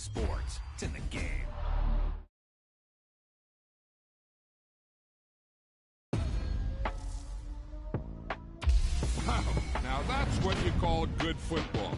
sports. It's in the game. Now that's what you call good football.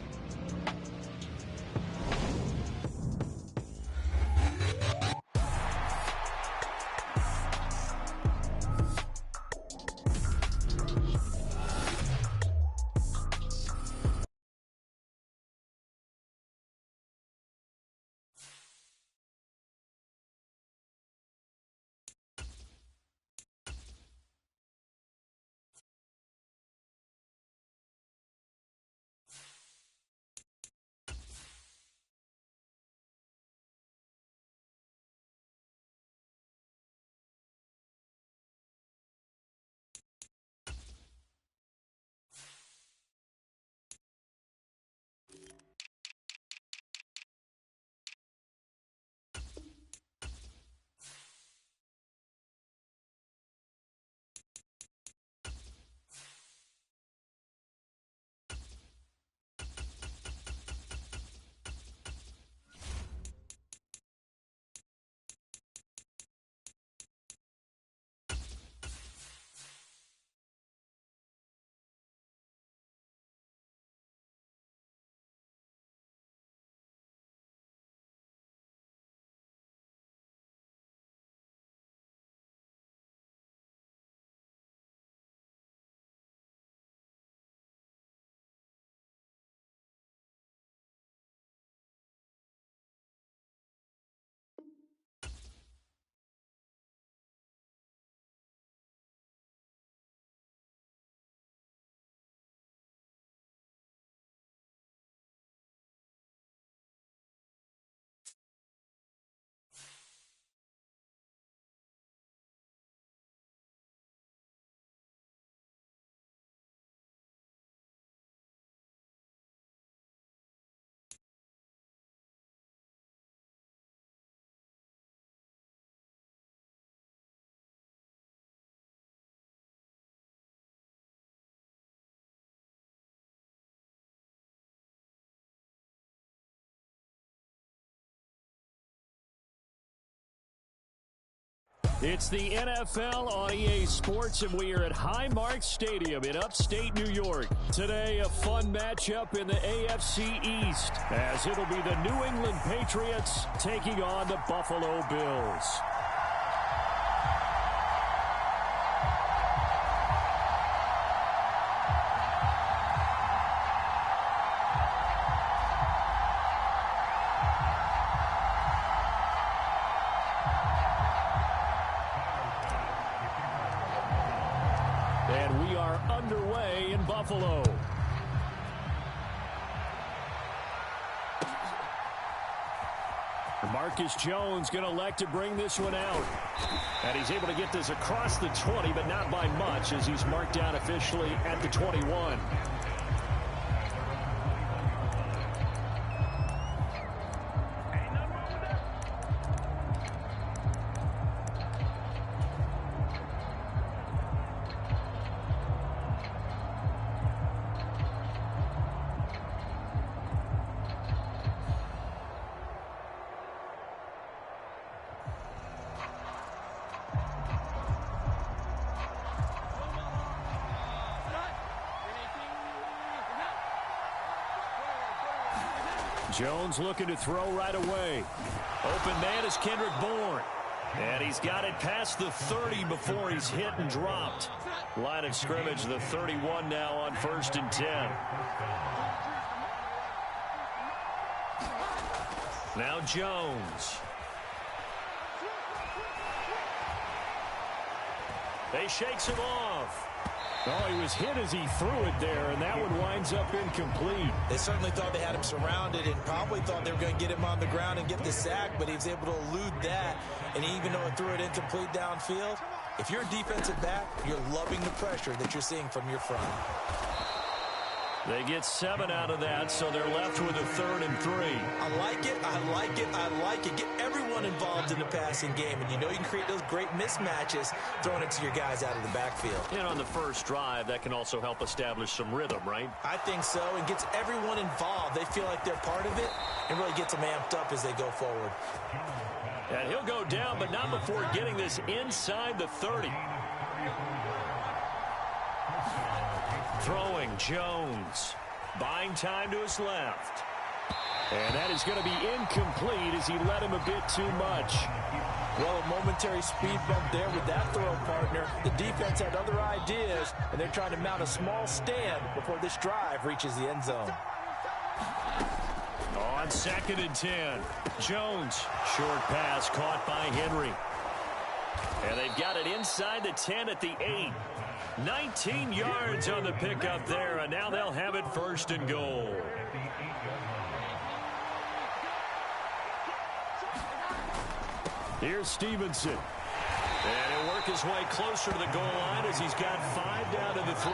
It's the NFL on EA Sports, and we are at Highmark Stadium in upstate New York. Today, a fun matchup in the AFC East, as it'll be the New England Patriots taking on the Buffalo Bills. And we are underway in Buffalo. Marcus Jones going to elect to bring this one out. And he's able to get this across the 20, but not by much, as he's marked down officially at the 21. Jones looking to throw right away. Open man is Kendrick Bourne. And he's got it past the 30 before he's hit and dropped. Line of scrimmage, the 31 now on 1st and 10. Now Jones. They shakes him off. Oh, he was hit as he threw it there, and that one winds up incomplete. They certainly thought they had him surrounded and probably thought they were going to get him on the ground and get the sack, but he was able to elude that. And even though it threw it incomplete downfield, if you're a defensive back, you're loving the pressure that you're seeing from your front. They get 7 out of that, so they're left with a 3rd and 3. I like it, I like it, I like it. Get everyone involved in the passing game, and you know you can create those great mismatches throwing it to your guys out of the backfield. And on the first drive, that can also help establish some rhythm, right? I think so, and gets everyone involved. They feel like they're part of it and really gets them amped up as they go forward. And he'll go down, but not before getting this inside the 30. Throwing Jones. Buying time to his left. And that is going to be incomplete as he led him a bit too much. Well, a momentary speed bump there with that throw, partner. The defense had other ideas, and they're trying to mount a small stand before this drive reaches the end zone. On 2nd and 10. Jones. Short pass caught by Henry. And they've got it inside the 10 at the 8. 19 yards on the pickup there, and now they'll have it 1st and goal. Here's Stevenson. And he'll work his way closer to the goal line as he's got 5 down to the 3.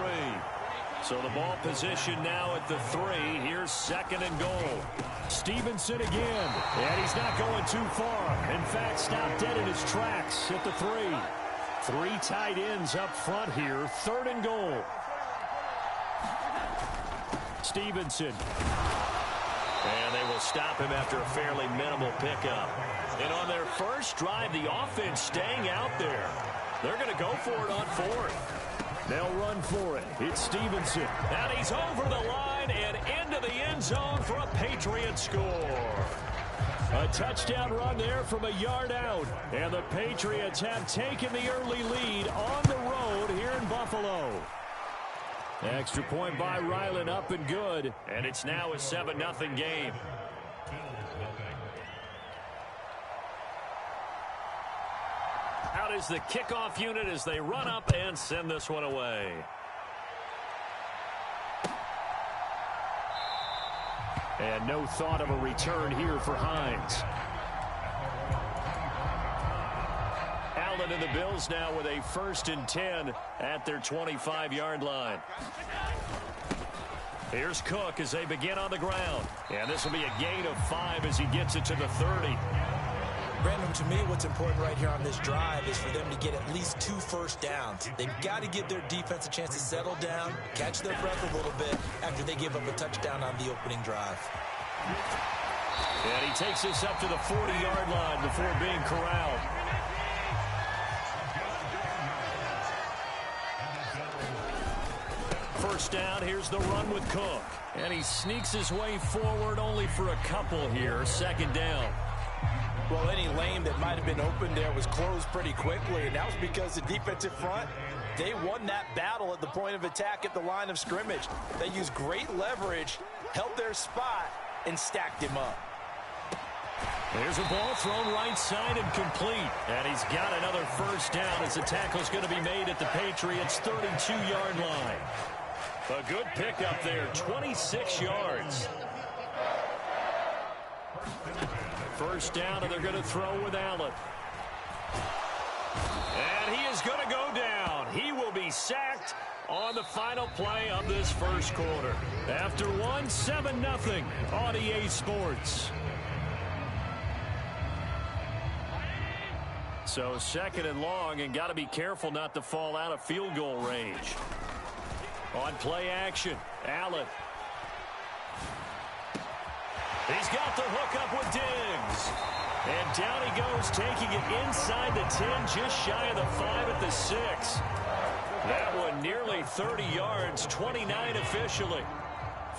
So the ball position now at the 3. Here's 2nd and goal. Stevenson again. And he's not going too far. In fact, stopped dead in his tracks at the 3. 3 tight ends up front here. 3rd and goal. Stevenson. And they will stop him after a fairly minimal pickup. And on their first drive, the offense staying out there. They're going to go for it on 4th. They'll run for it. It's Stevenson. And he's over the line and into the end zone for a Patriot score. A touchdown run there from a yard out. And the Patriots have taken the early lead on the road here in Buffalo. Extra point by Ryland, up and good. And it's now a 7-0 game. Out is the kickoff unit as they run up and send this one away. And no thought of a return here for Hines. Allen and the Bills now with a 1st and 10 at their 25-yard line. Here's Cook as they begin on the ground. And this will be a gain of 5 as he gets it to the 30. Brandon, to me, what's important right here on this drive is for them to get at least 2 first downs. They've got to give their defense a chance to settle down, catch their breath a little bit after they give up a touchdown on the opening drive. And he takes this up to the 40-yard line before being corralled. First down, here's the run with Cook. And he sneaks his way forward only for a couple here. 2nd down. Well, any lane that might have been open there was closed pretty quickly, and that was because the defensive front, they won that battle at the point of attack at the line of scrimmage. They used great leverage, held their spot, and stacked him up. There's a ball thrown right side and complete. And he's got another first down as the tackle's going to be made at the Patriots' 32-yard line. A good pickup there, 26 yards. First down, and they're going to throw with Allen. And he is going to go down. He will be sacked on the final play of this first quarter. After 7-0 on EA Sports. So 2nd and long, and got to be careful not to fall out of field goal range. On play action, Allen. He's got the hook up with Diggs. And down he goes, taking it inside the 10, just shy of the 5 at the 6. That one nearly 30 yards, 29 officially.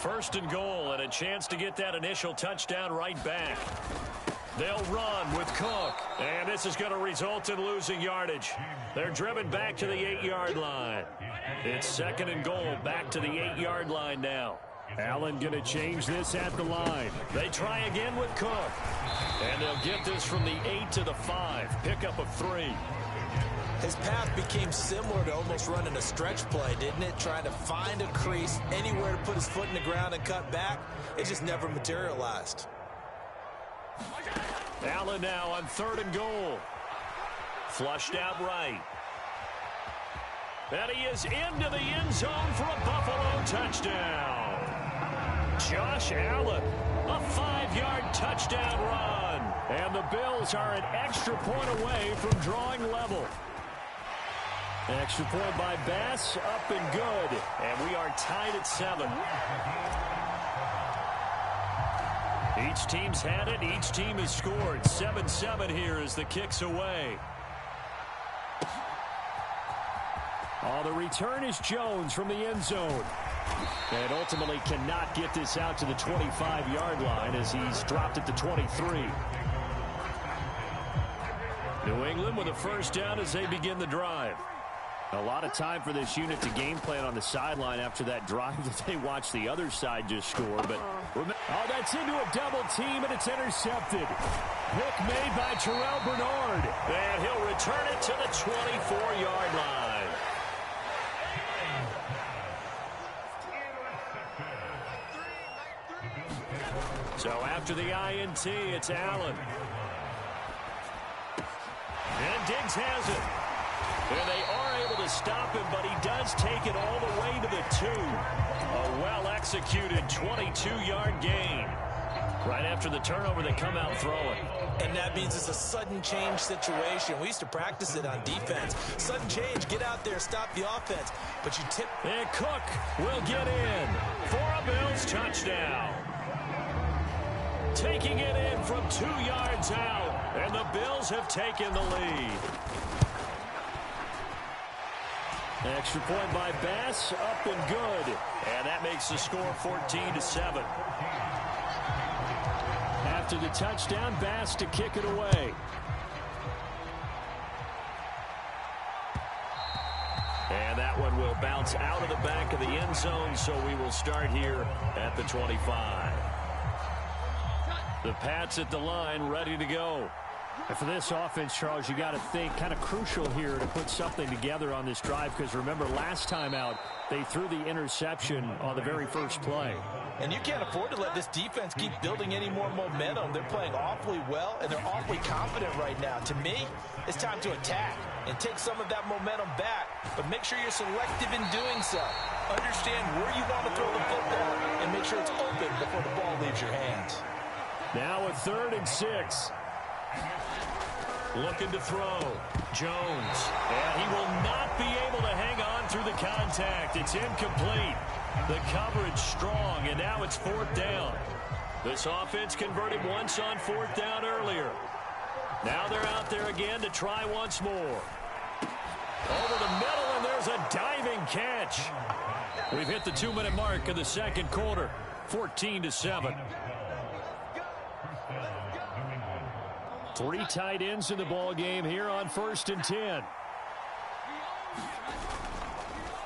1st and goal, and a chance to get that initial touchdown right back. They'll run with Cook, and this is going to result in losing yardage. They're driven back to the 8-yard line. It's 2nd and goal, back to the 8-yard line now. Allen going to change this at the line. They try again with Cook. And they'll get this from the 8 to the 5. Pickup of 3. His path became similar to almost running a stretch play, didn't it? Trying to find a crease, anywhere to put his foot in the ground and cut back. It just never materialized. Allen now on 3rd and goal. Flushed out right. And he is into the end zone for a Buffalo touchdown. Josh Allen, a 5-yard touchdown run. And the Bills are an extra point away from drawing level. Extra point by Bass, up and good. And we are tied at 7. Each team's had it. Each team has scored. 7-7 here as the kick's away. Oh, the return is Jones from the end zone. And ultimately cannot get this out to the 25-yard line as he's dropped at the 23. New England with a first down as they begin the drive. A lot of time for this unit to game plan on the sideline after that drive that they watched the other side just score. But oh, that's into a double team, and it's intercepted. Pick made by Terrell Bernard. And he'll return it to the 24-yard line. So after the INT, it's Allen. And Diggs has it. And they are able to stop him, but he does take it all the way to the 2. A well-executed 22-yard gain. Right after the turnover, they come out throwing. And that means it's a sudden change situation. We used to practice it on defense. Sudden change, get out there, stop the offense. But you tip. And Cook will get in for a Bills touchdown. Taking it in from 2 yards out. And the Bills have taken the lead. Extra point by Bass, up and good. And that makes the score 14-7. After the touchdown, Bass to kick it away. And that one will bounce out of the back of the end zone, so we will start here at the 25. The Pats at the line, ready to go. And for this offense, Charles, you got to think kind of crucial here to put something together on this drive, because remember last time out they threw the interception on the very first play. And you can't afford to let this defense keep building any more momentum. They're playing awfully well, and they're awfully confident right now. To me, it's time to attack and take some of that momentum back, but make sure you're selective in doing so. Understand where you want to throw the football and make sure it's open before the ball leaves your hands. Now a 3rd and 6. Looking to throw. Jones. And he will not be able to hang on through the contact. It's incomplete. The coverage strong, and now it's 4th down. This offense converted once on 4th down earlier. Now they're out there again to try once more. Over the middle, and there's a diving catch. We've hit the 2-minute mark of the second quarter. 14-7. 3 tight ends in the ball game here on 1st and 10.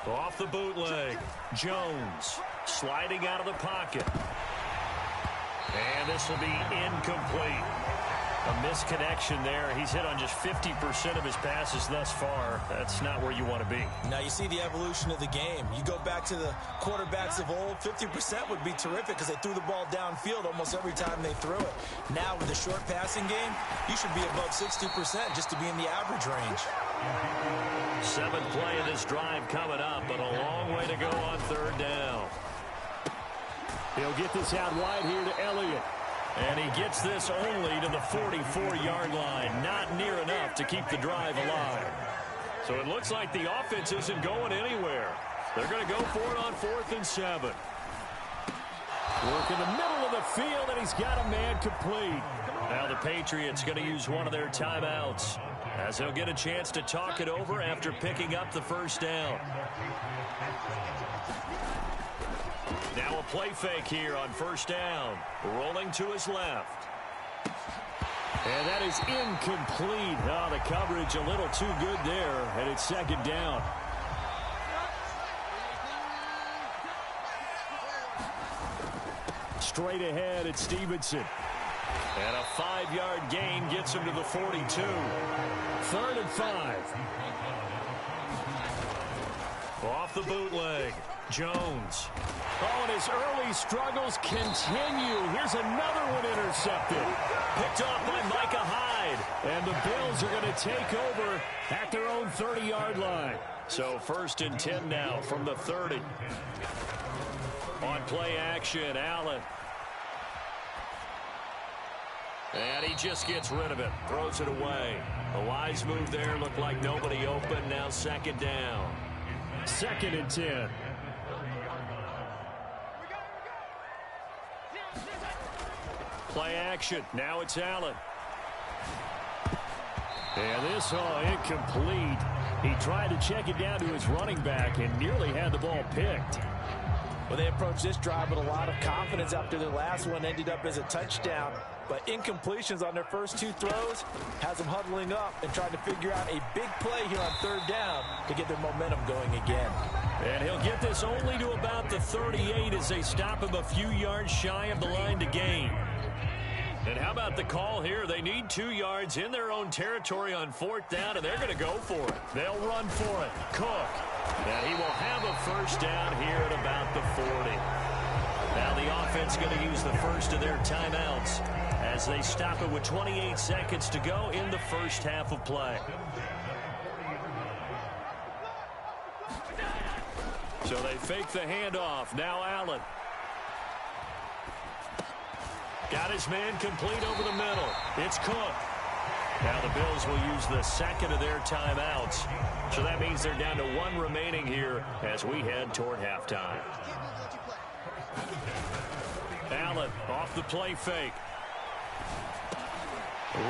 Off the bootleg. Jones sliding out of the pocket. And this will be incomplete. A misconnection there. He's hit on just 50% of his passes thus far. That's not where you want to be. Now you see the evolution of the game. You go back to the quarterbacks of old, 50% would be terrific because they threw the ball downfield almost every time they threw it. Now with the short passing game, you should be above 60% just to be in the average range. 7th play of this drive coming up, but a long way to go on 3rd down. He'll get this out wide here to Elliott. And he gets this only to the 44-yard line. Not near enough to keep the drive alive. So it looks like the offense isn't going anywhere. They're going to go for it on 4th and 7. Work in the middle of the field, and he's got a man complete. Now the Patriots going to use one of their timeouts, as they'll get a chance to talk it over after picking up the first down. Now a play fake here on 1st down. Rolling to his left. And that is incomplete. Oh, the coverage a little too good there, and it's 2nd down. Straight ahead at Stevenson. And a 5-yard gain gets him to the 42. 3rd and 5. Off the bootleg. Jones. Oh, and his early struggles continue. Here's another one intercepted. Picked off by Micah Hyde. And the Bills are going to take over at their own 30-yard line. So 1st and 10 now from the 30. On on play action, Allen. And he just gets rid of it, throws it away. A wise move there, looked like nobody open, now second down. 2nd and 10. Play action, now it's Allen. And this incomplete. He tried to check it down to his running back and nearly had the ball picked. Well, they approached this drive with a lot of confidence after their last one ended up as a touchdown. But incompletions on their first 2 throws has them huddling up and trying to figure out a big play here on 3rd down to get their momentum going again. And he'll get this only to about the 38 as they stop him a few yards shy of the line to gain. And how about the call here? They need 2 yards in their own territory on 4th down, and they're going to go for it. They'll run for it. Cook. And he will have a first down here at about the 40. Now the offense going to use the first of their timeouts as they stop it with 28 seconds to go in the first half of play. So they fake the handoff. Now Allen. Got his man complete over the middle. It's Cook. Now the Bills will use the second of their timeouts. So that means they're down to 1 remaining here as we head toward halftime. Allen off the play fake.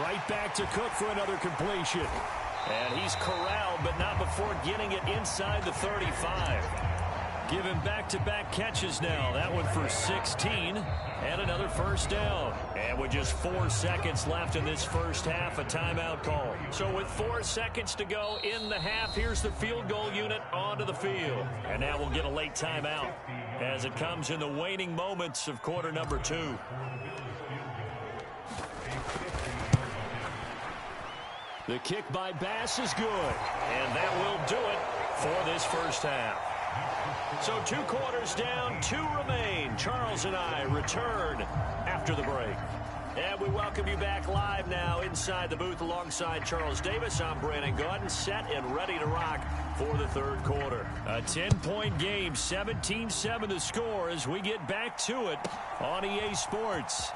Right back to Cook for another completion. And he's corralled, but not before getting it inside the 35. Given back-to-back catches now. That one for 16 and another first down. And with just 4 seconds left in this first half, a timeout call. So with 4 seconds to go in the half, here's the field goal unit onto the field. And now we'll get a late timeout as it comes in the waning moments of quarter number 2. The kick by Bass is good. And that will do it for this first half. So 2 quarters down, 2 remain. Charles and I return after the break. And we welcome you back live now inside the booth alongside Charles Davis. I'm Brandon Gaudin, set and ready to rock for the 3rd quarter. A 10-point game, 17-7 the score as we get back to it on EA Sports.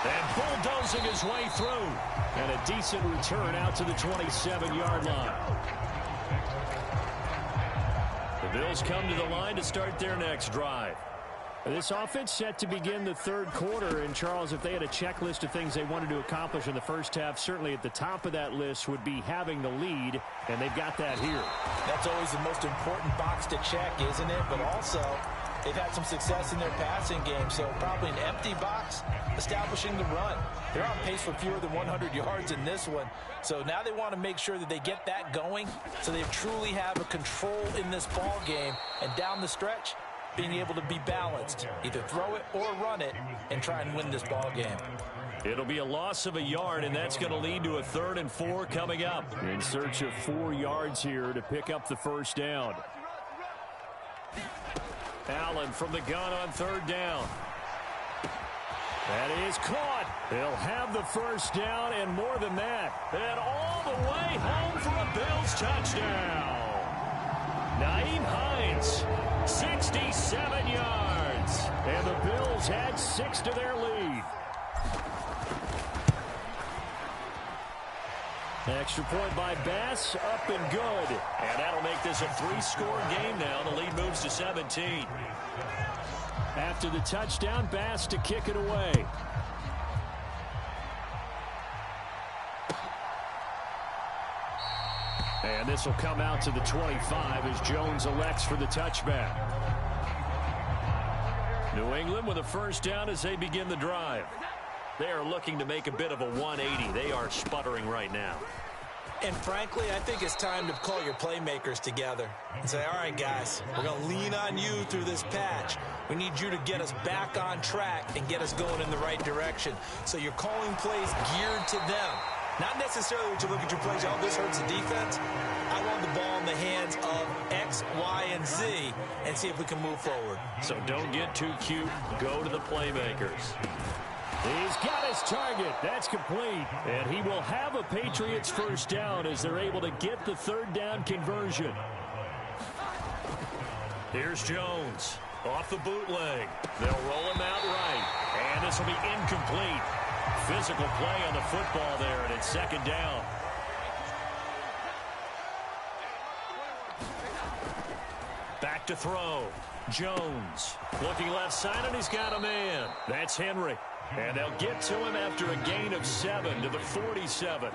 And bulldozing his way through. And a decent return out to the 27-yard line. The Bills come to the line to start their next drive. This offense set to begin the 3rd quarter. And, Charles, if they had a checklist of things they wanted to accomplish in the first half, certainly at the top of that list would be having the lead, and they've got that here. That's always the most important box to check, isn't it? But also, they've had some success in their passing game, so probably an empty box establishing the run. They're on pace for fewer than 100 yards in this one. So now they want to make sure that they get that going so they truly have a control in this ball game. And down the stretch, being able to be balanced, either throw it or run it, and try and win this ball game. It'll be a loss of a yard, and that's going to lead to a 3rd and 4 coming up. In search of 4 yards here to pick up the first down. Allen from the gun on 3rd down. That is caught. They'll have the first down and more than that. And all the way home for a Bills touchdown. Nyheim Hines, 67 yards. And the Bills add 6 to their lead. Extra point by Bass, up and good. And that'll make this a 3-score game now. The lead moves to 17. After the touchdown, Bass to kick it away. And this will come out to the 25 as Jones elects for the touchback. New England with a first down as they begin the drive. They are looking to make a bit of a 180. They are sputtering right now. And frankly, I think it's time to call your playmakers together and say, all right, guys, we're going to lean on you through this patch. We need you to get us back on track and get us going in the right direction. So you're calling plays geared to them. Not necessarily to look at your plays, oh, this hurts the defense. I want the ball in the hands of X, Y, and Z and see if we can move forward. So don't get too cute. Go to the playmakers. He's got his target. That's complete. And he will have a Patriots first down as they're able to get the 3rd down conversion. Here's Jones. Off the bootleg. They'll roll him out right. And this will be incomplete. Physical play on the football there, and it's second down. Back to throw. Jones looking left side, and he's got a man. That's Henry. And they'll get to him after a gain of 7 to the 47.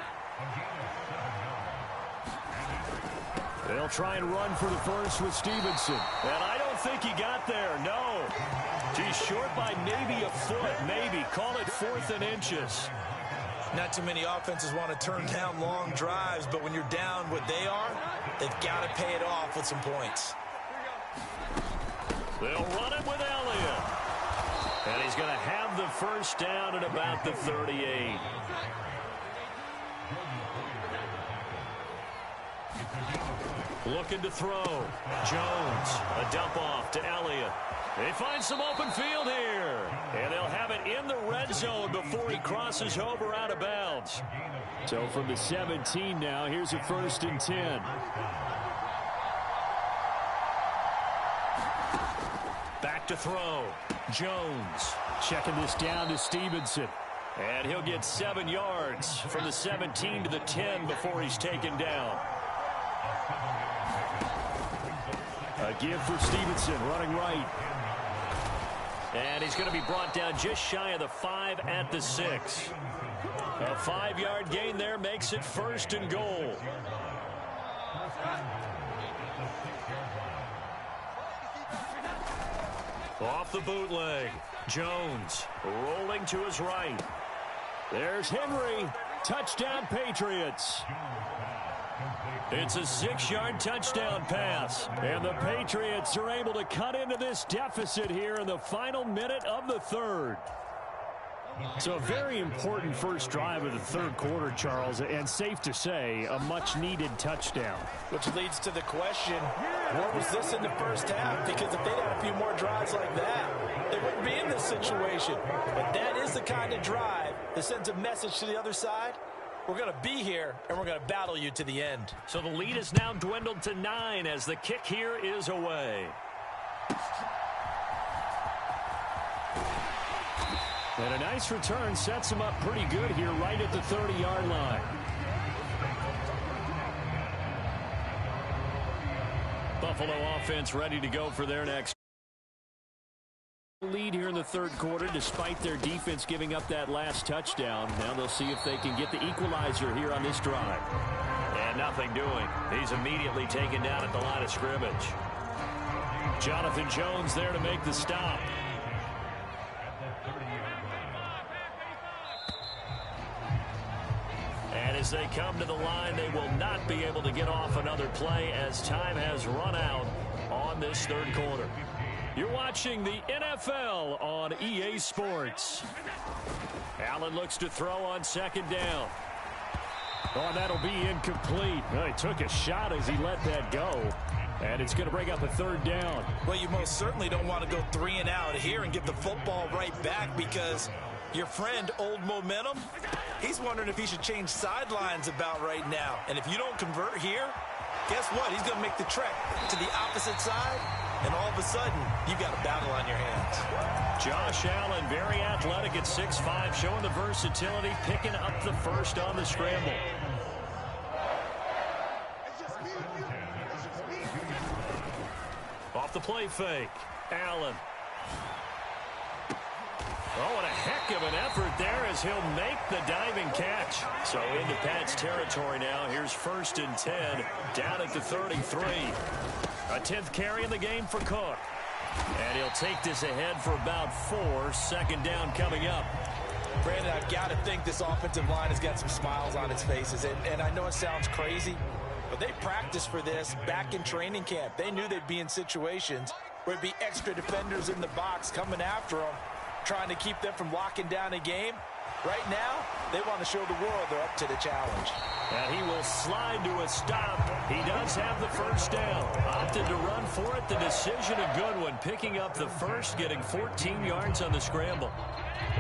They'll try and run for the first with Stevenson. And I don't think he got there. No. He's short by maybe a foot, maybe. Call it 4th and inches. Not too many offenses want to turn down long drives, but when you're down what they are, they've got to pay it off with some points. They'll run it with Elliott. And he's going to have the first down at about the 38. Looking to throw. Jones, a dump off to Elliott. They find some open field here. And they'll have it in the red zone before he crosses over out of bounds. So from the 17 now, here's a 1st and 10. Back to throw. Jones checking this down to Stevenson. And he'll get 7 yards from the 17 to the 10 before he's taken down. A give for Stevenson, running right. And he's going to be brought down just shy of the 5 at the 6. A 5-yard gain there makes it 1st and goal. Off the bootleg. Jones rolling to his right. There's Henry. Touchdown, Patriots. It's a 6-yard touchdown pass. And the Patriots are able to cut into this deficit here in the final minute of the 3rd. So a very important first drive of the 3rd quarter, Charles, and safe to say, a much-needed touchdown. Which leads to the question, what was this in the first half? Because if they'd had a few more drives like that, they wouldn't be in this situation. But that is the kind of drive that sends a message to the other side. We're going to be here, and we're going to battle you to the end. So the lead is now dwindled to 9 as the kick here is away. And a nice return sets him up pretty good here right at the 30-yard line. Buffalo offense ready to go for their next lead here in the 3rd quarter despite their defense giving up that last touchdown. Now they'll see if they can get the equalizer here on this drive. And nothing doing. He's immediately taken down at the line of scrimmage. Jonathan Jones there to make the stop. And as they come to the line, they will not be able to get off another play as time has run out on this 3rd quarter. You're watching the NFL on EA Sports. Allen looks to throw on 2nd down. Oh, that'll be incomplete. Well, he took a shot as he let that go. And it's going to bring up a 3rd down. Well, you most certainly don't want to go 3 and out here and get the football right back because your friend, Old Momentum, he's wondering if he should change sidelines about right now. And if you don't convert here, guess what? He's going to make the trek to the opposite side. And all of a sudden, you've got a battle on your hands. Josh Allen, very athletic at 6'5", showing the versatility, picking up the first on the scramble. Off the play fake, Allen. Oh, what a heck of an effort there as he'll make the diving catch. So into Pat's territory now. Here's 1st and 10, down at the 33. A 10th carry in the game for Cook. And he'll take this ahead for about 4. 2nd down coming up. Brandon, I've got to think this offensive line has got some smiles on its faces. And I know it sounds crazy, but they practiced for this back in training camp. They knew they'd be in situations where it'd be extra defenders in the box coming after them, trying to keep them from locking down a game. Right now, they want to show the world they're up to the challenge. And he will slide to a stop. He does have the first down. Opted to run for it. The decision a good one. Picking up the first, getting 14 yards on the scramble.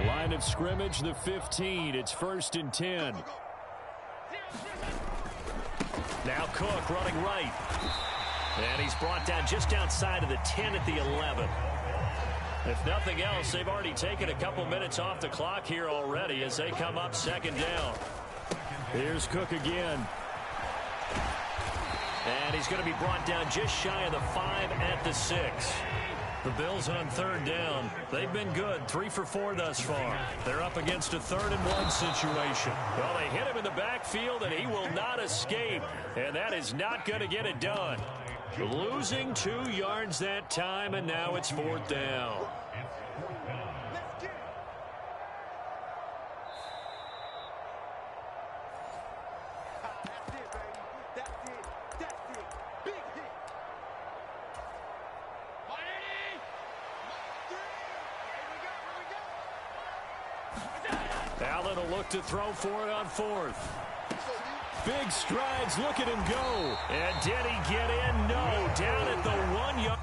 Line of scrimmage, the 15. It's 1st and 10. Now Cook running right. And he's brought down just outside of the 10 at the 11. If nothing else, they've already taken a couple minutes off the clock here already as they come up second down. Here's Cook again. And he's going to be brought down just shy of the 5 at the 6. The Bills on third down. They've been good, 3 for 4 thus far. They're up against a 3rd-and-1 situation. Well, they hit him in the backfield, and he will not escape. And that is not going to get it done. Losing 2 yards that time, and now it's 4th down. Allen will look to throw for it on 4th. Big strides, look at him go. And did he get in? No, down at the 1 yard.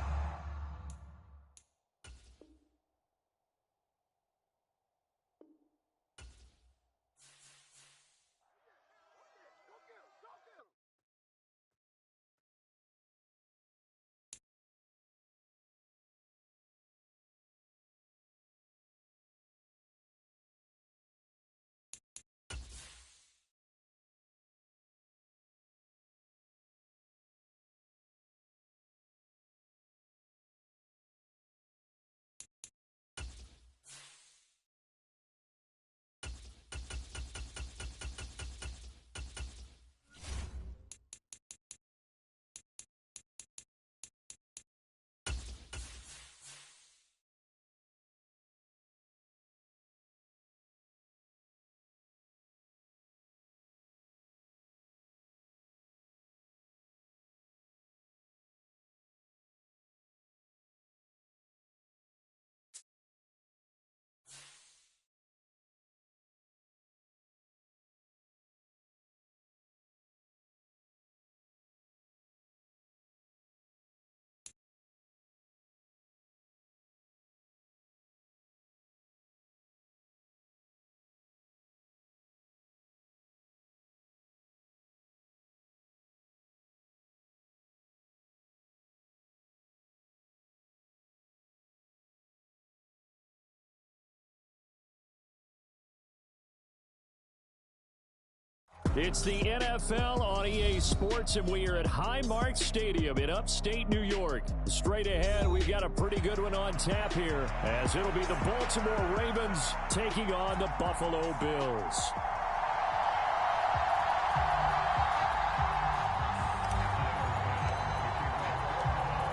It's the NFL on EA Sports, and we are at Highmark Stadium in upstate New York. Straight ahead, we've got a pretty good one on tap here, as it'll be the Baltimore Ravens taking on the Buffalo Bills.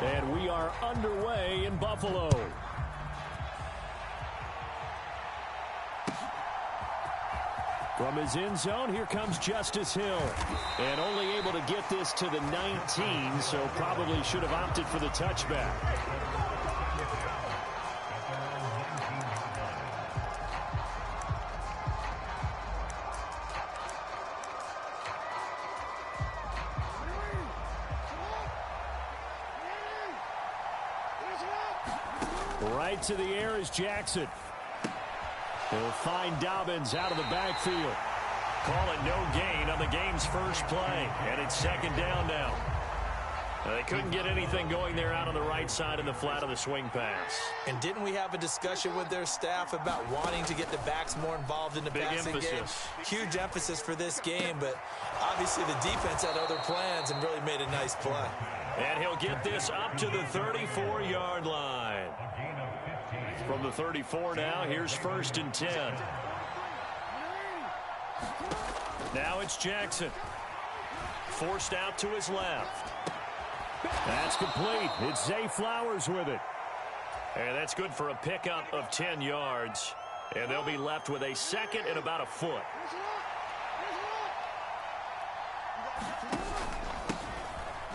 And we are underway in Buffalo. From his end zone, here comes Justice Hill. And only able to get this to the 19, so probably should have opted for the touchback. Right to the air is Jackson. He'll find Dobbins out of the backfield. Call it no gain on the game's first play. And it's second down now. They couldn't get anything going there out on the right side in the flat of the swing pass. And didn't we have a discussion with their staff about wanting to get the backs more involved in the passing game? Huge emphasis for this game, but obviously the defense had other plans and really made a nice play. And he'll get this up to the 34-yard line. From the 34 now, here's 1st and 10. Now it's Jackson. Forced out to his left. That's complete. It's Zay Flowers with it. And that's good for a pickup of 10 yards. And they'll be left with a second and about a foot.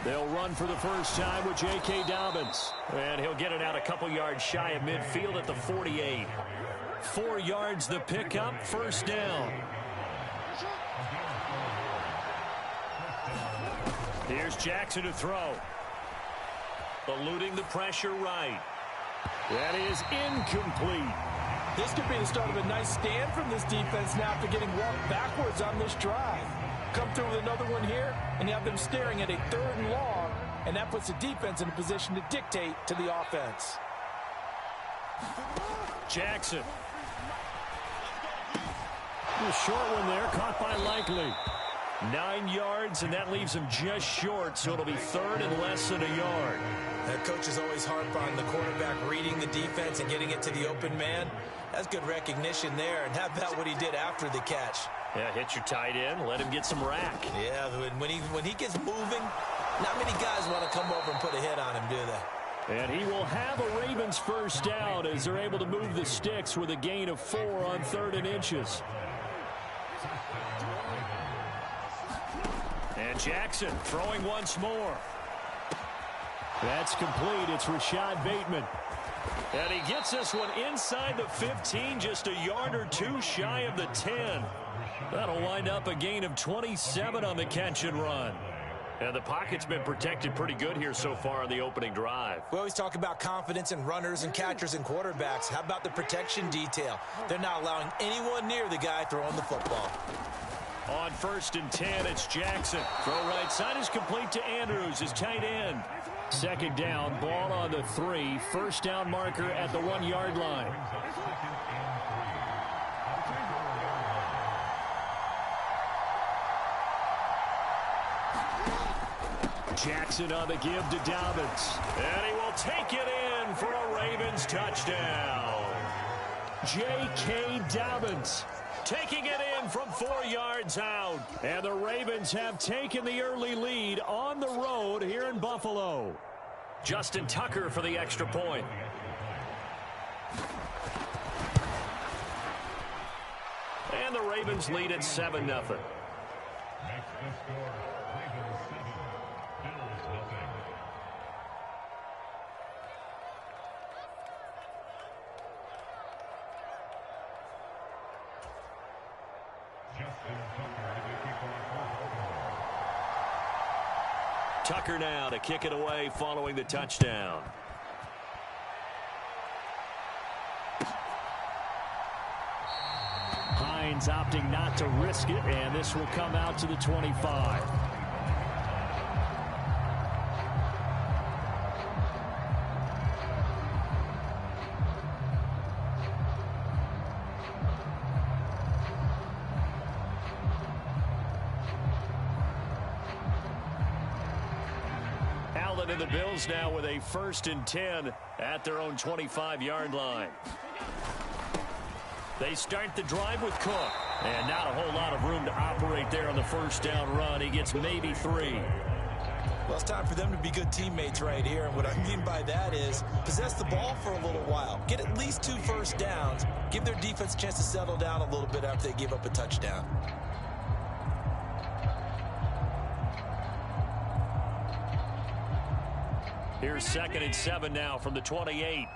They'll run for the first time with J.K. Dobbins. And he'll get it out a couple yards shy of midfield at the 48. 4 yards the pickup, first down. Here's Jackson to throw. Eluding the pressure right. That is incomplete. This could be the start of a nice stand from this defense now after getting walked backwards on this drive. Come through with another one here, and you have them staring at a 3rd and long, and that puts the defense in a position to dictate to the offense. Jackson. A short one there, caught by Likely. 9 yards, and that leaves him just short, so it'll be third and less than a yard. That coach is always harp on the quarterback reading the defense and getting it to the open man. That's good recognition there. And how about what he did after the catch? Yeah, hit your tight end, let him get some rack. Yeah, when he gets moving, not many guys want to come over and put a hit on him, do they? And he will have a Ravens first down as they're able to move the sticks with a gain of 4 on 3rd and inches. And Jackson throwing once more. That's complete. It's Rashad Bateman. And he gets this one inside the 15, just a yard or two shy of the 10. That'll wind up a gain of 27 on the catch and run. And the pocket's been protected pretty good here so far on the opening drive. We always talk about confidence in runners and catchers and quarterbacks. How about the protection detail? They're not allowing anyone near the guy throwing the football. On 1st and 10, it's Jackson. Throw right side is complete to Andrews, his tight end. 2nd down, ball on the 3. First down marker at the 1-yard line. Jackson on the give to Dobbins. And he will take it in for a Ravens touchdown. J.K. Dobbins taking it in from 4 yards out. And the Ravens have taken the early lead on the road here in Buffalo. Justin Tucker for the extra point. And the Ravens lead at 7-0. Tucker now to kick it away following the touchdown. Hines opting not to risk it, and this will come out to the 25. And the Bills now with a 1st and 10 at their own 25-yard line. They start the drive with Cook. And not a whole lot of room to operate there on the first down run. He gets maybe 3. Well, it's time for them to be good teammates right here. And what I mean by that is possess the ball for a little while. Get at least 2 first downs. Give their defense a chance to settle down a little bit after they give up a touchdown. Here's 2nd and 7 now from the 28.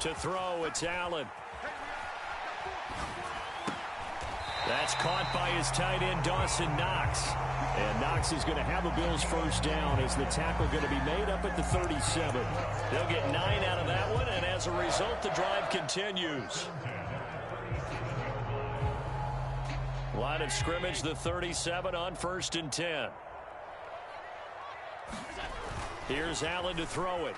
To throw, it's Allen. That's caught by his tight end, Dawson Knox. And Knox is going to have a Bills first down as the tackle going to be made up at the 37. They'll get 9 out of that one, and as a result, the drive continues. Line of scrimmage, the 37 on 1st and 10. Here's Allen to throw it.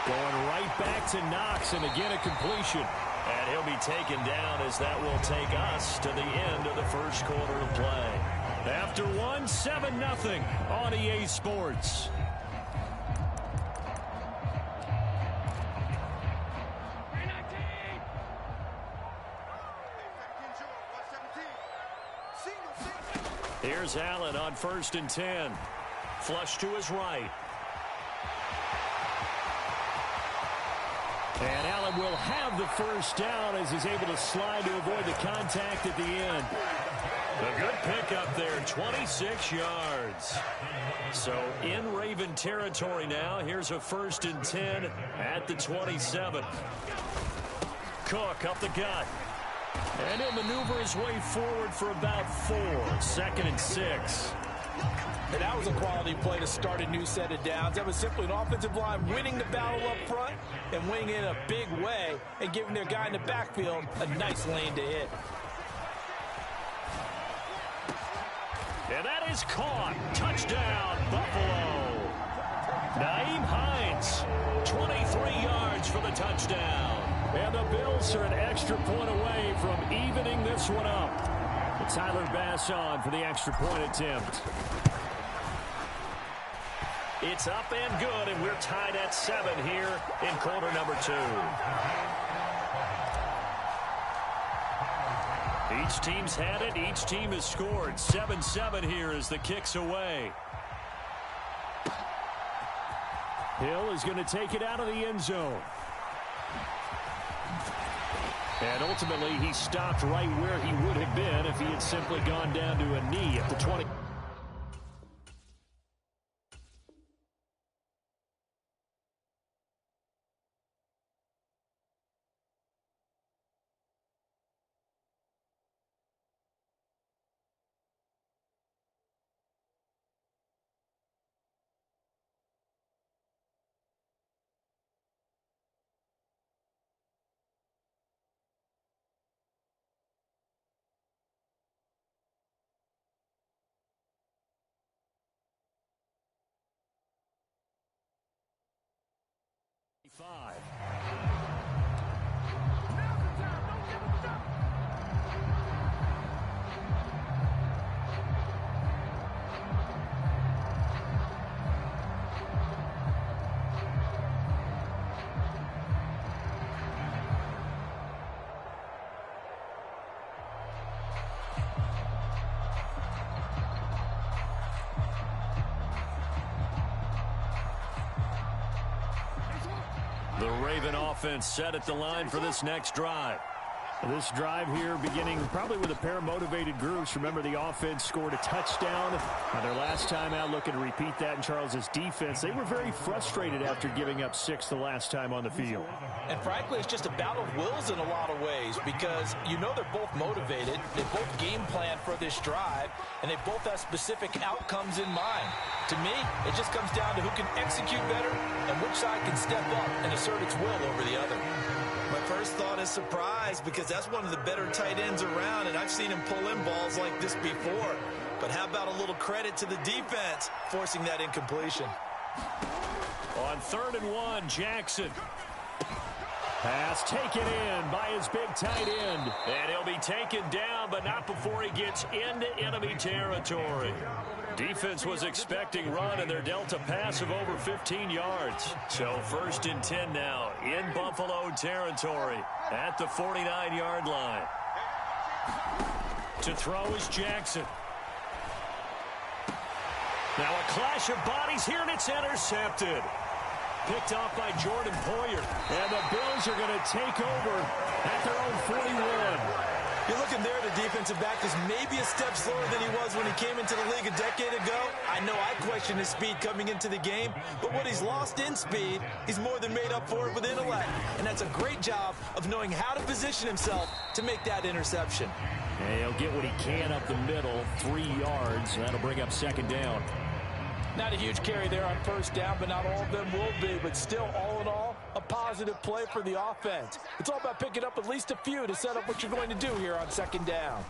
Going right back to Knox, and again a completion. And he'll be taken down as that will take us to the end of the first quarter of play. After 7-0 on EA Sports. Here's Allen on 1st and 10. Flush to his right. And Allen will have the first down as he's able to slide to avoid the contact at the end. A good pickup there, 26 yards. So in Raven territory now. Here's a 1st and 10 at the 27. Cook up the gut. And he'll maneuver his way forward for about 4. 2nd and 6. And that was a quality play to start a new set of downs. That was simply an offensive line winning the battle up front and winning in a big way and giving their guy in the backfield a nice lane to hit. And that is caught. Touchdown, Buffalo. Nyheim Hines, 23 yards for the touchdown. And the Bills are an extra point away from evening this one up. And Tyler Bass on for the extra point attempt. It's up and good, and we're tied at 7 here in quarter number 2. Each team's had it. Each team has scored. 7-7 here as the kick's away. Hill is going to take it out of the end zone. And ultimately, he stopped right where he would have been if he had simply gone down to a knee at the 20. The Raven offense set at the line for this next drive. This drive here beginning probably with a pair of motivated groups. Remember, the offense scored a touchdown on their last time out. Looking to repeat that in Charles's defense. They were very frustrated after giving up 6 the last time on the field. And frankly, it's just a battle of wills in a lot of ways because you know they're both motivated. They both game plan for this drive, and they both have specific outcomes in mind. To me, it just comes down to who can execute better and which side can step up and assert its will over the other. My first thought is surprise because that's one of the better tight ends around, and I've seen him pull in balls like this before. But how about a little credit to the defense forcing that incompletion? On 3rd and 1, Jackson. Pass taken in by his big tight end. And he'll be taken down, but not before he gets into enemy territory. Defense was expecting run, and they're dealt a pass of over 15 yards. So 1st and 10 now in Buffalo territory at the 49-yard line. To throw is Jackson. Now a clash of bodies here, and it's intercepted. Picked off by Jordan Poyer. And the Bills are going to take over at their own 41. You're looking there, the defensive back is maybe a step slower than he was when he came into the league a decade ago. I know I questioned his speed coming into the game, but what he's lost in speed, he's more than made up for it with intellect. And that's a great job of knowing how to position himself to make that interception. And he'll get what he can up the middle, 3 yards, and that'll bring up 2nd down. Not a huge carry there on 1st down, but not all of them will be. But still, all in all, a positive play for the offense. It's all about picking up at least a few to set up what you're going to do here on 2nd down.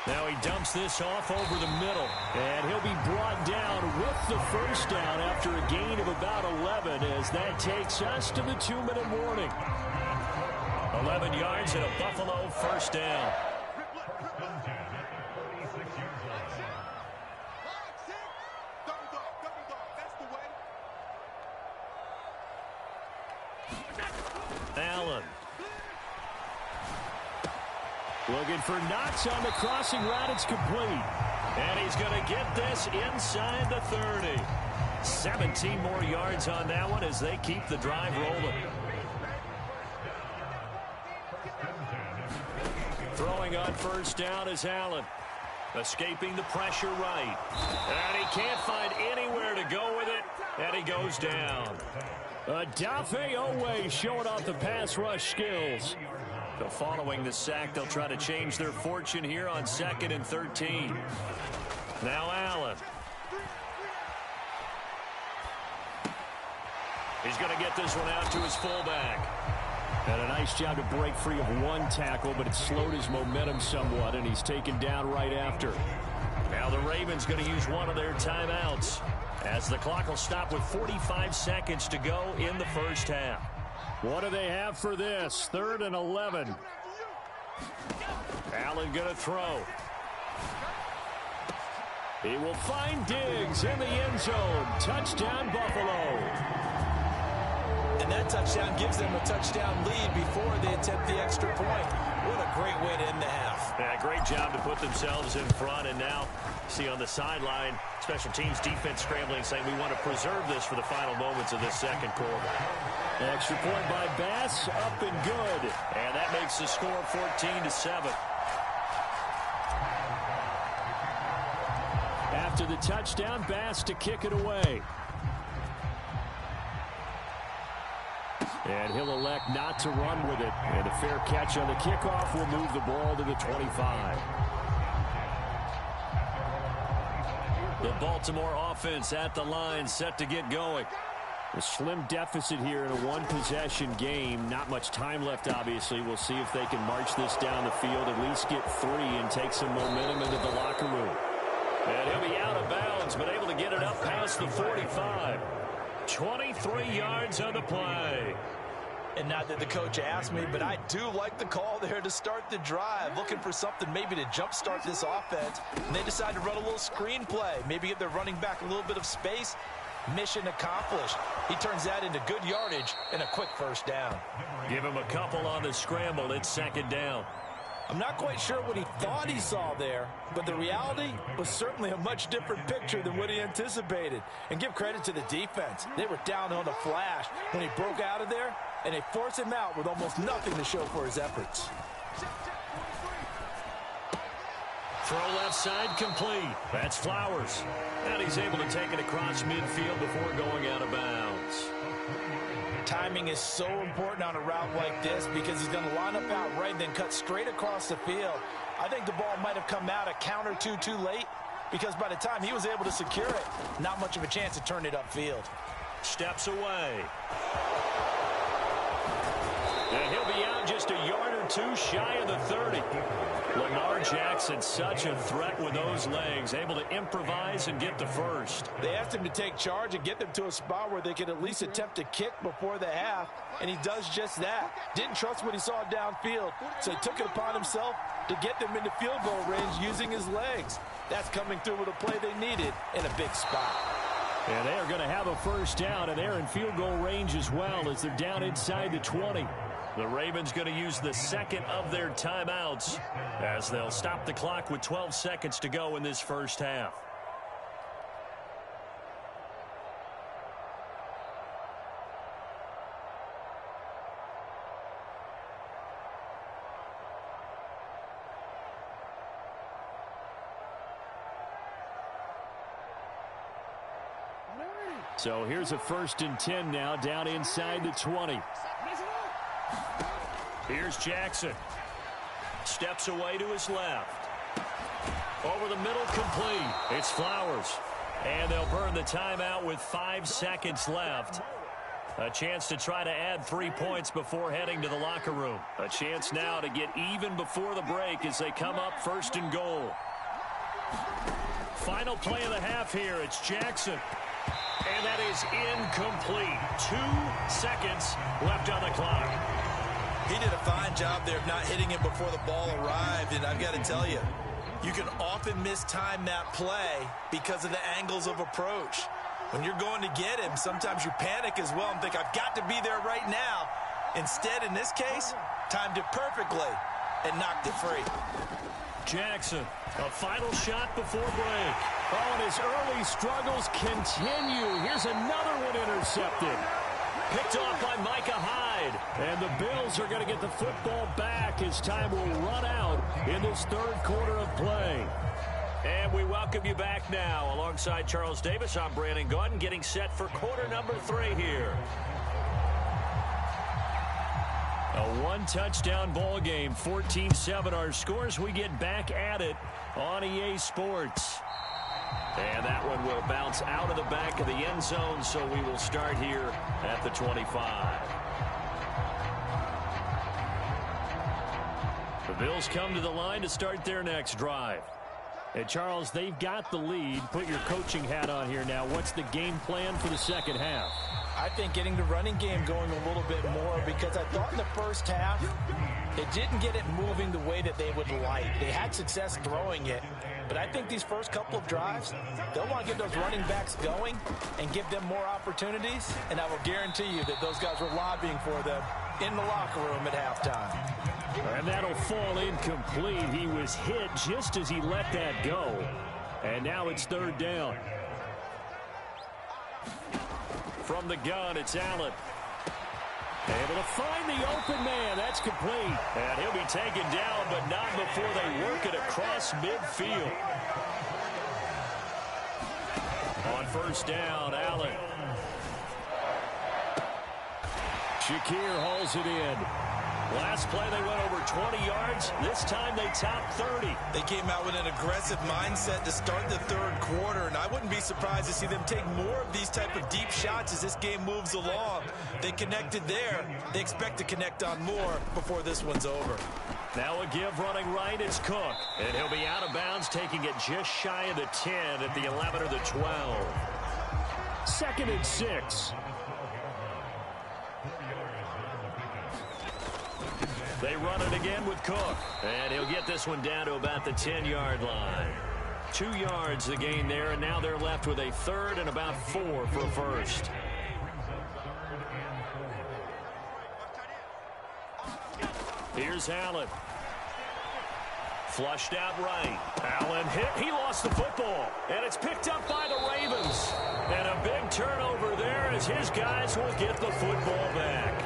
Now he dumps this off over the middle. And he'll be brought down with the 1st down after a gain of about 11 as that takes us to the 2-minute warning. 11 yards and a Buffalo 1st down. Allen. Looking for Knox on the crossing route. It's complete. And he's going to get this inside the 30. 17 more yards on that one as they keep the drive rolling. Throwing on 1st down is Allen. Escaping the pressure right. And he can't find anywhere to go with it. And he goes down. Dafe Owe showing off the pass rush skills. So following the sack, they'll try to change their fortune here on 2nd and 13. Now Allen. He's going to get this one out to his fullback. And a nice job to break free of one tackle, but it slowed his momentum somewhat, and he's taken down right after. Now the Ravens going to use one of their timeouts as the clock will stop with 45 seconds to go in the first half. What do they have for this? 3rd and 11. Allen going to throw. He will find Diggs in the end zone. Touchdown, Buffalo. And that touchdown gives them a touchdown lead before they attempt the extra point. What a great way to end the half. Yeah, great job to put themselves in front. And now, see on the sideline, special teams defense scrambling, saying we want to preserve this for the final moments of this second quarter. Extra point by Bass, up and good. And that makes the score 14-7. After the touchdown, Bass to kick it away. And he'll elect not to run with it. And a fair catch on the kickoff will move the ball to the 25. The Baltimore offense at the line, set to get going. A slim deficit here in a one-possession game. Not much time left, obviously. We'll see if they can march this down the field, at least get 3 and take some momentum into the locker room. And he'll be out of bounds, but able to get it up past the 45. 23 yards on the play. And not that the coach asked me, but I do like the call there to start the drive. Looking for something maybe to jumpstart this offense. And they decide to run a little screen play. Maybe give their running back a little bit of space. Mission accomplished. He turns that into good yardage and a quick first down. Give him a couple on the scramble. It's 2nd down. I'm not quite sure what he thought he saw there, but the reality was certainly a much different picture than what he anticipated. And give credit to the defense. They were down on the flash when he broke out of there, and they forced him out with almost nothing to show for his efforts. Throw left side complete. That's Flowers. And he's able to take it across midfield before going out of bounds. Timing is so important on a route like this because he's going to line up out right and then cut straight across the field. I think the ball might have come out a count or two too late because by the time he was able to secure it, not much of a chance to turn it upfield. Steps away. And he'll be out just a yard or two shy of the 30. Lamar Jackson, such a threat with those legs, able to improvise and get the first. They asked him to take charge and get them to a spot where they could at least attempt to kick before the half, and he does just that. Didn't trust what he saw downfield, so he took it upon himself to get them into field goal range using his legs. That's coming through with a play they needed in a big spot. And they are going to have a first down, and they're in field goal range as well as they're down inside the 20. The Ravens going to use the 2nd of their timeouts as they'll stop the clock with 12 seconds to go in this first half. So here's a 1st and 10 now down inside the 20. Here's Jackson. Steps away to his left. Over the middle, complete. It's Flowers. And they'll burn the timeout with 5 seconds left. A chance to try to add 3 points before heading to the locker room. A chance now to get even before the break as they come up 1st and goal. Final play of the half here. It's Jackson. And that is incomplete. 2 seconds left on the clock. He did a fine job there of not hitting him before the ball arrived, and I've got to tell you, you can often mistime that play because of the angles of approach. When you're going to get him, sometimes you panic as well and think, I've got to be there right now. Instead, in this case, timed it perfectly and knocked it free. Jackson, a final shot before break. Oh, and his early struggles continue. Here's another one intercepted. Picked off by Micah Hyde. And the Bills are going to get the football back as time will run out in this 3rd quarter of play. And we welcome you back now. Alongside Charles Davis, I'm Brandon Gaudin, getting set for quarter number 3 here. A 1-touchdown ball game, 14-7 our scores. We get back at it on EA Sports. And that one will bounce out of the back of the end zone, so we will start here at the 25. The Bills come to the line to start their next drive. And, Charles, they've got the lead. Put your coaching hat on here now. What's the game plan for the second half? I think getting the running game going a little bit more, because I thought in the first half they didn't get it moving the way that they would like. They had success throwing it, but I think these first couple of drives, they'll want to get those running backs going and give them more opportunities, and I will guarantee you that those guys were lobbying for them in the locker room at halftime. And that'll fall incomplete. He was hit just as he let that go. And now it's third down. From the gun, it's Allen. Able to find the open man. That's complete. And he'll be taken down, but not before they work it across midfield. On first down, Allen. Shakir hauls it in. Last play, they went over 20 yards. This time, they topped 30. They came out with an aggressive mindset to start the third quarter, and I wouldn't be surprised to see them take more of these type of deep shots as this game moves along. They connected there. They expect to connect on more before this one's over. Now a give running right, it's Cook. And he'll be out of bounds, taking it just shy of the 10 at the 11 or the 12. 2nd and 6. They run it again with Cook. And he'll get this one down to about the 10-yard line. 2 yards the gain there, and now they're left with a third and about 4 for a first. Here's Allen. Flushed out right. Allen hit. He lost the football. And it's picked up by the Ravens. And a big turnover there as his guys will get the football back.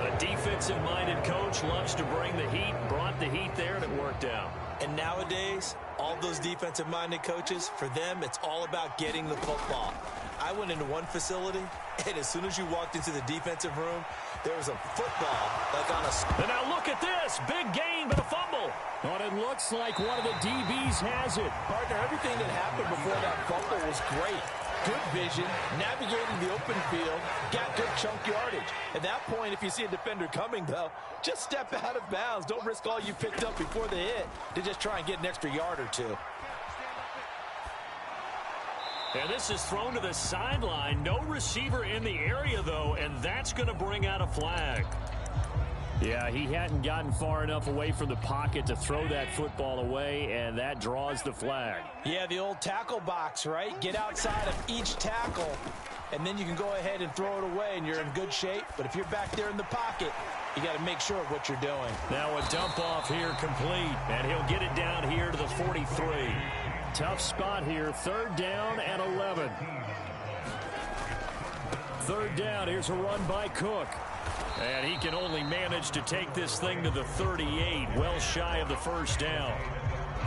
A defensive-minded coach loves to bring the heat, brought the heat there, and it worked out. And nowadays, all those defensive-minded coaches, for them, it's all about getting the football. I went into one facility, and as soon as you walked into the defensive room, there was a football like on a... And now look at this. Big gain, but a fumble. But it looks like one of the DBs has it. Partner, everything that happened before that fumble was great. Good vision, navigating the open field, got good chunk yardage. At that point, if you see a defender coming, though, just step out of bounds. Don't risk all you picked up before the hit to just try and get an extra yard or two. And this is thrown to the sideline. No receiver in the area, though, and that's going to bring out a flag. Yeah, he hadn't gotten far enough away from the pocket to throw that football away, and that draws the flag. Yeah, the old tackle box, right? Get outside of each tackle, and then you can go ahead and throw it away, and you're in good shape. But if you're back there in the pocket, you got to make sure of what you're doing. Now a dump off here complete, and he'll get it down here to the 43. Tough spot here, 3rd down and 11. 3rd down, here's a run by Cook. And he can only manage to take this thing to the 38, well shy of the first down.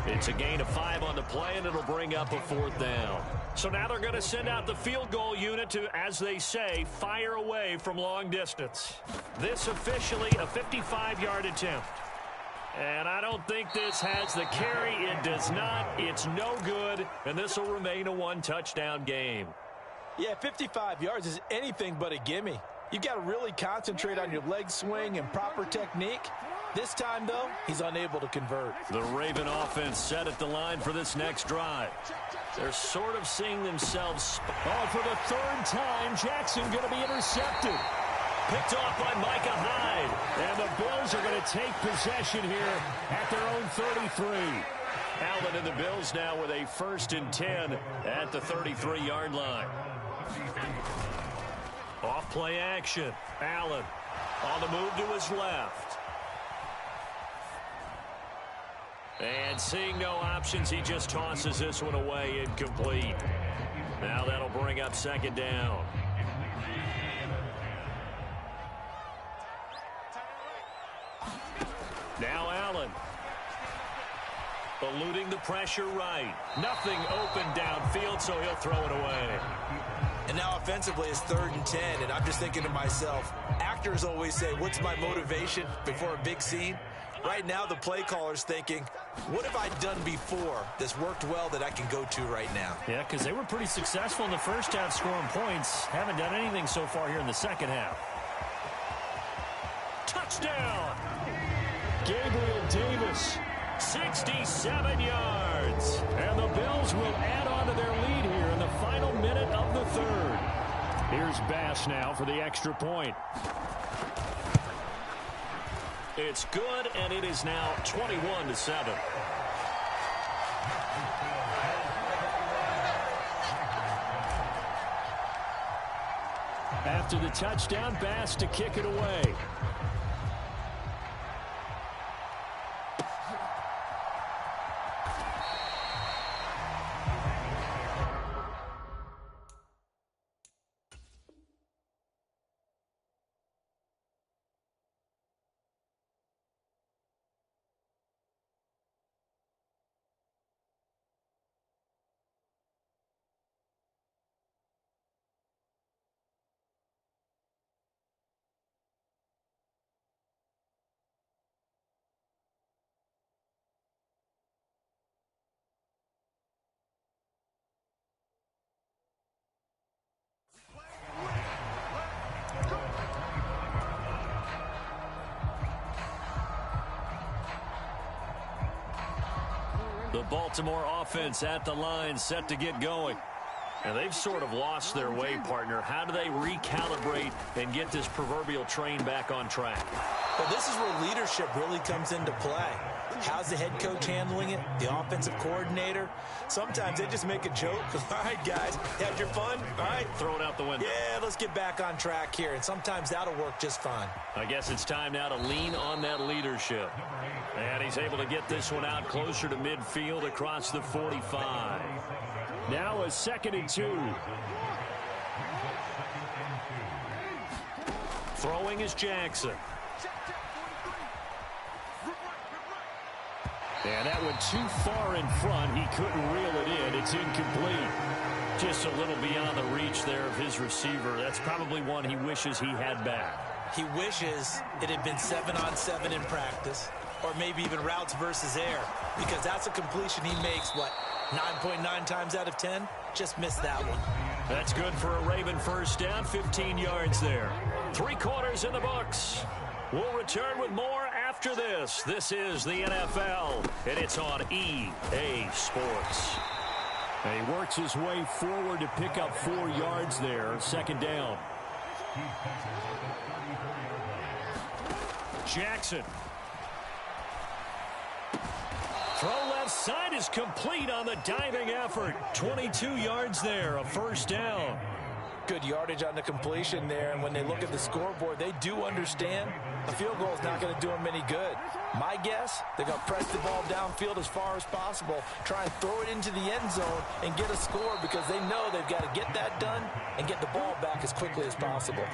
It's a gain of 5 on the play, and it'll bring up a 4th down. So now they're going to send out the field goal unit to, as they say, fire away from long distance. This officially a 55-yard attempt. And I don't think this has the carry. It does not. It's no good, and this will remain a 1-touchdown game. Yeah, 55 yards is anything but a gimme. You've got to really concentrate on your leg swing and proper technique. This time, though, he's unable to convert. The Raven offense set at the line for this next drive. They're sort of seeing themselves. Oh, for the 3rd time, Jackson going to be intercepted. Picked off by Micah Hyde. And the Bills are going to take possession here at their own 33. Allen and the Bills now with a 1st and 10 at the 33-yard line. Off play action. Allen on the move to his left. And seeing no options, he just tosses this one away, incomplete. Now that'll bring up 2nd down. Now Allen. Eluding the pressure right. Nothing open downfield, so he'll throw it away. And now offensively it's 3rd and 10, and I'm just thinking to myself, actors always say, what's my motivation before a big scene? Right now the play caller's thinking, what have I done before that's worked well that I can go to right now? Yeah, because they were pretty successful in the first half scoring points. Haven't done anything so far here in the second half. Touchdown! Gabriel Davis 67 yards. And the Bills will add on to their lead here in the final minute of the third. Here's Bass now for the extra point. It's good, and it is now 21-7. After the touchdown, Bass to kick it away. The Baltimore offense at the line, set to get going. And they've sort of lost their way, partner. How do they recalibrate and get this proverbial train back on track? Well, this is where leadership really comes into play. How's the head coach handling it? The offensive coordinator? Sometimes they just make a joke. All right, guys, had your fun? All right. Throw it out the window. Yeah, let's get back on track here. And sometimes that'll work just fine. I guess it's time now to lean on that leadership. And he's able to get this one out closer to midfield across the 45. Now a 2nd and 2. Throwing is Jackson. And that went too far in front. He couldn't reel it in. It's incomplete. Just a little beyond the reach there of his receiver. That's probably one he wishes he had back. He wishes it had been 7-on-7 in practice, or maybe even routes versus air, because that's a completion he makes, what, 9.9 times out of 10? Just missed that one. That's good for a Raven first down, 15 yards there. 3 quarters in the books. We'll return with more after this. This is the NFL, and it's on EA Sports. And he works his way forward to pick up 4 yards there. 2nd down. Jackson. Throw left side is complete on the diving effort. 22 yards there, a 1st down. Good yardage on the completion there, and when they look at the scoreboard, they do understand a field goal is not going to do them any good. My guess, they're going to press the ball downfield as far as possible, try and throw it into the end zone and get a score, because they know they've got to get that done and get the ball back as quickly as possible.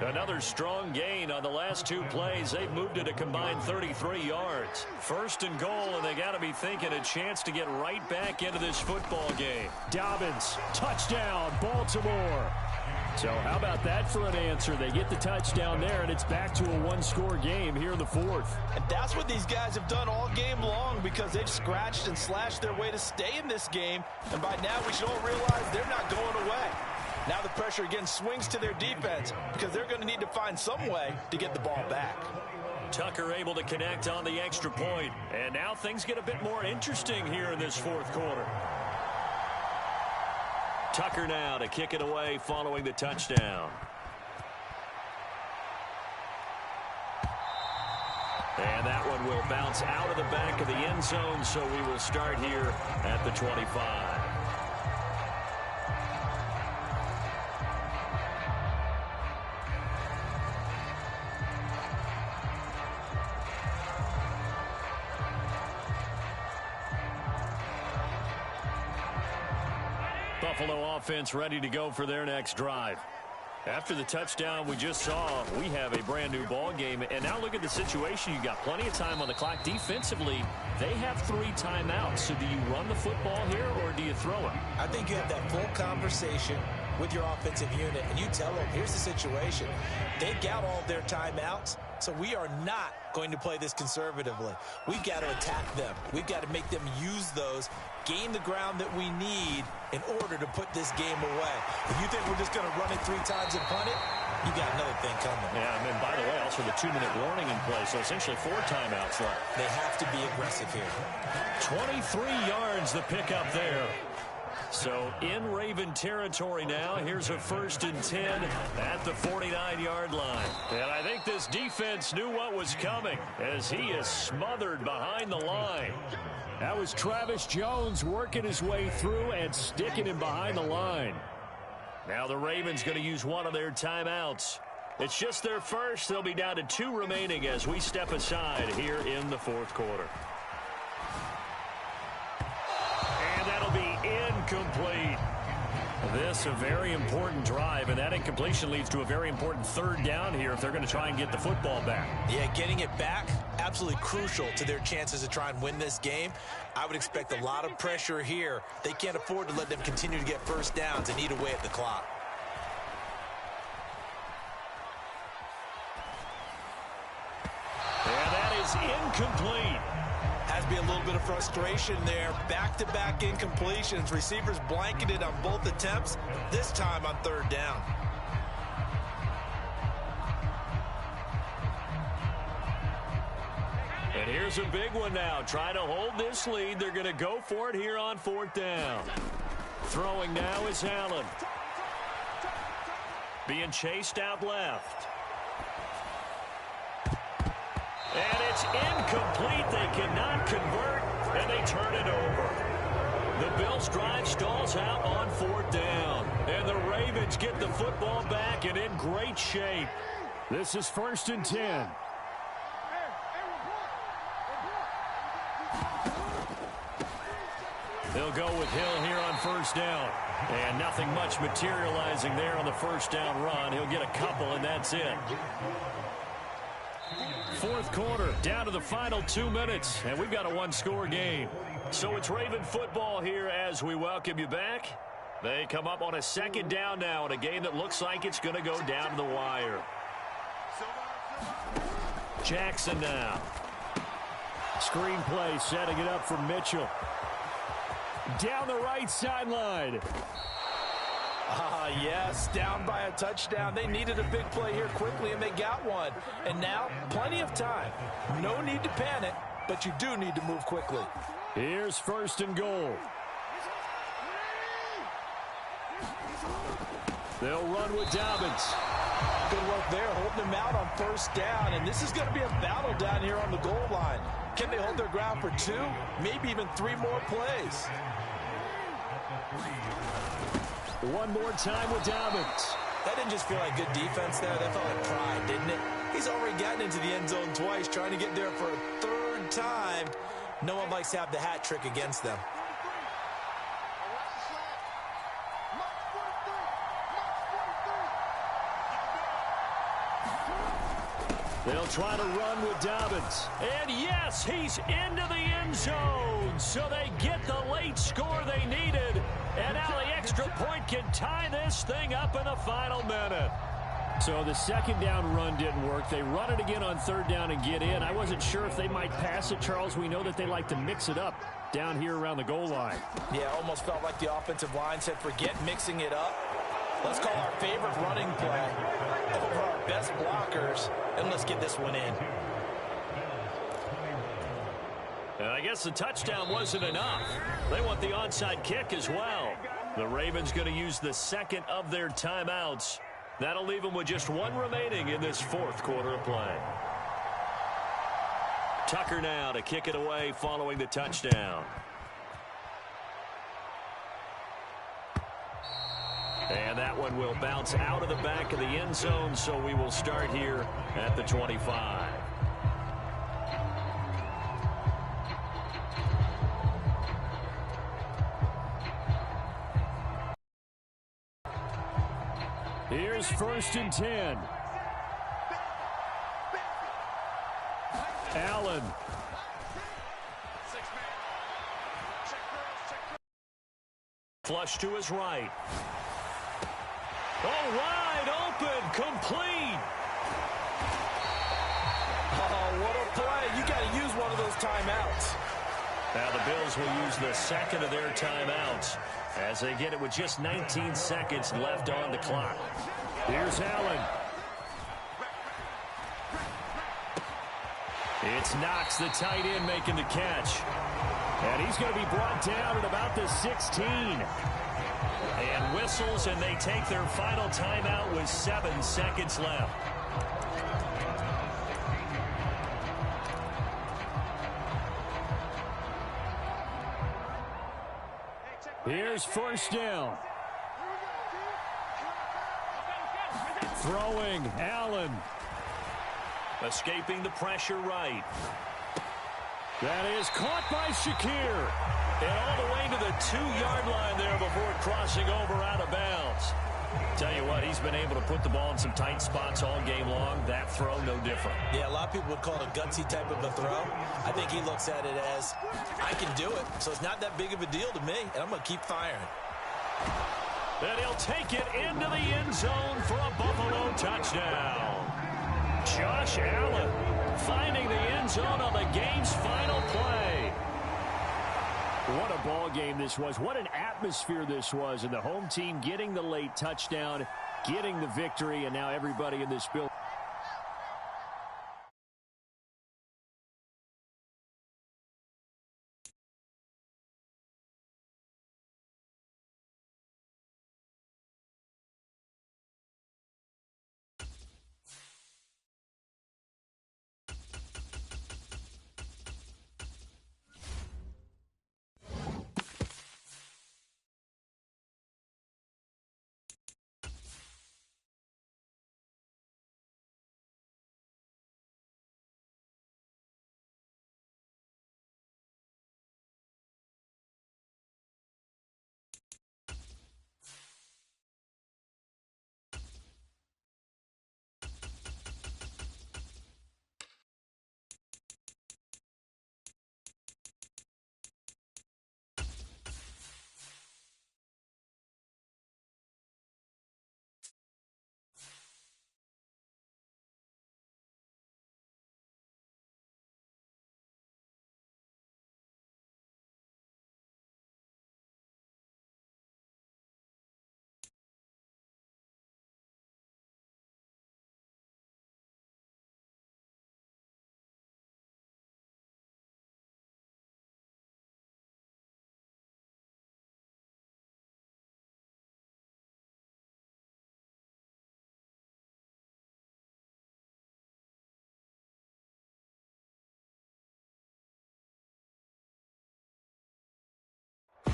Another strong gain on the last 2 plays. They've moved it a combined 33 yards. 1st and goal, and they got to be thinking a chance to get right back into this football game. Dobbins, touchdown, Baltimore. So how about that for an answer? They get the touchdown there, and it's back to a 1-score game here in the 4th. And that's what these guys have done all game long, because they've scratched and slashed their way to stay in this game. And by now, we should all realize they're not going away. Now the pressure again swings to their defense, because they're going to need to find some way to get the ball back. Tucker able to connect on the extra point. And now things get a bit more interesting here in this 4th quarter. Tucker now to kick it away following the touchdown. And that one will bounce out of the back of the end zone, so we will start here at the 25. Buffalo offense ready to go for their next drive. After the touchdown we just saw, we have a brand new ball game. And now look at the situation. You got plenty of time on the clock. Defensively, they have 3 timeouts. So do you run the football here, or do you throw it? I think you have that full conversation with your offensive unit, and you tell them, here's the situation. They've got all their timeouts. So we are not going to play this conservatively. We've got to attack them. We've got to make them use those, gain the ground that we need in order to put this game away. If you think we're just going to run it 3 times and punt it, you got another thing coming. Yeah, and then, by the way, also the 2-minute warning in play, so essentially 4 timeouts left. They have to be aggressive here. 23 yards the pickup there. So in Raven territory now. Here's a 1st and 10 at the 49-yard line. And I think this defense knew what was coming as he is smothered behind the line. That was Travis Jones working his way through and sticking him behind the line. Now the Ravens going to use one of their timeouts. It's just their first. They'll be down to 2 remaining as we step aside here in the 4th quarter. And that'll be incomplete. This a very important drive, and that incompletion leads to a very important 3rd down here if they're going to try and get the football back. Yeah, getting it back, absolutely crucial to their chances to try and win this game. I would expect a lot of pressure here. They can't afford to let them continue to get 1st downs and eat away at the clock. And that is incomplete. Has to be a little bit of frustration there. Back-to-back incompletions. Receivers blanketed on both attempts, this time on 3rd down. And here's a big one now. Trying to hold this lead. They're going to go for it here on 4th down. Throwing now is Allen. Being chased out left. And it's incomplete. They cannot convert, and they turn it over. The Bills' drive stalls out on 4th down. And the Ravens get the football back and in great shape. This is 1st and 10. They'll go with Hill here on 1st down. And nothing much materializing there on the 1st down run. He'll get a couple, and that's it. 4th quarter, down to the final 2 minutes, and we've got a 1-score game. So it's Raven football here as we welcome you back. They come up on a 2nd down now in a game that looks like it's going to go down to the wire. Jackson now. Screenplay setting it up for Mitchell. Down the right sideline. Yes, down by a touchdown. They needed a big play here quickly, and they got one. And now, plenty of time. No need to panic, but you do need to move quickly. Here's 1st and goal. They'll run with Dobbins. Good work there, holding them out on 1st down. And this is going to be a battle down here on the goal line. Can they hold their ground for 2, maybe even 3 more plays? One more time with Dobbins. That didn't just feel like good defense there. That felt like pride, didn't it? He's already gotten into the end zone twice, trying to get there for a 3rd time. No one likes to have the hat trick against them. They'll try to run with Dobbins. And yes, he's into the end zone. So they get the late score they needed. And now the extra point can tie this thing up in the final minute. So the 2nd down run didn't work. They run it again on 3rd down and get in. I wasn't sure if they might pass it, Charles. We know that they like to mix it up down here around the goal line. Yeah, almost felt like the offensive line said, forget mixing it up. Let's call our favorite running play over our best blockers, and let's get this one in. And I guess the touchdown wasn't enough. They want the onside kick as well. The Ravens going to use the 2nd of their timeouts. That'll leave them with just 1 remaining in this 4th quarter of play. Tucker now to kick it away following the touchdown. And that one will bounce out of the back of the end zone, so we will start here at the 25. Here's 1st and 10. Allen. Flush to his right. Oh, wide open, complete. Oh, what a play. You got to use one of those timeouts. Now the Bills will use the second of their timeouts as they get it with just 19 seconds left on the clock. Here's Allen. It's Knox, the tight end, making the catch. And he's going to be brought down at about the 16. And whistles, and they take their final timeout with 7 seconds left. Here's first down. Throwing, Allen. Escaping the pressure right. That is caught by Shakir. And all the way to the 2-yard line there before crossing over out of bounds. Tell you what, he's been able to put the ball in some tight spots all game long. That throw, no different. Yeah, a lot of people would call it a gutsy type of a throw. I think he looks at it as, I can do it, so it's not that big of a deal to me, and I'm going to keep firing. And he'll take it into the end zone for a Buffalo touchdown. Josh Allen finding the end zone on the game's final play. What a ball game this was. What an atmosphere this was. And the home team getting the late touchdown, getting the victory, and now everybody in this building.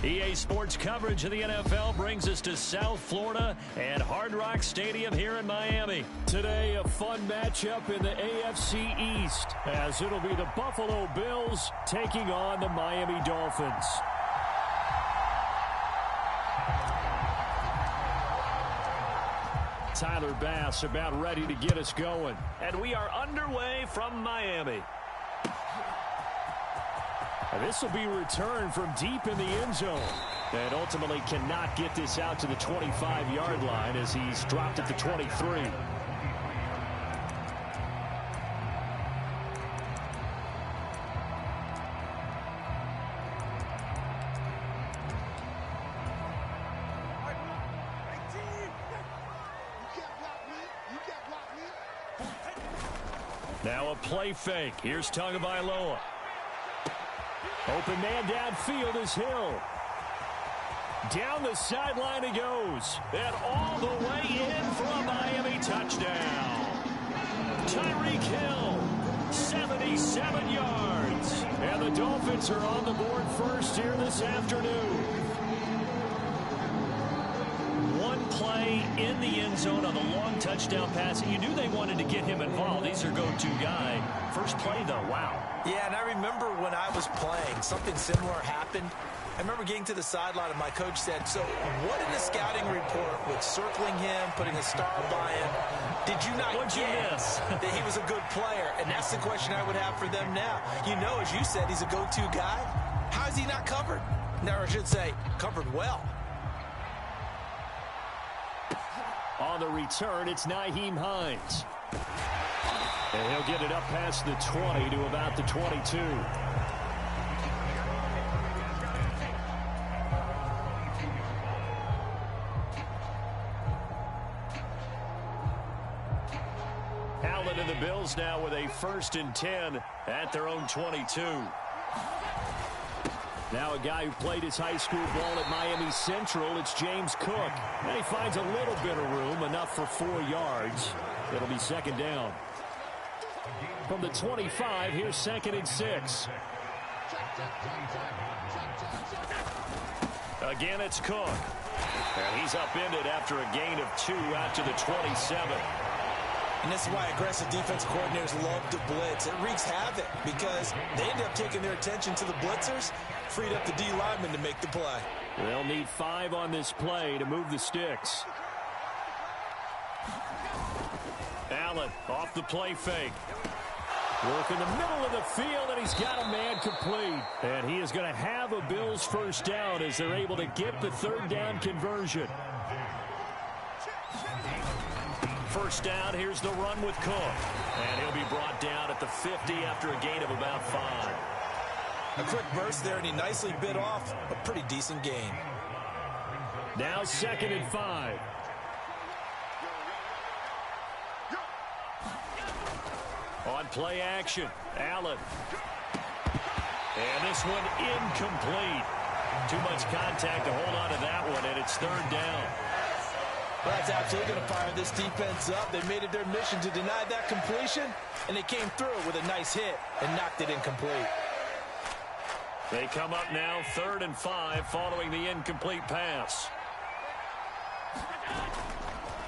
EA Sports coverage of the NFL brings us to South Florida and Hard Rock Stadium here in Miami. Today, a fun matchup in the AFC East, as it'll be the Buffalo Bills taking on the Miami Dolphins. Tyler Bass about ready to get us going. And we are underway from Miami. And this will be returned from deep in the end zone. And ultimately cannot get this out to the 25-yard line as he's dropped at the 23. Now a play fake. Here's Tagovailoa. Open man downfield is Hill. Down the sideline he goes. And all the way in for a Miami touchdown. Tyreek Hill, 77 yards. And the Dolphins are on the board first here this afternoon. One play in the end zone on the long touchdown pass. You knew they wanted to get him involved. He's their go-to guy. First play, though, wow. Yeah, and I remember when I was playing, something similar happened. I remember getting to the sideline, and my coach said, so what in the scouting report with circling him, putting a star by him, did you not get that he was a good player? And that's the question I would have for them now. You know, as you said, he's a go-to guy. How is he not covered? Now, I should say, covered well. On the return, it's Nyheim Hines. And he'll get it up past the 20 to about the 22. Allen and the Bills now with a 1st and 10 at their own 22. Now a guy who played his high school ball at Miami Central, it's James Cook. And he finds a little bit of room, enough for 4 yards. It'll be 2nd down. From the 25, here's 2nd and 6. Again, it's Cook. And he's upended after a gain of 2 out to the 27. And this is why aggressive defensive coordinators love to blitz. It wreaks havoc because they end up taking their attention to the blitzers, freed up the D lineman to make the play. They'll need 5 on this play to move the sticks. Allen off the play fake. Work in the middle of the field, and he's got a man complete. And he is going to have a Bills 1st down as they're able to get the 3rd down conversion. 1st down, here's the run with Cook. And he'll be brought down at the 50 after a gain of about 5. A quick burst there, and he nicely bit off a pretty decent gain. Now 2nd and 5. On play action, Allen. And this one incomplete. Too much contact to hold on to that one, and it's 3rd down. Well, that's absolutely going to fire this defense up. They made it their mission to deny that completion, and they came through with a nice hit and knocked it incomplete. They come up now 3rd and 5 following the incomplete pass.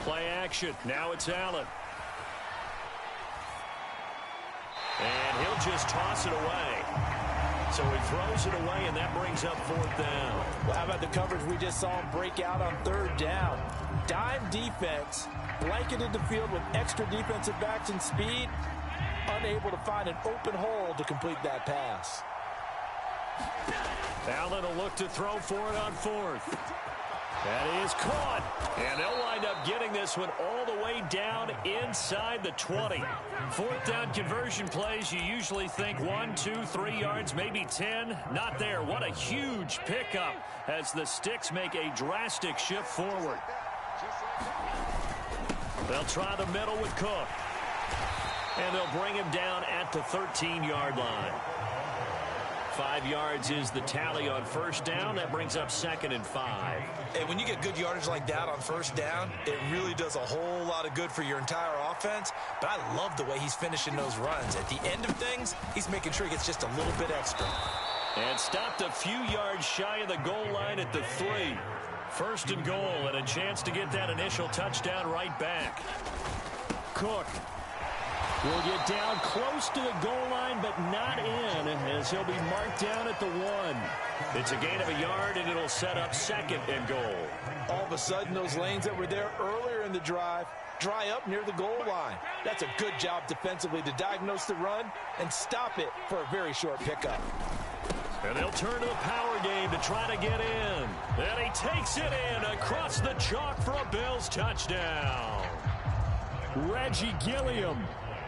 Play action. Now it's Allen. And he'll just toss it away. So he throws it away, and that brings up 4th down. Well, how about the coverage we just saw him break out on 3rd down? Dime defense, blanketed the field with extra defensive backs and speed, unable to find an open hole to complete that pass. Allen will look to throw for it on 4th. That is caught. And they'll wind up getting this one all the way down inside the 20. 4th down conversion plays, you usually think 1, 2, 3 yards, maybe 10. Not there. What a huge pickup as the sticks make a drastic shift forward. They'll try the middle with Cook. And they'll bring him down at the 13-yard line. 5 yards is the tally on 1st down. That brings up 2nd and 5. And when you get good yardage like that on 1st down, it really does a whole lot of good for your entire offense. But I love the way he's finishing those runs. At the end of things, he's making sure he gets just a little bit extra. And stopped a few yards shy of the goal line at the 3. 1st and goal, and a chance to get that initial touchdown right back. Cook will get down close to the goal line, but not in, as he'll be marked down at the 1. It's a gain of a yard, and it'll set up 2nd and goal. All of a sudden, those lanes that were there earlier in the drive dry up near the goal line. That's a good job defensively to diagnose the run and stop it for a very short pickup. And they'll turn to the power game to try to get in. And he takes it in across the chalk for a Bills touchdown. Reggie Gilliam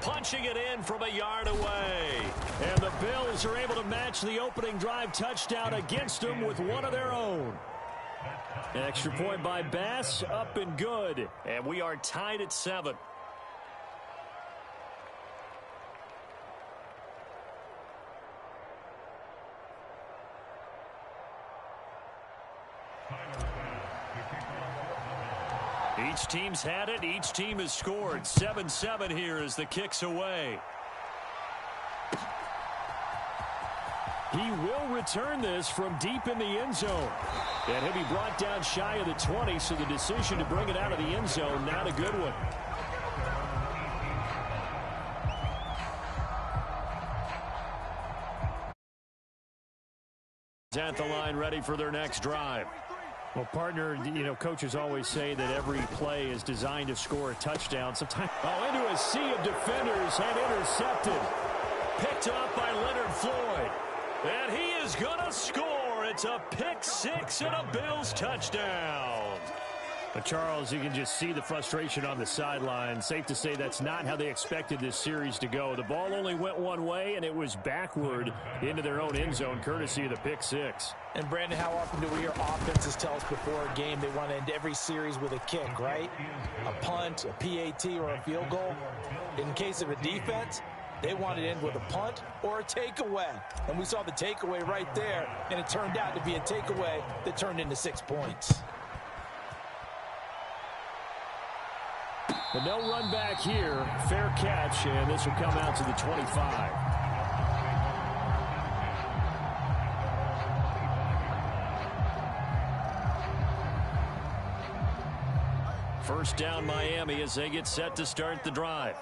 punching it in from a yard away. And the Bills are able to match the opening drive touchdown against them with one of their own. An extra point by Bass, up and good. And we are tied at 7. Each team's had it. Each team has scored. 7-7 here as the kick's away. He will return this from deep in the end zone. And he'll be brought down shy of the 20, so the decision to bring it out of the end zone, not a good one. At the line, ready for their next drive. Well, partner, you know, coaches always say that every play is designed to score a touchdown. Sometimes, into a sea of defenders and intercepted. Picked up by Leonard Floyd. And he is going to score. It's a pick 6 and a Bills touchdown. But Charles, you can just see the frustration on the sideline. Safe to say that's not how they expected this series to go. The ball only went one way, and it was backward into their own end zone, courtesy of the pick six. And, Brandon, how often do we hear offenses tell us before a game they want to end every series with a kick, right? A punt, a PAT, or a field goal. In case of a defense, they want to end with a punt or a takeaway. And we saw the takeaway right there, and it turned out to be a takeaway that turned into 6 points. But no run back here. Fair catch, and this will come out to the 25. First down, Miami, as they get set to start the drive.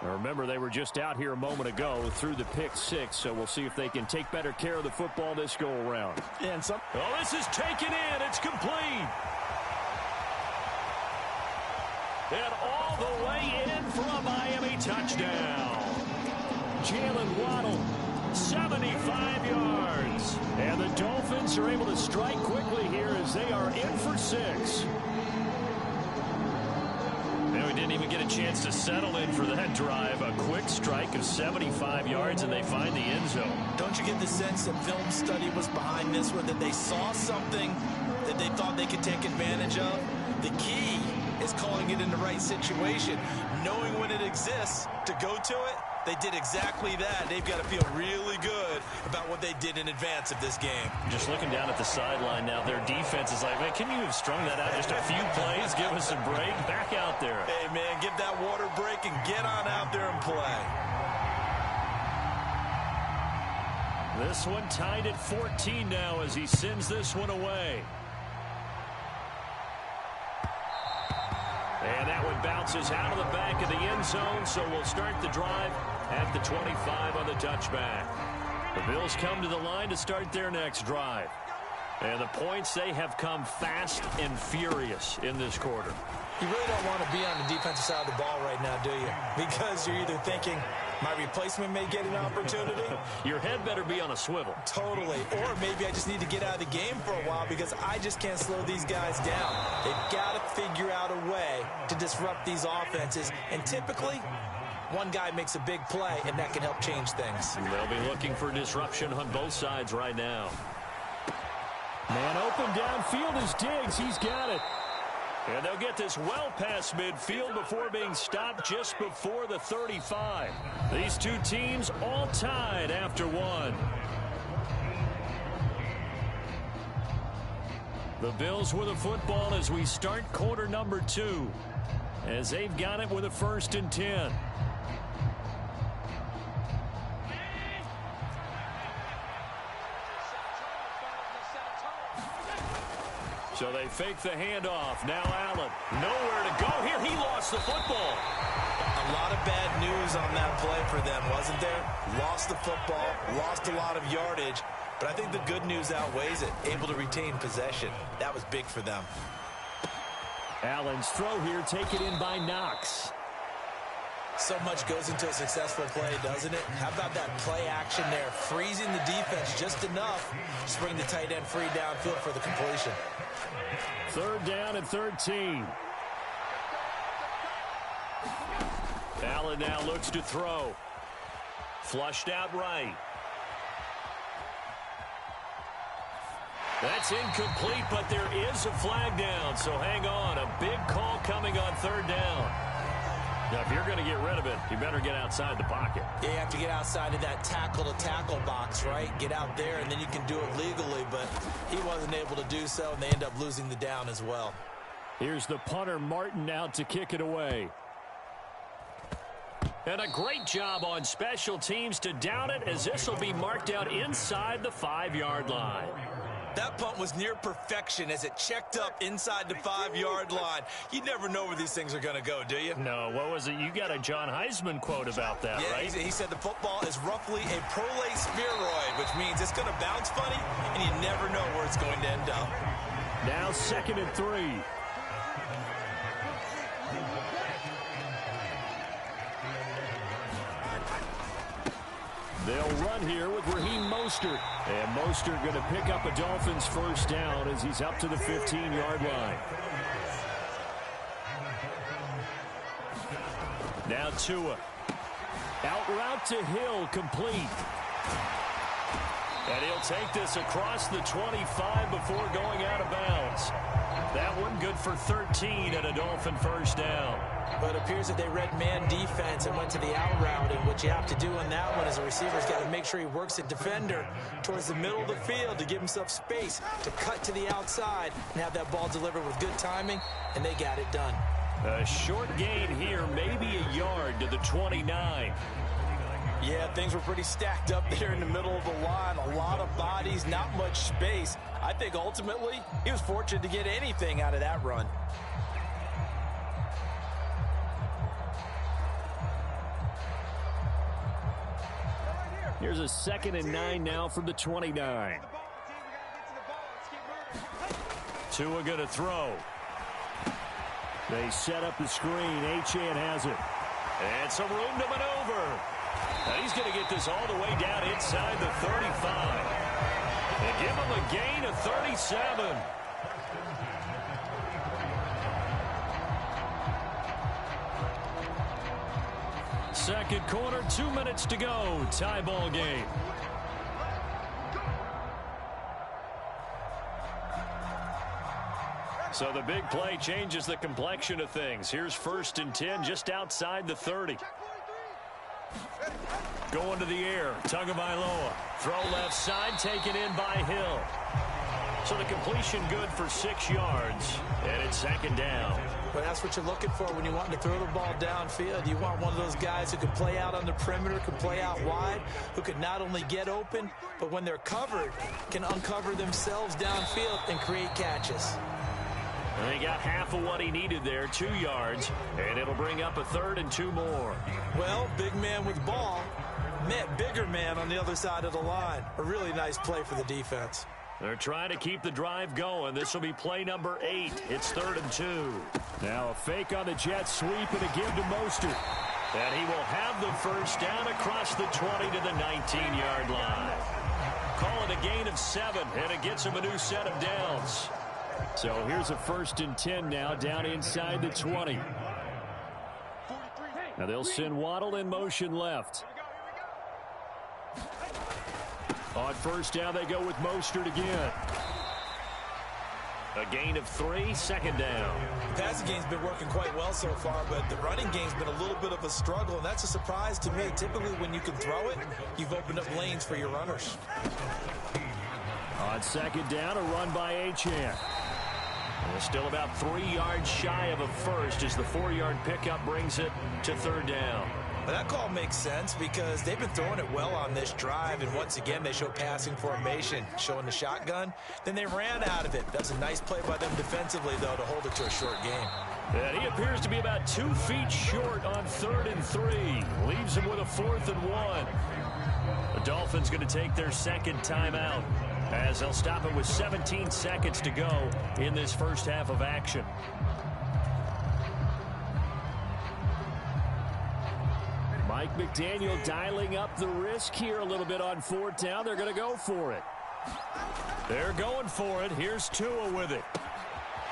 Now remember, they were just out here a moment ago through the pick six, so we'll see if they can take better care of the football this go-around. Oh, this is taken in. It's complete. And all the way in for a Miami touchdown. Jalen Waddle, 75 yards. And the Dolphins are able to strike quickly here as they are in for 6. And we didn't even get a chance to settle in for that drive. A quick strike of 75 yards, and they find the end zone. Don't you get the sense that film study was behind this one, that they saw something that they thought they could take advantage of? The key is calling it in the right situation, knowing when it exists to go to it. They did exactly that. They've got to feel really good about what they did in advance of this game. Just looking down at the sideline now, their defense is like, man, can you have strung that out just a few plays? Give us a break. Back out there. Hey, man, give that water break and get on out there and play. This one tied at 14 now as he sends this one away. And that one bounces out of the back of the end zone, so we'll start the drive at the 25 on the touchback. The Bills come to the line to start their next drive. And the points, they have come fast and furious in this quarter. You really don't want to be on the defensive side of the ball right now, do you? Because you're either thinking, my replacement may get an opportunity. Your head better be on a swivel. Totally. Or maybe I just need to get out of the game for a while because I just can't slow these guys down. They've got to figure out a way to disrupt these offenses. And typically, one guy makes a big play, and that can help change things. They'll be looking for disruption on both sides right now. Man open downfield is Diggs. He's got it. And they'll get this well past midfield before being stopped just before the 35. These two teams all tied after one. The Bills with the football as we start quarter number 2. As they've got it with a 1st and 10. So they fake the handoff. Now Allen. Nowhere to go here. He lost the football. A lot of bad news on that play for them, wasn't there? Lost the football, lost a lot of yardage, but I think the good news outweighs it. Able to retain possession. That was big for them. Allen's throw here taken in by Knox. So much goes into a successful play, doesn't it? How about that play action there? Freezing the defense just enough to bring the tight end free downfield for the completion. 3rd down and 13. Allen now looks to throw. Flushed out right. That's incomplete, but there is a flag down, so hang on. A big call coming on 3rd down. Now, if you're going to get rid of it, you better get outside the pocket. Yeah, you have to get outside of that tackle-to-tackle box, right? Get out there, and then you can do it legally, but he wasn't able to do so, and they end up losing the down as well. Here's the punter, Martin, out to kick it away. And a great job on special teams to down it, as this will be marked out inside the 5-yard line. That punt was near perfection as it checked up inside the 5-yard line. You never know where these things are going to go, do you? No, what was it? You got a John Heisman quote about that, yeah, right? He said the football is roughly a prolate spheroid, which means it's going to bounce funny, and you never know where it's going to end up. Now 2nd and 3. They'll run here with Raheem Mostert. And Mostert going to pick up a Dolphins 1st down as he's up to the 15-yard line. Now Tua. Out route to Hill, complete. And he'll take this across the 25 before going out of bounds. That one good for 13 and a Dolphin first down. But it appears that they read man defense and went to the out route. And what you have to do on that one is the receiver's got to make sure he works a defender towards the middle of the field to give himself space to cut to the outside and have that ball delivered with good timing, and they got it done. A short gain here, maybe a yard to the 29. Yeah, things were pretty stacked up there in the middle of the line. A lot of bodies, not much space. I think ultimately he was fortunate to get anything out of that run. Here's a 2nd and 9 now from the 29. Tua going to throw. They set up the screen. Achane has it. And some room to maneuver. And he's going to get this all the way down inside the 35. They give him a gain of 37. Second quarter, 2 minutes to go. Tie ball game. So the big play changes the complexion of things. Here's 1st and 10 just outside the 30. Going to the air. Tagovailoa. Throw left side, taken in by Hill. So the completion good for 6 yards. And it's 2nd down. But that's what you're looking for when you want to throw the ball downfield. You want one of those guys who can play out on the perimeter, can play out wide, who can not only get open, but when they're covered, can uncover themselves downfield and create catches. And he got half of what he needed there, 2 yards, and it'll bring up a 3rd and 2 more. Well, big man with ball met bigger man on the other side of the line. A really nice play for the defense. They're trying to keep the drive going. This will be play number 8. It's 3rd and 2. Now a fake on the jet sweep and a give to Mostert. And he will have the first down across the 20 to the 19-yard line. Call it a gain of 7, and it gets him a new set of downs. So here's a 1st and 10 now down inside the 20. Now they'll send Waddle in motion left. On first down, they go with Mostert again. A gain of 3, 2nd down. The passing game's been working quite well so far, but the running game's been a little bit of a struggle, and that's a surprise to me. Typically, when you can throw it, you've opened up lanes for your runners. On 2nd down, a run by Achane. We're still about 3 yards shy of a first as the 4-yard pickup brings it to 3rd down. But that call makes sense because they've been throwing it well on this drive, and once again they show passing formation, showing the shotgun. Then they ran out of it. That's a nice play by them defensively, though, to hold it to a short game. And he appears to be about 2 feet short on 3rd and 3. Leaves him with a 4th and 1. The Dolphins going to take their 2nd timeout as they'll stop it with 17 seconds to go in this first half of action. Mike McDaniel dialing up the risk here a little bit on 4th down. They're going to go for it. They're going for it. Here's Tua with it.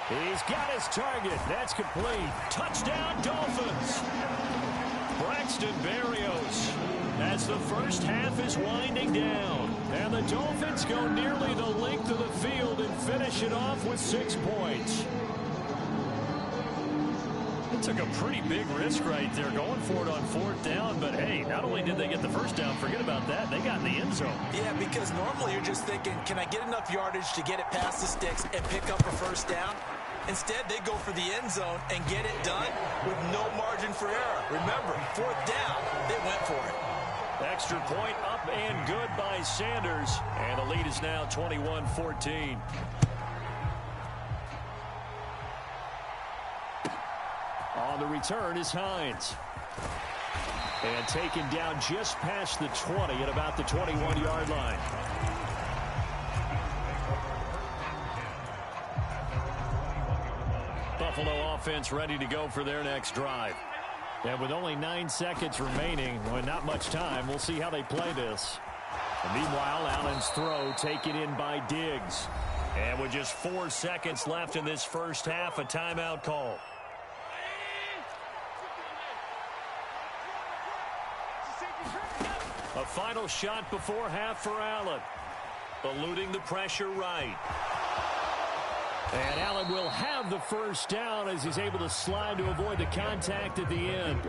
He's got his target. That's complete. Touchdown, Dolphins. Braxton Berrios as the first half is winding down. And the Dolphins go nearly the length of the field and finish it off with 6 points. Took a pretty big risk right there going for it on 4th down, but hey, not only did they get the first down, forget about that, they got in the end zone. Yeah, because normally you're just thinking, can I get enough yardage to get it past the sticks and pick up a first down? Instead, they go for the end zone and get it done with no margin for error. Remember, 4th down, they went for it. Extra point up and good by Sanders, and the lead is now 21-14. On the return is Hines. And taken down just past the 20 at about the 21-yard line. Buffalo offense ready to go for their next drive. And with only 9 seconds remaining, with not much time, we'll see how they play this. And meanwhile, Allen's throw taken in by Diggs. And with just 4 seconds left in this first half, a timeout call. A final shot before half for Allen. Eluding the pressure right. And Allen will have the first down as he's able to slide to avoid the contact at the end.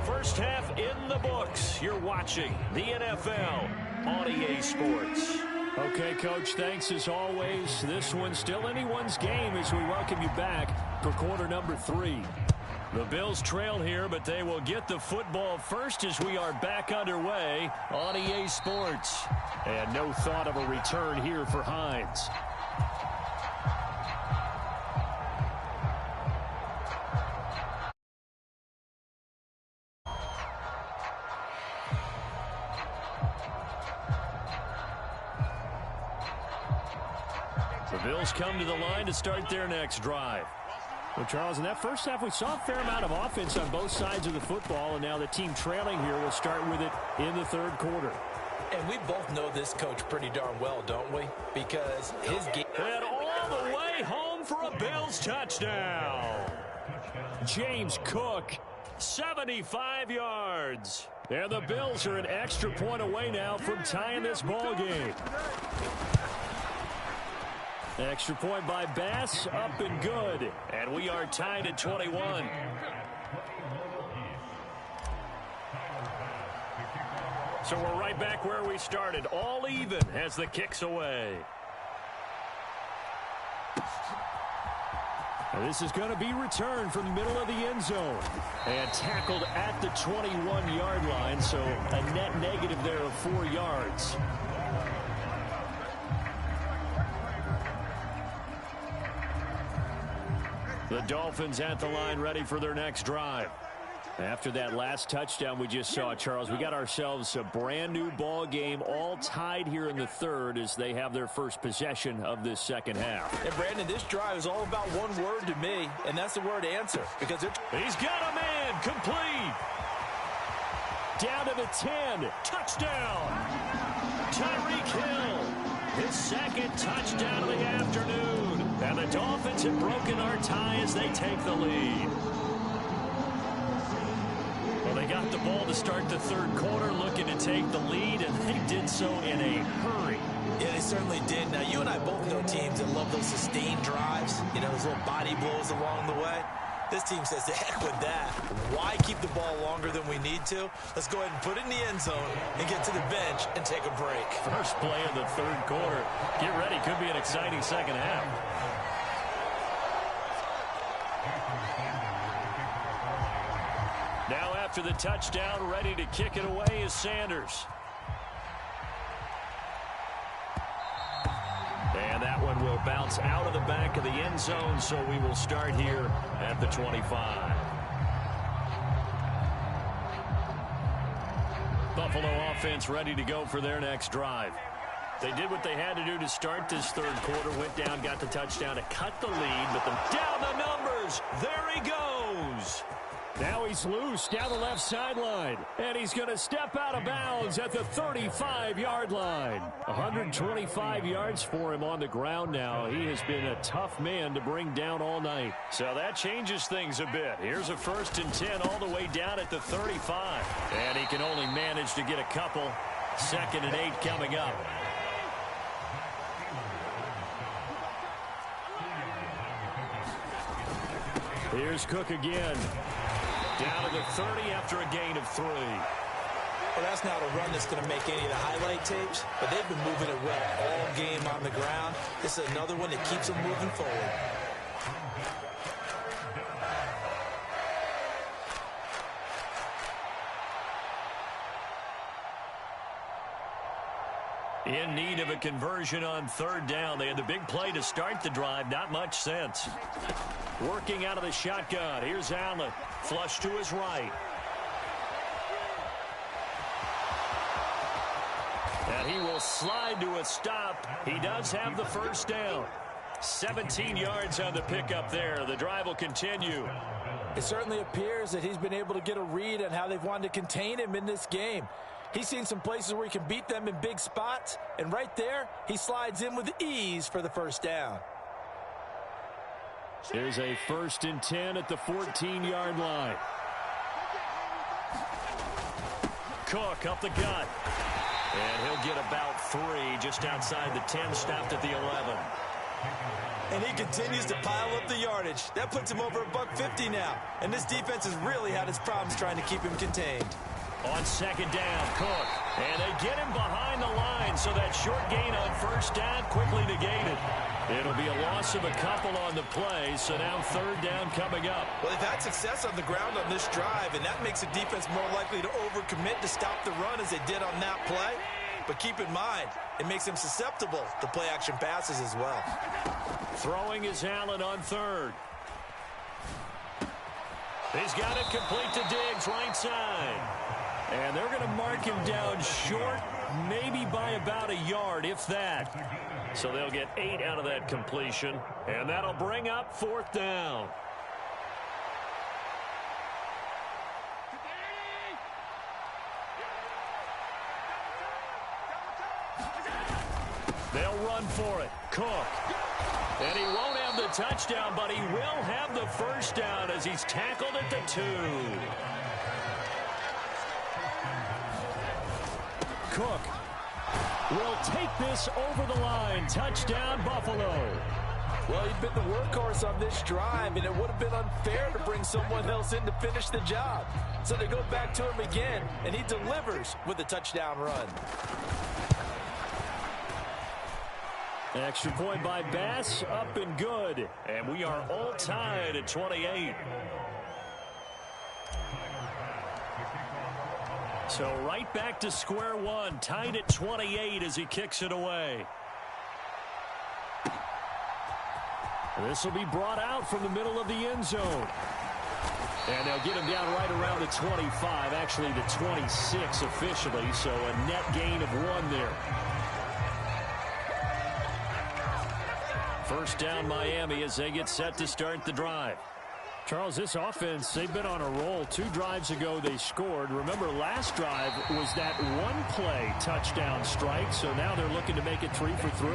First half in the books. You're watching the NFL on EA Sports. Okay, Coach, thanks as always. This one's still anyone's game as we welcome you back for quarter number 3. The Bills trail here, but they will get the football first as we are back underway on EA Sports. And no thought of a return here for Hines. The Bills come to the line to start their next drive. Well, Charles, in that first half, we saw a fair amount of offense on both sides of the football, and now the team trailing here will start with it in the third quarter. And we both know this coach pretty darn well, don't we? Because his game... And all the way home for a Bills touchdown. James Cook, 75 yards. And the Bills are an extra point away now from tying this ball game. Extra point by Bass, up and good. And we are tied at 21. So we're right back where we started, all even as the kick's away. Now this is going to be returned from the middle of the end zone. And tackled at the 21-yard line, so a net negative there of 4 yards. The Dolphins at the line ready for their next drive. After that last touchdown we just saw, Charles, we got ourselves a brand new ball game, all tied here in the third as they have their first possession of this second half. And Brandon, this drive is all about one word to me, and that's the word answer. Because he's got a man, complete. Down to the 10, touchdown. Tyreek Hill, his second touchdown of the afternoon. And the Dolphins have broken our tie as they take the lead. Well, they got the ball to start the third quarter, looking to take the lead, and they did so in a hurry. Yeah, they certainly did. Now, you and I both know teams that love those sustained drives, you know, those little body blows along the way. This team says, the heck with that. Why keep the ball longer than we need to? Let's go ahead and put it in the end zone and get to the bench and take a break. First play of the third quarter. Get ready. Could be an exciting second half. Now after the touchdown, ready to kick it away is Sanders. And that one will bounce out of the back of the end zone, so we will start here at the 25. Buffalo offense ready to go for their next drive. They did what they had to do to start this third quarter, went down, got the touchdown to cut the lead, but down the numbers. There he goes. Now he's loose down the left sideline, and he's going to step out of bounds at the 35-yard line. 125 yards for him on the ground now. He has been a tough man to bring down all night. So that changes things a bit. Here's a 1st and 10 all the way down at the 35. And he can only manage to get a couple. 2nd and 8 coming up. Here's Cook again. Down to the 30 after a gain of 3. Well, that's not a run that's going to make any of the highlight tapes, but they've been moving it well all game on the ground. This is another one that keeps them moving forward. In need of a conversion on 3rd down. They had the big play to start the drive. Not much sense. Working out of the shotgun. Here's Allen. Flush to his right. And he will slide to a stop. He does have the first down. 17 yards on the pickup there. The drive will continue. It certainly appears that he's been able to get a read on how they've wanted to contain him in this game. He's seen some places where he can beat them in big spots, and right there, he slides in with ease for the first down. There's a 1st and 10 at the 14-yard line. Cook up the gut. And he'll get about 3 just outside the 10, stopped at the 11. And he continues to pile up the yardage. That puts him over $150 now. And this defense has really had its problems trying to keep him contained. On second down, Cook. And they get him behind the line, so that short gain on first down quickly negated. It'll be a loss of a couple on the play, so now third down coming up. Well, they've had success on the ground on this drive, and that makes the defense more likely to overcommit to stop the run as they did on that play. But keep in mind, it makes them susceptible to play-action passes as well. Throwing is Allen on third. He's got it complete to Diggs, right side. And they're going to mark him down short, maybe by about a yard, if that. So they'll get 8 out of that completion, and that'll bring up fourth down. They'll run for it. Cook. And he won't have the touchdown, but he will have the first down as he's tackled at the 2. Cook will take this over the line. Touchdown, Buffalo. Well, he'd been the workhorse on this drive, and it would have been unfair to bring someone else in to finish the job. So they go back to him again, and he delivers with a touchdown run. Extra point by Bass, up and good. And we are all tied at 28. So right back to square one, tied at 28 as he kicks it away. This will be brought out from the middle of the end zone. And they'll get him down right around the 25, actually the 26 officially, so a net gain of 1 there. First down Miami as they get set to start the drive. Charles, this offense, they've been on a roll. 2 drives ago they scored. Remember, last drive was that one-play touchdown strike, so now they're looking to make it 3 for 3.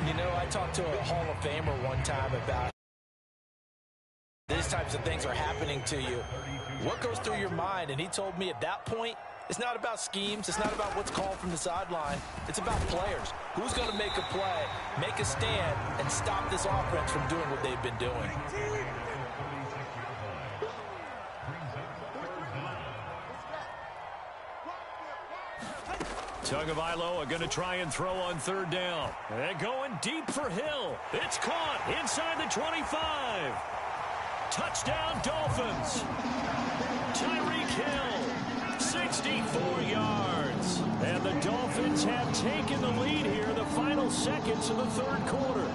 You know, I talked to a Hall of Famer one time about these types of things are happening to you. What goes through your mind? And he told me at that point, it's not about schemes. It's not about what's called from the sideline. It's about players. Who's going to make a play, make a stand, and stop this offense from doing what they've been doing? Tagovailoa are going to try and throw on third down. They're going deep for Hill. It's caught inside the 25. Touchdown, Dolphins. Tyreek Hill, 64 yards. And the Dolphins have taken the lead here the final seconds of the third quarter.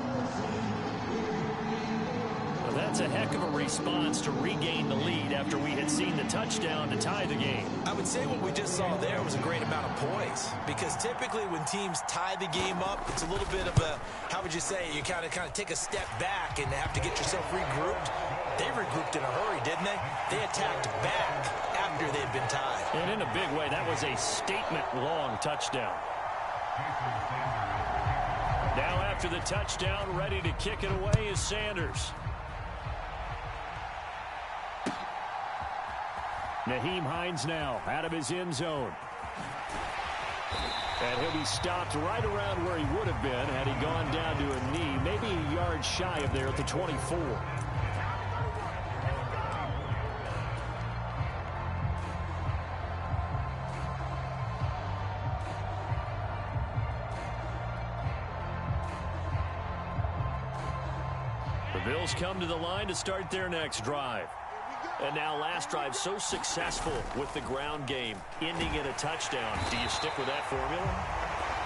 Well, that's a heck of a response to regain the lead after we had seen the touchdown to tie the game. I would say what we just saw there was a great amount of poise, because typically when teams tie the game up, it's a little bit of a, how would you say, you kind of take a step back and have to get yourself regrouped. They regrouped in a hurry, didn't they? They attacked back after they'd been tied. And in a big way, that was a statement-long touchdown. Now after the touchdown, ready to kick it away is Sanders. Nyheim Hines now out of his end zone. And he'll be stopped right around where he would have been had he gone down to a knee, maybe a yard shy of there at the 24. The Bills come to the line to start their next drive. And now last drive so successful with the ground game, ending in a touchdown. Do you stick with that formula?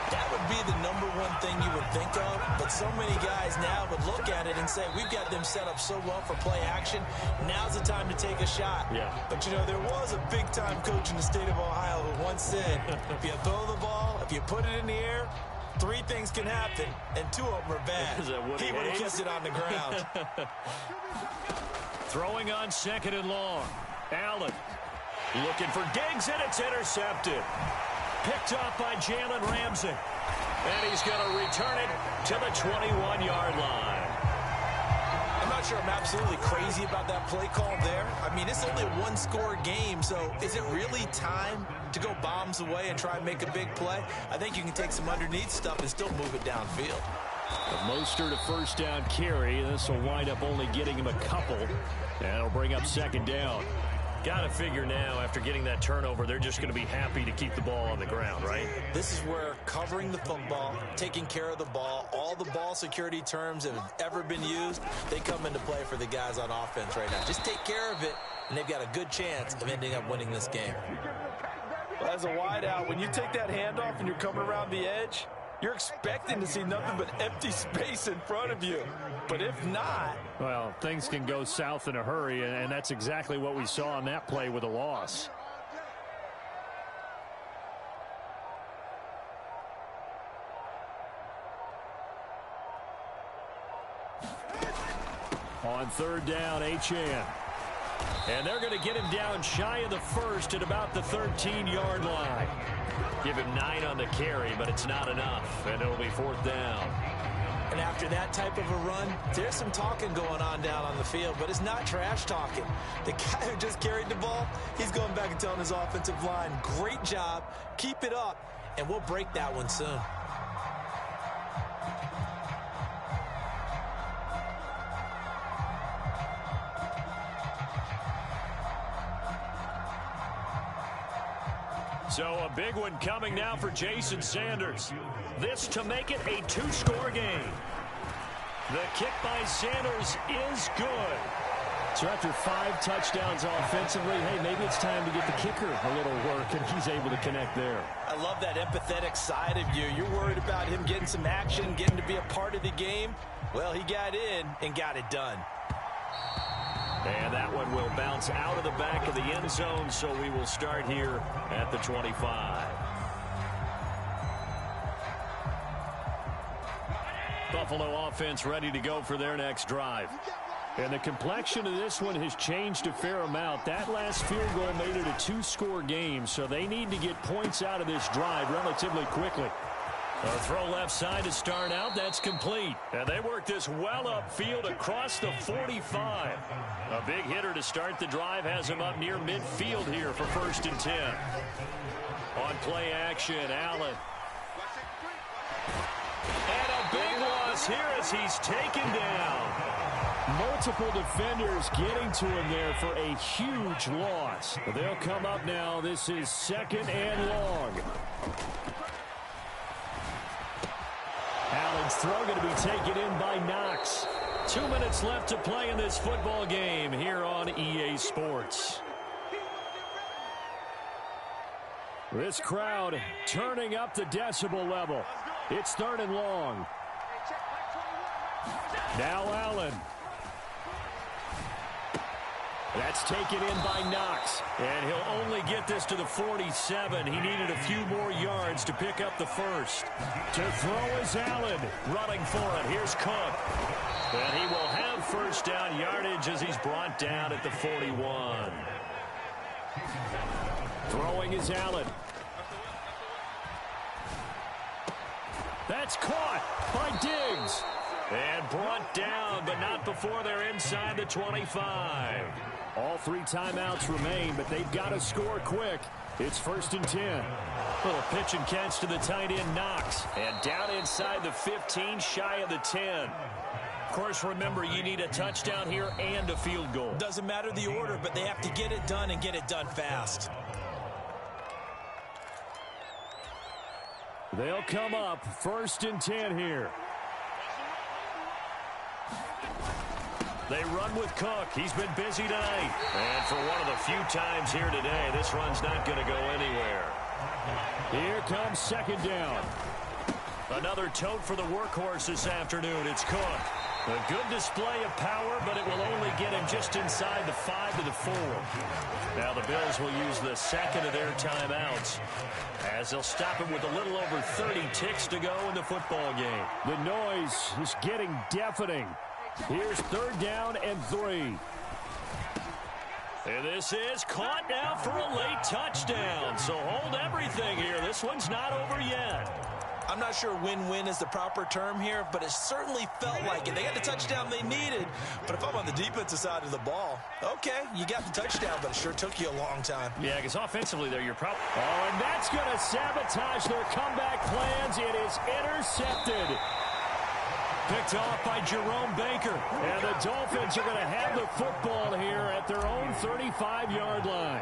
That would be the #1 thing you would think of, but so many guys now would look at it and say, we've got them set up so well for play action, now's the time to take a shot. Yeah. But, you know, there was a big-time coach in the state of Ohio who once said, if you throw the ball, if you put it in the air, 3 things can happen, and 2 of them are bad. He would have kept it on the ground. Throwing on second and long. Allen looking for Diggs, and it's intercepted. Picked up by Jalen Ramsey. And he's going to return it to the 21-yard line. I'm not sure I'm absolutely crazy about that play call there. I mean, it's only a one-score game, so is it really time to go bombs away and try and make a big play? I think you can take some underneath stuff and still move it downfield. Mostert a first down carry. This will wind up only getting him a couple, and it'll bring up second down. Got to figure now, after getting that turnover, they're just going to be happy to keep the ball on the ground, right? This is where covering the football, taking care of the ball, all the ball security terms that have ever been used, they come into play for the guys on offense right now. Just take care of it, and they've got a good chance of ending up winning this game. Well, as a wideout, when you take that handoff and you're coming around the edge, you're expecting to see nothing but empty space in front of you. But if not... Well, things can go south in a hurry, and that's exactly what we saw on that play with a loss. On third down, HN. And they're going to get him down shy of the first at about the 13-yard line. Give him 9 on the carry, but it's not enough, and it'll be fourth down. And after that type of a run, there's some talking going on down on the field, but it's not trash talking. The guy who just carried the ball, he's going back and telling his offensive line, great job, keep it up, and we'll break that one soon. So a big one coming now for Jason Sanders. This to make it a 2-score game. The kick by Sanders is good. So after 5 touchdowns offensively, hey, maybe it's time to get the kicker a little work, and he's able to connect there. I love that empathetic side of you. You're worried about him getting some action, getting to be a part of the game. Well, he got in and got it done. And that one will bounce out of the back of the end zone, so we will start here at the 25. Buffalo offense ready to go for their next drive. And the complexion of this one has changed a fair amount. That last field goal made it a 2-score game, so they need to get points out of this drive relatively quickly. A throw left side to start out. That's complete. And they work this well upfield across the 45. A big hitter to start the drive has him up near midfield here for 1st and 10. On play action, Allen. And a big loss here as he's taken down. Multiple defenders getting to him there for a huge loss. They'll come up now. This is 2nd and long. Allen's throw going to be taken in by Knox. 2 minutes left to play in this football game here on EA Sports. This crowd turning up the decibel level. It's 3rd and long. Now Allen. That's taken in by Knox. And he'll only get this to the 47. He needed a few more yards to pick up the first. To throw is Allen. Running for it. Here's Cook. And he will have first down yardage as he's brought down at the 41. Throwing is Allen. That's caught by Diggs. And brought down, but not before they're inside the 25. All 3 timeouts remain, but they've got to score quick. It's 1st and 10. Little pitch and catch to the tight end, Knox. And down inside the 15, shy of the 10. Of course, remember, you need a touchdown here and a field goal. Doesn't matter the order, but they have to get it done and get it done fast. They'll come up 1st and 10 here. They run with Cook. He's been busy tonight. And for one of the few times here today, this run's not going to go anywhere. Here comes 2nd down. Another tote for the workhorse this afternoon. It's Cook. A good display of power, but it will only get him just inside the 5 to the 4. Now the Bills will use the 2nd of their timeouts as they'll stop him with a little over 30 ticks to go in the football game. The noise is getting deafening. Here's 3rd down and 3. And this is caught now for a late touchdown. So hold everything here. This one's not over yet. I'm not sure win-win is the proper term here, but it certainly felt like it. They got the touchdown they needed, but if I'm on the defensive side of the ball, okay, you got the touchdown, but it sure took you a long time. Yeah, because offensively there, you're probably... Oh, and that's going to sabotage their comeback plans. It is intercepted. Picked off by Jerome Baker. And the Dolphins are going to have the football here at their own 35-yard line.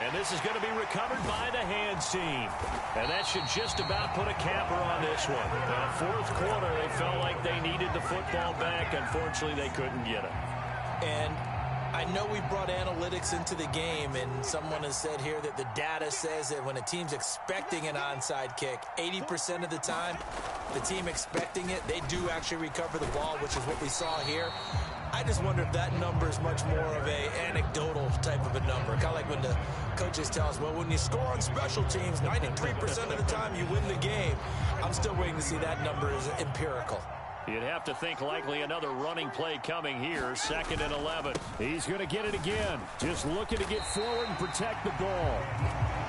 And this is going to be recovered by the hands team. And that should just about put a capper on this one. Fourth quarter, they felt like they needed the football back. Unfortunately, they couldn't get it. And I know we brought analytics into the game, and someone has said here that the data says that when a team's expecting an onside kick, 80% of the time, the team expecting it, they do actually recover the ball, which is what we saw here. I just wonder if that number is much more of a anecdotal type of a number. Kind of like when the coaches tell us, well, when you score on special teams, 93% of the time you win the game. I'm still waiting to see that number is empirical. You'd have to think likely another running play coming here. 2nd and 11. He's going to get it again. Just looking to get forward and protect the ball.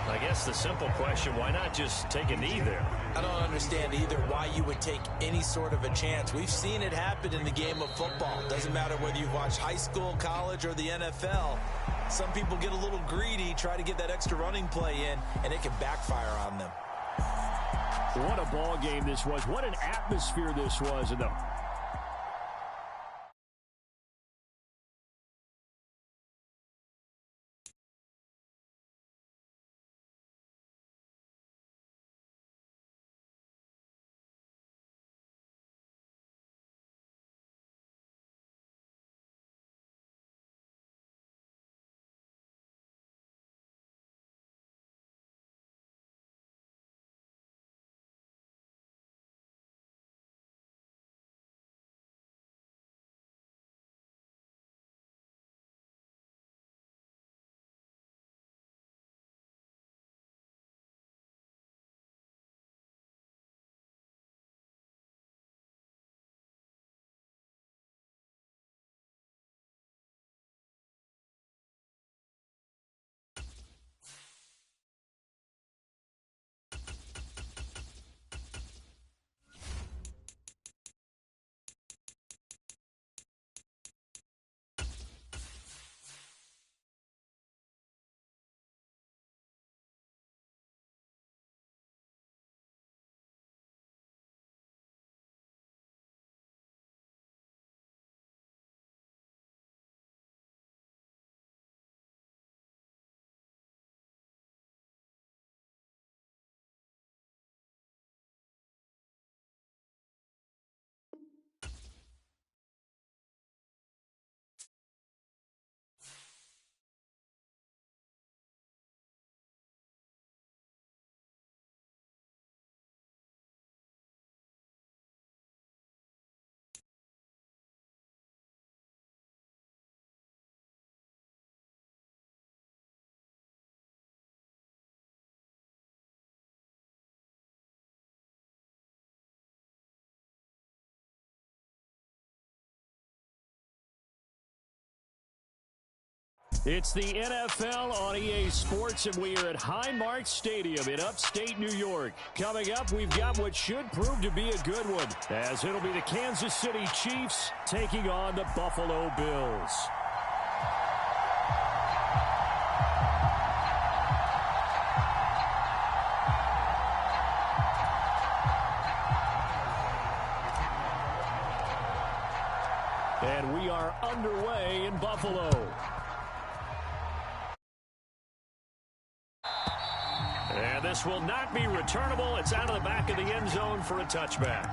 I guess the simple question, why not just take a knee there? I don't understand either why you would take any sort of a chance. We've seen it happen in the game of football. Doesn't matter whether you've watched high school, college, or the NFL. Some people get a little greedy, try to get that extra running play in, and it can backfire on them. What a ball game this was. What an atmosphere this was. And it's the NFL on EA Sports, and we are at Highmark Stadium in upstate New York. Coming up, we've got what should prove to be a good one, as it'll be the Kansas City Chiefs taking on the Buffalo Bills. And we are underway in Buffalo. And this will not be returnable. It's out of the back of the end zone for a touchback.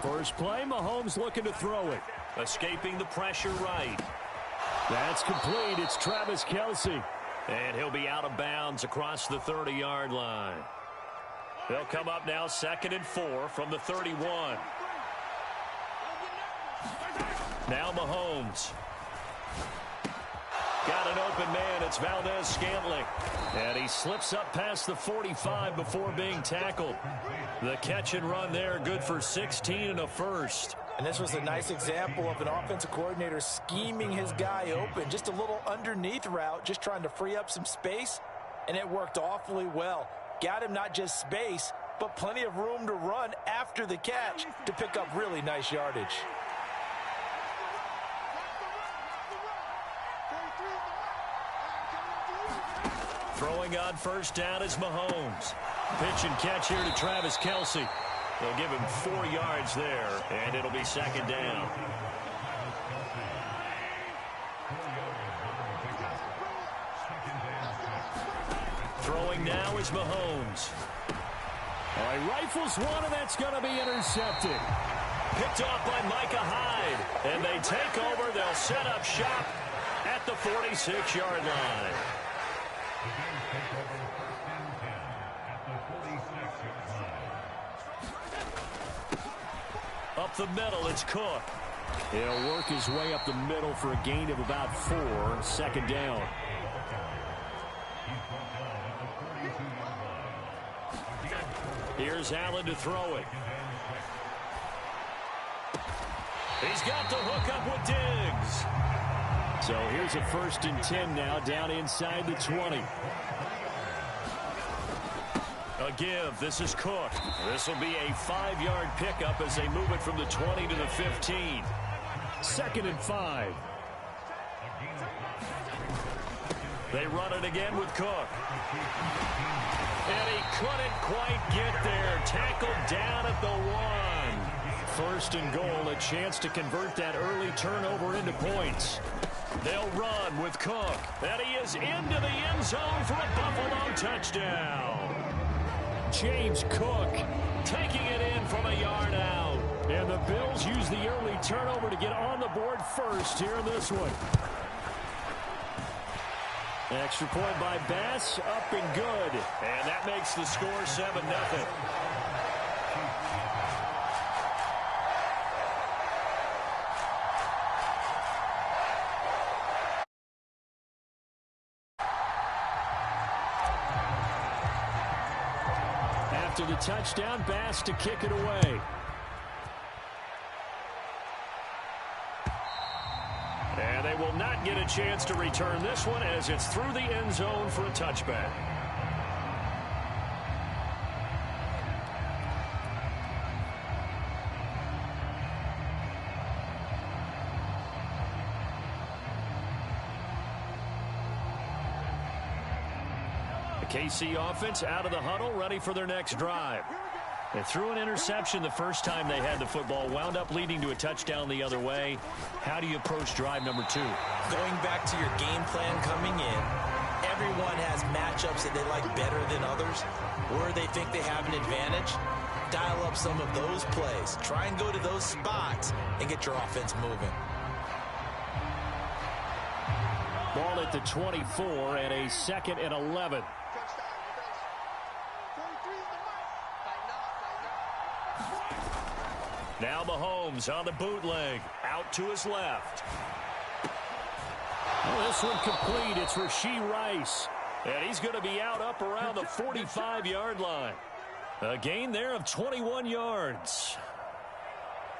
First play, Mahomes looking to throw it. Escaping the pressure right. That's complete. It's Travis Kelce. And he'll be out of bounds across the 30-yard line. They'll come up now 2nd and 4 from the 31. Now Mahomes. Got an open man. It's Valdez-Scantling. And he slips up past the 45 before being tackled. The catch and run there, good for 16 and a first. And this was a nice example of an offensive coordinator scheming his guy open. Just a little underneath route, just trying to free up some space. And it worked awfully well. Got him not just space, but plenty of room to run after the catch to pick up really nice yardage. Throwing on first down is Mahomes. Pitch and catch here to Travis Kelce. They'll give him 4 yards there, and it'll be second down. Throwing now is Mahomes. All right, rifles one, and that's going to be intercepted. Picked off by Micah Hyde. And they take over. They'll set up shop at the 46-yard line. Up the middle, it's Cook. He'll work his way up the middle for a gain of about 4. Second down. Here's Allen to throw it. He's got the hook up with Diggs. So here's a 1st and 10 now, down inside the 20. A give. This is Cook. This will be a 5-yard pickup as they move it from the 20 to the 15. 2nd and 5. They run it again with Cook. And he couldn't quite get there. Tackled down at the 1. 1st and goal, a chance to convert that early turnover into points. They'll run with Cook. And he is into the end zone for a Buffalo touchdown. James Cook taking it in from a yard out. And the Bills use the early turnover to get on the board first here in this one. Extra point by Bass, up and good. And that makes the score 7-0. After the touchdown, Bass to kick it away. And they will not get a chance to return this one as it's through the end zone for a touchback. The KC offense out of the huddle, ready for their next drive. They threw an interception the first time they had the football, wound up leading to a touchdown the other way. How do you approach drive number 2? Going back to your game plan coming in, everyone has matchups that they like better than others, where they think they have an advantage. Dial up some of those plays. Try and go to those spots and get your offense moving. Ball at the 24 and a 2nd and 11. Now Mahomes on the bootleg. Out to his left. Well, this one complete. It's Rashee Rice. And he's going to be out up around the 45-yard line. A gain there of 21 yards.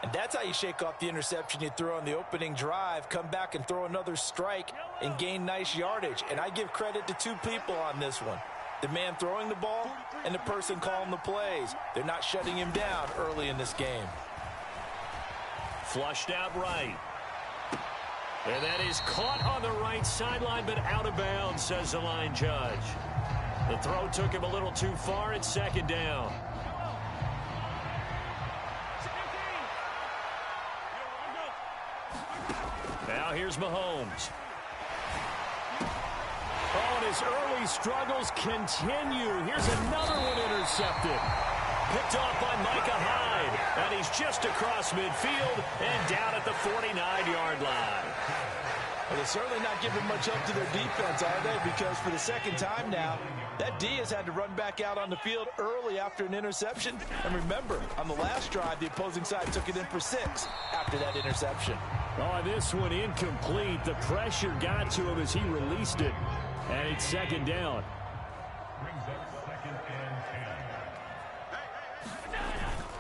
And that's how you shake off the interception you threw on the opening drive. Come back and throw another strike and gain nice yardage. And I give credit to 2 people on this one. The man throwing the ball and the person calling the plays. They're not shutting him down early in this game. Flushed out right. And that is caught on the right sideline, but out of bounds, says the line judge. The throw took him a little too far. It's 2nd down. Now here's Mahomes. Oh, and his early struggles continue. Here's another one intercepted. Picked off by Micah Hyde. And he's just across midfield and down at the 49-yard line. Well, they're certainly not giving much help to their defense, are they? Because for the second time now, that D has had to run back out on the field early after an interception. And remember, on the last drive, the opposing side took it in for 6 after that interception. Oh, this one incomplete. The pressure got to him as he released it. And it's second down.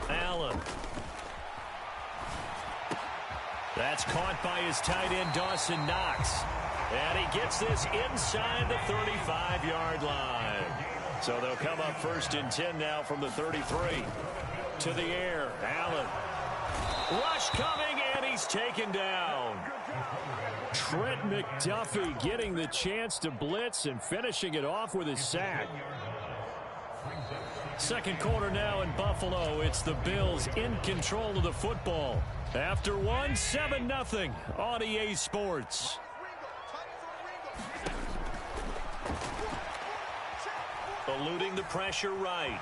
Allen. That's caught by his tight end, Dawson Knox. And he gets this inside the 35-yard line. So they'll come up 1st and 10 now from the 33. To the air, Allen. Rush coming, and he's taken down. Trent McDuffie getting the chance to blitz and finishing it off with his sack. Second quarter now in Buffalo. It's the Bills in control of the football. After 7-0 on EA Sports. Eluding the pressure right.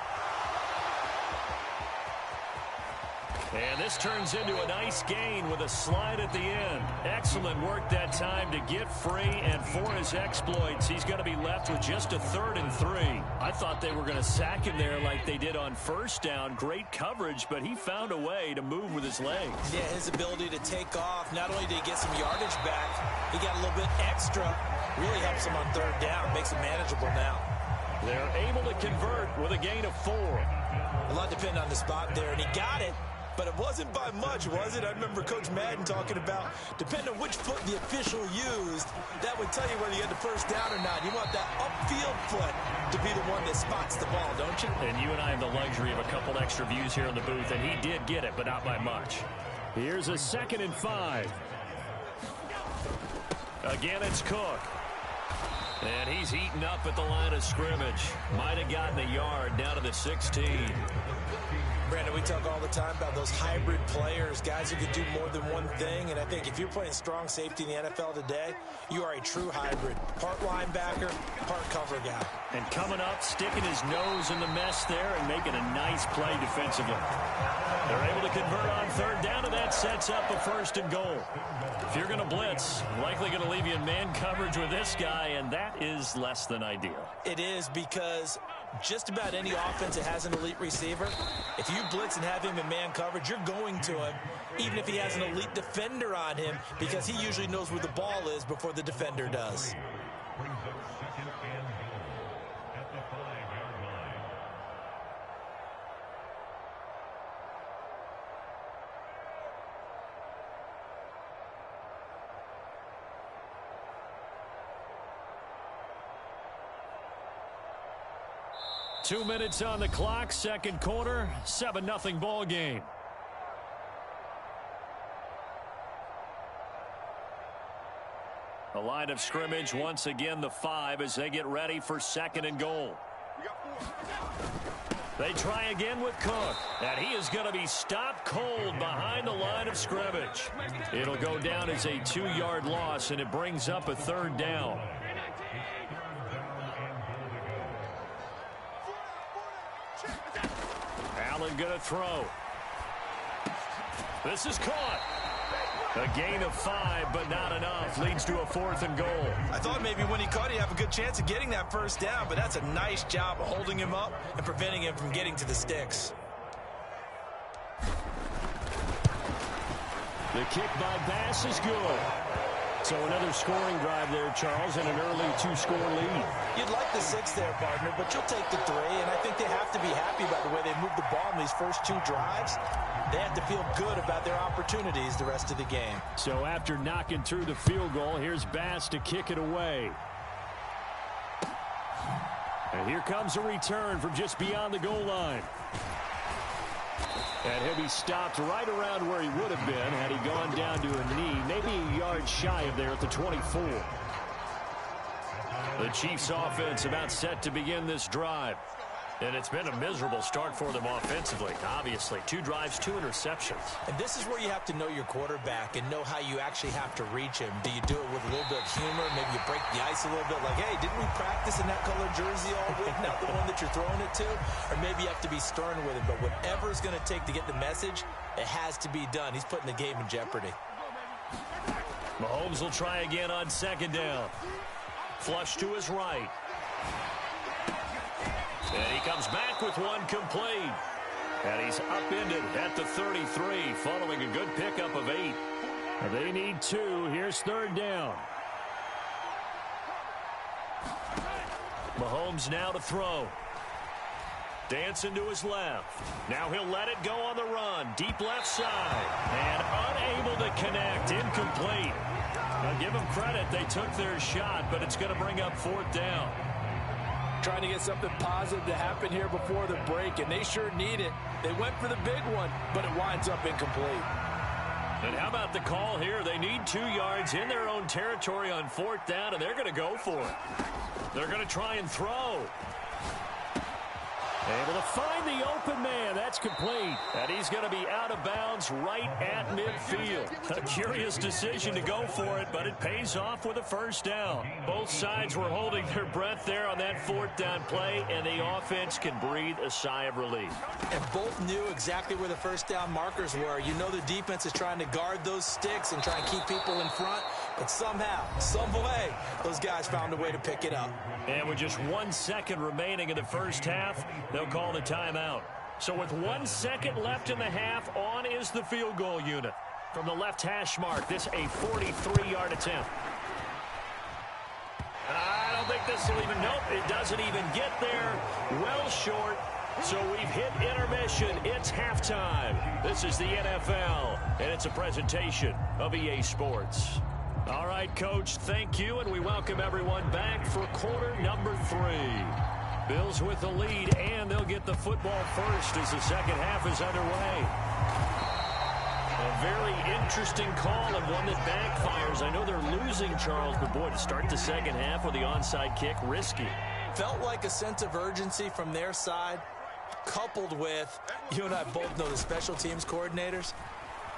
And this turns into a nice gain with a slide at the end. Excellent work that time to get free, and for his exploits, he's going to be left with just a 3rd and 3. I thought they were going to sack him there like they did on 1st down. Great coverage, but he found a way to move with his legs. Yeah, his ability to take off. Not only did he get some yardage back, he got a little bit extra. Really helps him on 3rd down. Makes it manageable now. They're able to convert with a gain of 4. A lot depend on the spot there, and he got it. But it wasn't by much, was it? I remember Coach Madden talking about, depending on which foot the official used, that would tell you whether you had the 1st down or not. You want that upfield foot to be the one that spots the ball, don't you? And you and I have the luxury of a couple extra views here in the booth, and he did get it, but not by much. Here's a 2nd and 5. Again, it's Cook. And he's heating up at the line of scrimmage. Might have gotten a yard down to the 16. Brandon, we talk all the time about those hybrid players, guys who can do more than one thing. And I think if you're playing strong safety in the NFL today, you are a true hybrid. Part linebacker, part cover guy. And coming up, sticking his nose in the mess there and making a nice play defensively. They're able to convert on 3rd down, and that sets up a 1st and goal. If you're going to blitz, likely going to leave you in man coverage with this guy, and that is less than ideal. It is, because just about any offense that has an elite receiver, if you blitz and have him in man coverage, you're going to him, even if he has an elite defender on him, because he usually knows where the ball is before the defender does. 2 minutes on the clock, second quarter, 7-0 ball game. The line of scrimmage, once again, the 5 as they get ready for 2nd and goal. They try again with Cook, and he is going to be stopped cold behind the line of scrimmage. It'll go down as a 2-yard loss, and it brings up a 3rd down. Allen going to throw. This is caught. A gain of 5, but not enough. Leads to a 4th and goal. I thought maybe when he caught it, he'd have a good chance of getting that 1st down, but that's a nice job of holding him up and preventing him from getting to the sticks. The kick by Bass is good. So another scoring drive there, Charles, and an early 2-score lead. You'd like the 6 there, partner, but you'll take the 3, and I think they have to be happy about the way they moved the ball in these first 2 drives. They have to feel good about their opportunities the rest of the game. So after knocking through the field goal, here's Bass to kick it away. And here comes a return from just beyond the goal line. And he'll be stopped right around where he would have been had he gone down to a knee, maybe a yard shy of there at the 24. The Chiefs offense about set to begin this drive. And it's been a miserable start for them offensively. Obviously, 2 drives, 2 interceptions. And this is where you have to know your quarterback and know how you actually have to reach him. Do you do it with a little bit of humor? Maybe you break the ice a little bit like, hey, didn't we practice in that colored jersey all week? Not the one that you're throwing it to? Or maybe you have to be stern with him. But whatever it's going to take to get the message, it has to be done. He's putting the game in jeopardy. Mahomes will try again on second down. Flush to his right. And he comes back with one complete. And he's upended at the 33 following a good pickup of 8. They need 2. Here's third down. Mahomes now to throw. Dancing to his left. Now he'll let it go on the run. Deep left side. And unable to connect. Incomplete. Now give them credit. They took their shot, but it's going to bring up fourth down. Trying to get something positive to happen here before the break, and they sure need it. They went for the big one, but it winds up incomplete. And how about the call here? They need 2 yards in their own territory on fourth down, and they're going to go for it. They're going to try and throw. Able to find the open man. That's complete. And he's going to be out of bounds right at midfield. A curious decision to go for it, but it pays off with a first down. Both sides were holding their breath there on that fourth down play, and the offense can breathe a sigh of relief. And both knew exactly where the first down markers were. You know the defense is trying to guard those sticks and try and keep people in front, but somehow, some way, those guys found a way to pick it up. And with just 1 second remaining in the first half, they'll call the timeout. So with 1 second left in the half, on is the field goal unit. From the left hash mark, this a 43-yard attempt. I don't think this will even, nope, it doesn't even get there. Well short. So we've hit intermission. It's halftime. This is the NFL, and it's a presentation of EA Sports. All right, Coach, thank you, and we welcome everyone back for quarter number 3. Bills with the lead, and they'll get the football first as the second half is underway. A very interesting call and one that backfires. I know they're losing, Charles, but boy, to start the second half with the onside kick, risky. Felt like a sense of urgency from their side, coupled with, you and I both know the special teams coordinators.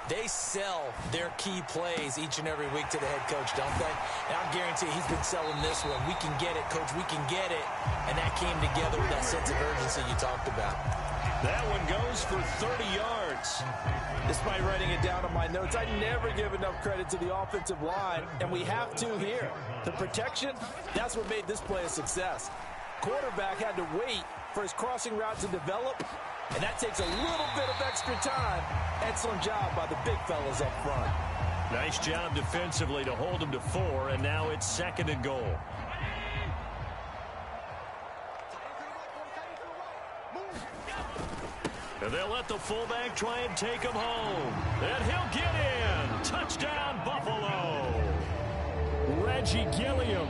They sell their key plays each and every week to the head coach, don't they? And I guarantee he's been selling this one. We can get it, Coach. We can get it. And that came together with that sense of urgency you talked about. That one goes for 30 yards. Despite writing it down on my notes, I never give enough credit to the offensive line, and we have to here. The protection, that's what made this play a success. Quarterback had to wait for his crossing route to develop, and that takes a little bit of extra time. Excellent job by the big fellas up front. Nice job defensively to hold them to 4, and now it's 2nd and goal. And they'll let the fullback try and take him home. And he'll get in. Touchdown, Buffalo. Reggie Gilliam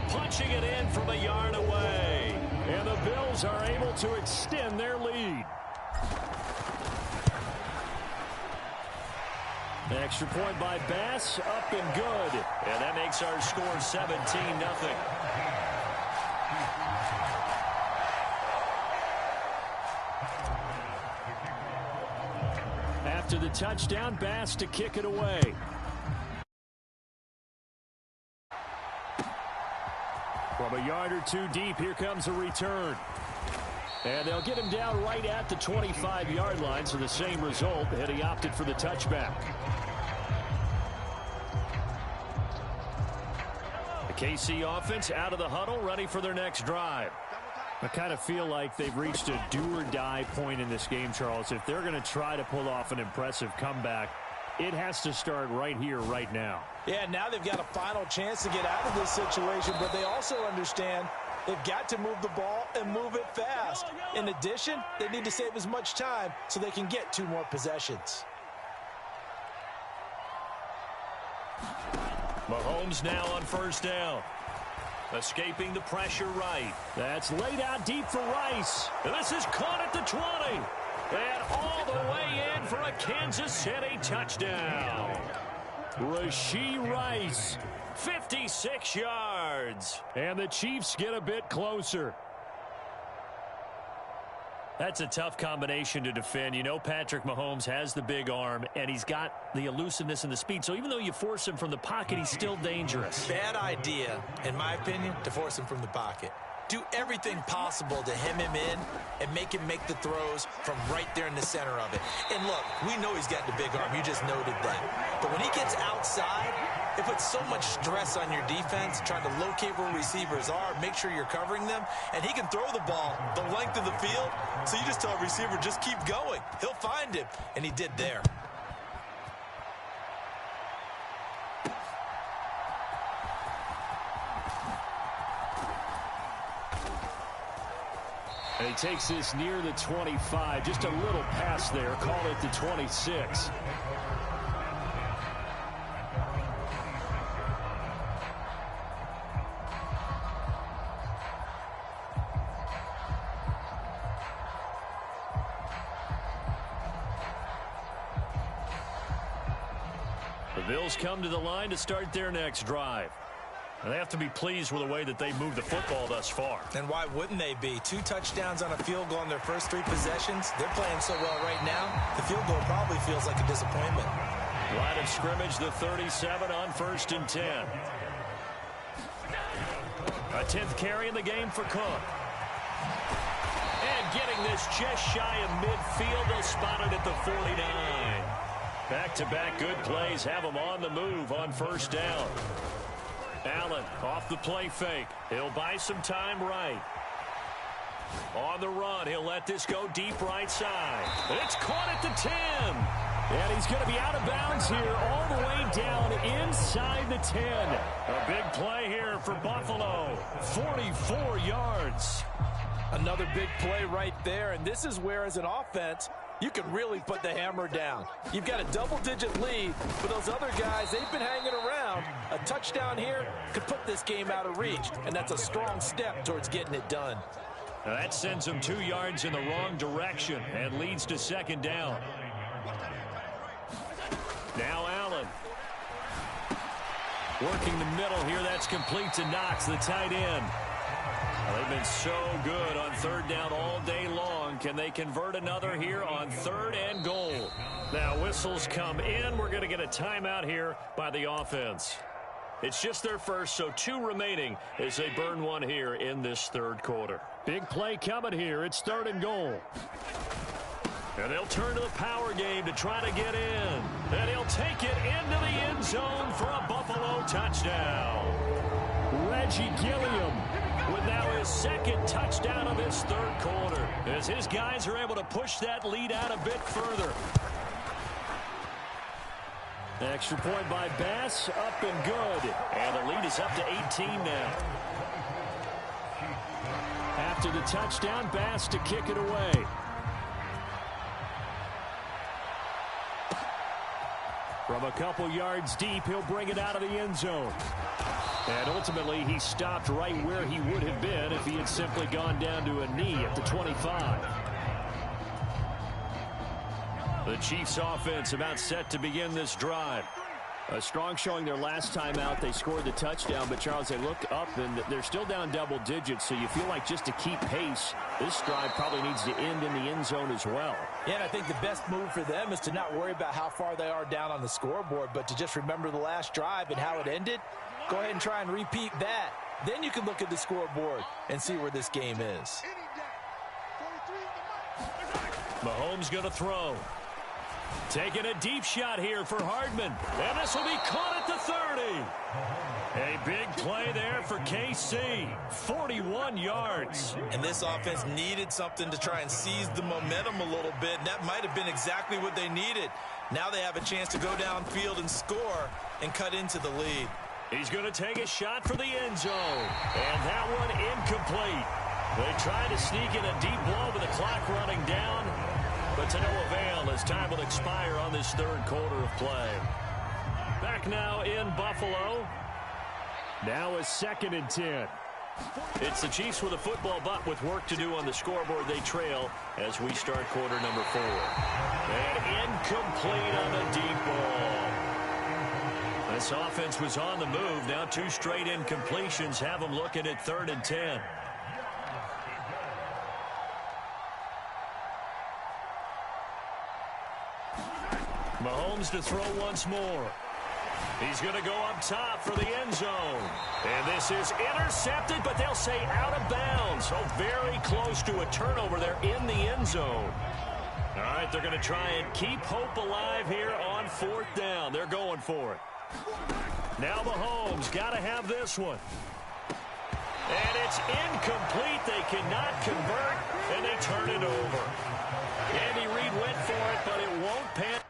punching it in from a yard away. And the Bills are able to extend their lead. Extra point by Bass, up and good. And that makes our score 17-0. After the touchdown, Bass to kick it away. From a yard or 2 deep, here comes a return. And they'll get him down right at the 25-yard line, so the same result, and he opted for the touchback. The KC offense out of the huddle, ready for their next drive. I kind of feel like they've reached a do-or-die point in this game, Charles. If they're going to try to pull off an impressive comeback, it has to start right here, right now. Yeah, now they've got a final chance to get out of this situation, but they also understand they've got to move the ball and move it fast. In addition, they need to save as much time so they can get 2 more possessions. Mahomes now on first down. Escaping the pressure right. That's laid out deep for Rice. And this is caught at the 20. And all the way in for a Kansas City touchdown. Rashee Rice, 56 yards. And the Chiefs get a bit closer. That's a tough combination to defend. You know Patrick Mahomes has the big arm, and he's got the elusiveness and the speed. So even though you force him from the pocket, he's still dangerous. Bad idea, in my opinion, to force him from the pocket. Do everything possible to hem him in and make him make the throws from right there in the center of it. And look, we know he's got the big arm. You just noted that. But when he gets outside, it puts so much stress on your defense trying to locate where receivers are, make sure you're covering them, and he can throw the ball the length of the field. So you just tell a receiver, just keep going. He'll find him, and he did there. And he takes this near the 25. Just a little pass there. Call it the 26. The Bills come to the line to start their next drive. And they have to be pleased with the way that they moved the football thus far. And why wouldn't they be? 2 touchdowns on a field goal in their first 3 possessions. They're playing so well right now, the field goal probably feels like a disappointment. Line of scrimmage, the 37 on 1st and 10. A 10th carry in the game for Cook. And getting this just shy of midfield. They'll spot it at the 49. Back-to-back good plays have them on the move on 1st down. Allen off the play fake. He'll buy some time right. On the run, he'll let this go deep right side. It's caught at the 10. And he's going to be out of bounds here all the way down inside the 10. A big play here for Buffalo. 44 yards. Another big play right there, and this is where, as an offense, you can really put the hammer down. You've got a double-digit lead, but those other guys, they've been hanging around. A touchdown here could put this game out of reach, and that's a strong step towards getting it done. Now that sends them 2 yards in the wrong direction and leads to 2nd down. Now Allen. Working the middle here. That's complete to Knox, the tight end. They've been so good on 3rd down all day long. Can they convert another here on 3rd and goal? Now whistles come in. We're going to get a timeout here by the offense. It's just their first, so 2 remaining as they burn one here in this 3rd quarter. Big play coming here. It's 3rd and goal. And they'll turn to the power game to try to get in. And he'll take it into the end zone for a Buffalo touchdown. Reggie Gilliam with now his 2nd touchdown of his 3rd quarter, as his guys are able to push that lead out a bit further. Extra point by Bass, up and good. And the lead is up to 18 now. After the touchdown, Bass to kick it away. From a couple yards deep, he'll bring it out of the end zone. And ultimately, he stopped right where he would have been if he had simply gone down to a knee at the 25. The Chiefs offense about set to begin this drive. A strong showing their last time out. They scored the touchdown, but Charles, they look up and they're still down double digits, so you feel like just to keep pace, this drive probably needs to end in the end zone as well. Yeah, and I think the best move for them is to not worry about how far they are down on the scoreboard, but to just remember the last drive and how it ended. Go ahead and try and repeat that. Then you can look at the scoreboard and see where this game is. Mahomes going to throw. Taking a deep shot here for Hardman. And this will be caught at the 30. A big play there for KC. 41 yards. And this offense needed something to try and seize the momentum a little bit. And that might have been exactly what they needed. Now they have a chance to go downfield and score and cut into the lead. He's going to take a shot for the end zone. And that one incomplete. They tried to sneak in a deep blow with the clock running down, but to no avail as time will expire on this 3rd quarter of play. Back now in Buffalo. Now a 2nd and 10. It's the Chiefs with a football, but with work to do on the scoreboard. They trail as we start quarter number 4. And incomplete on the deep ball. This offense was on the move. Now 2 straight incompletions have them looking at 3rd and 10. Mahomes to throw once more. He's going to go up top for the end zone. And this is intercepted, but they'll say out of bounds. So very close to a turnover there in the end zone. All right, they're going to try and keep hope alive here on 4th down. They're going for it. Now Mahomes got to have this one. And it's incomplete. They cannot convert, and they turn it over. Andy Reid went for it, but it won't pan.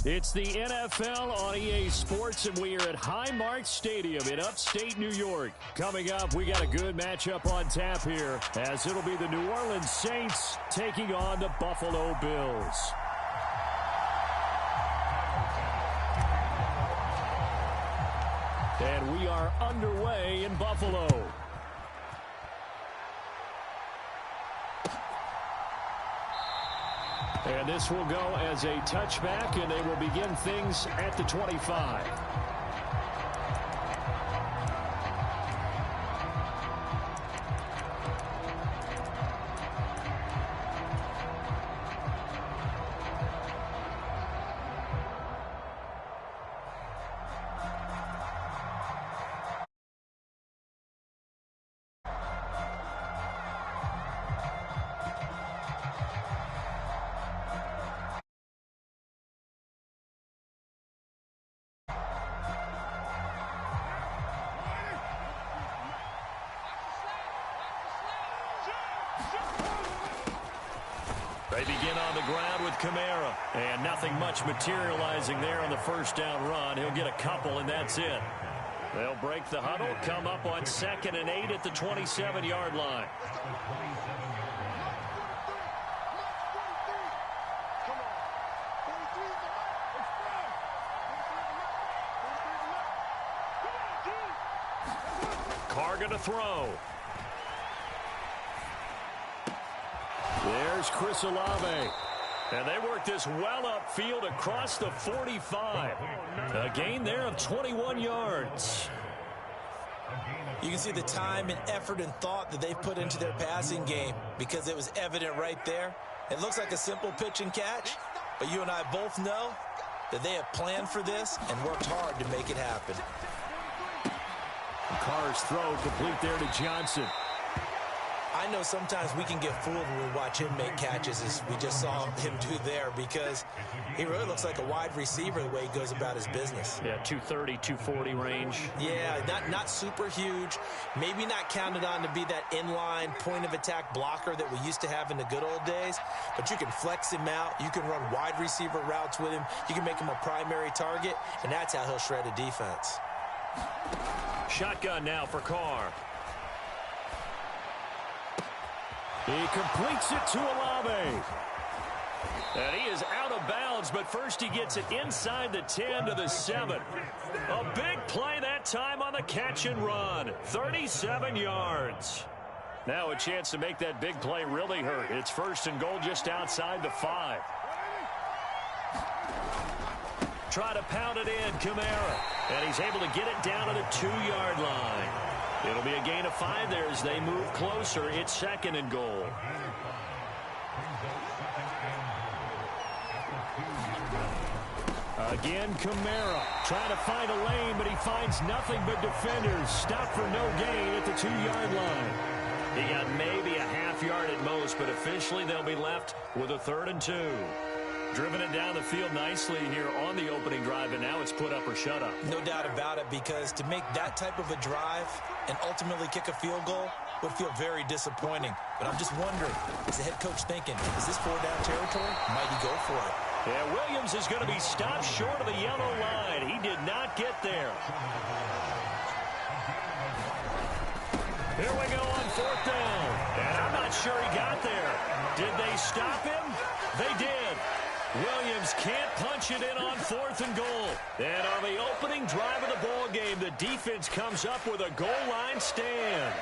It's the NFL on EA Sports, and we are at Highmark Stadium in upstate New York. Coming up, we got a good matchup on tap here, as it'll be the New Orleans Saints taking on the Buffalo Bills. And we are underway in Buffalo. And this will go as a touchback, and they will begin things at the 25. They begin on the ground with Kamara. And nothing much materializing there on the first down run. He'll get a couple, and that's it. They'll break the huddle, come up on 2nd and 8 at the 27-yard line. Carr going to throw. There's Chris Olave. And they work this well upfield across the 45. A gain there of 21 yards. You can see the time and effort and thought that they've put into their passing game, because it was evident right there. It looks like a simple pitch and catch, but you and I both know that they have planned for this and worked hard to make it happen. Carr's throw complete there to Johnson. I know sometimes we can get fooled when we watch him make catches, as we just saw him do there, because he really looks like a wide receiver the way he goes about his business. Yeah, 230, 240 range. Yeah, not super huge. Maybe not counted on to be that inline point-of-attack blocker that we used to have in the good old days, but you can flex him out. You can run wide receiver routes with him. You can make him a primary target, and that's how he'll shred a defense. Shotgun now for Carr. He completes it to Olave. And he is out of bounds, but first he gets it inside the 10 to the 7. A big play that time on the catch and run. 37 yards. Now a chance to make that big play really hurt. It's 1st and goal just outside the 5. Try to pound it in, Kamara. And he's able to get it down to the 2-yard line. It'll be a gain of 5 there as they move closer. It's 2nd and goal. Again, Kamara trying to find a lane, but he finds nothing but defenders. Stopped for no gain at the 2-yard line. He got maybe a half yard at most, but officially they'll be left with a 3rd and 2. Driven it down the field nicely here on the opening drive, and now it's put up or shut up. No doubt about it, because to make that type of a drive and ultimately kick a field goal would feel very disappointing. But I'm just wondering, is the head coach thinking, is this 4-down territory? Might he go for it? Yeah, Williams is going to be stopped short of the yellow line. He did not get there. Here we go on 4th down. And I'm not sure he got there. Did they stop him? They did. Williams can't punch it in on 4th and goal. And on the opening drive of the ball game, the defense comes up with a goal line stand.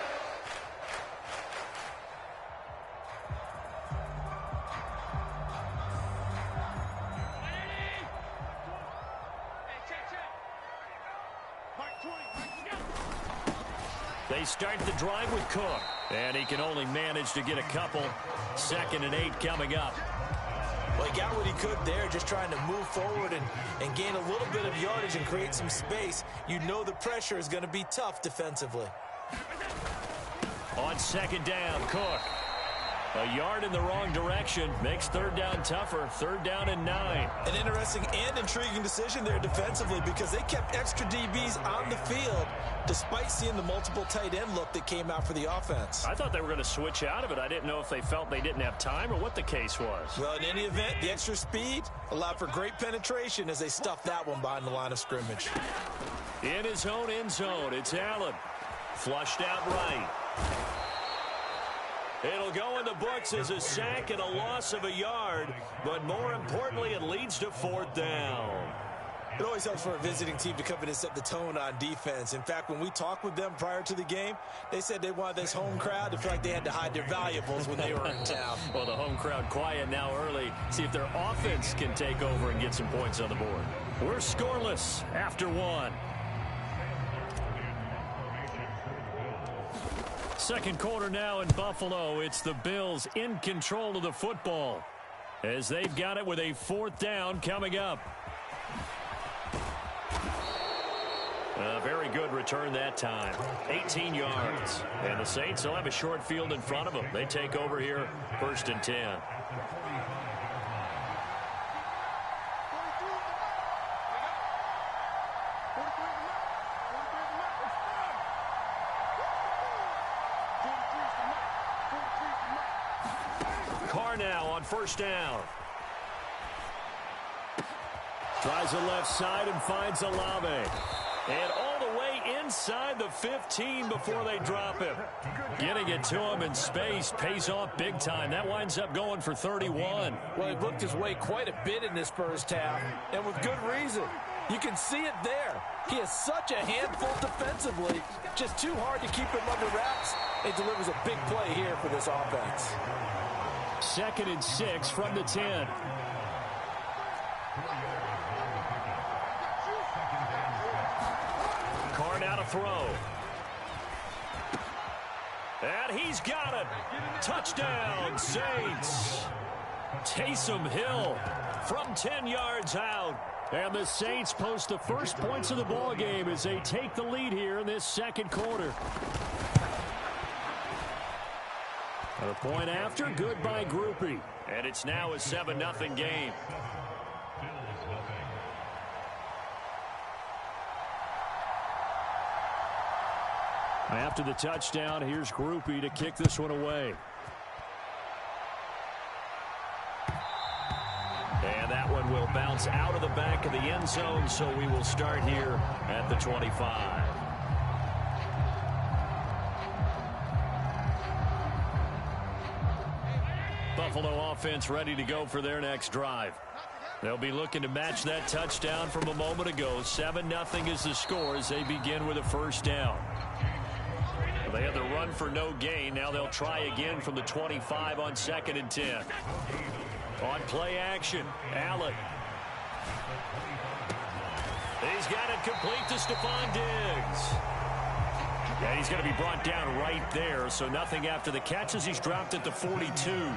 They start the drive with Cook, and he can only manage to get a couple. 2nd and 8 coming up. Well, he got what he could there, just trying to move forward and gain a little bit of yardage and create some space. You know the pressure is going to be tough defensively. On 2nd down, Cook. A yard in the wrong direction makes 3rd down tougher. 3rd down and 9. An interesting and intriguing decision there defensively, because they kept extra DBs on the field despite seeing the multiple tight end look that came out for the offense. I thought they were going to switch out of it. I didn't know if they felt they didn't have time or what the case was. Well, in any event, the extra speed allowed for great penetration as they stuffed that one behind the line of scrimmage. In his own end zone, it's Allen. Flushed out right. It'll go in the books as a sack and a loss of a yard, but more importantly, it leads to 4th down. It always helps for a visiting team to come in and set the tone on defense. In fact, when we talked with them prior to the game, they said they wanted this home crowd to feel like they had to hide their valuables when they were in town. Well, the home crowd quiet now early. See if their offense can take over and get some points on the board. We're scoreless after 1. 2nd quarter now in Buffalo. It's the Bills in control of the football as they've got it with a 4th down coming up. A very good return that time. 18 yards. And the Saints will have a short field in front of them. They take over here, 1st and 10. Carr now on 1st down. Tries the left side and finds Olave. And all the way inside the 15 before they drop him. Getting it to him in space pays off big time. That winds up going for 31. Well, he booked his way quite a bit in this first half, and with good reason. You can see it there. He is such a handful defensively. Just too hard to keep him under wraps. He delivers a big play here for this offense. 2nd and 6 from the 10. Carr now to throw. And he's got it. Touchdown, Saints. Taysom Hill from 10 yards out. And the Saints post the first points of the ball game as they take the lead here in this 2nd quarter. A point after, good by Groupie. And it's now a 7-0 game. After the touchdown, here's Groupie to kick this one away. And that one will bounce out of the back of the end zone, so we will start here at the 25. Buffalo offense ready to go for their next drive. They'll be looking to match that touchdown from a moment ago. 7-0 is the score as they begin with a 1st down. They had the run for no gain. Now they'll try again from the 25 on 2nd and 10. On play action, Allen. He's got it complete to Stephon Diggs. And he's going to be brought down right there, so nothing after the catches. He's dropped at the 42.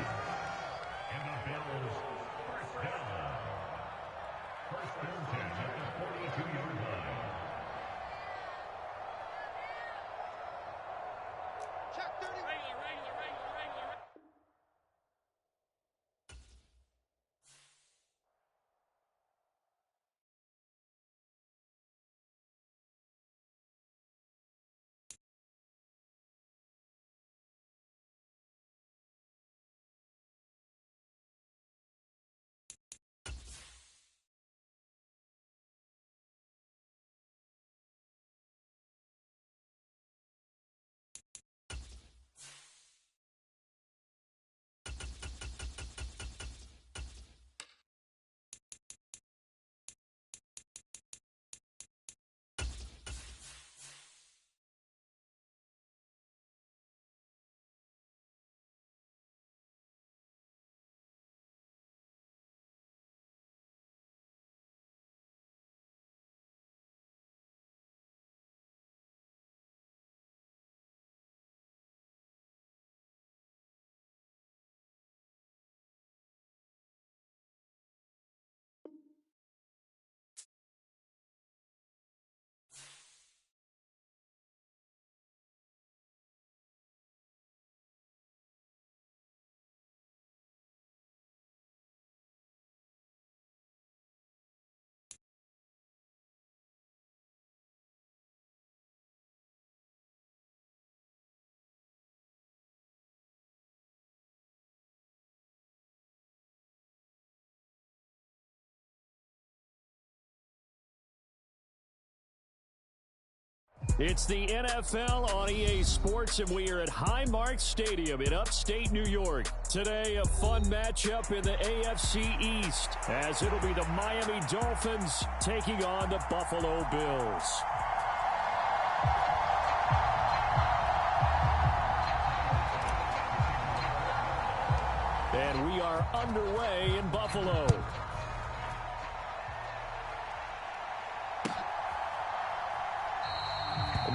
It's the NFL on EA Sports, and we are at Highmark Stadium in upstate New York. Today, a fun matchup in the AFC East, as it'll be the Miami Dolphins taking on the Buffalo Bills. And we are underway in Buffalo.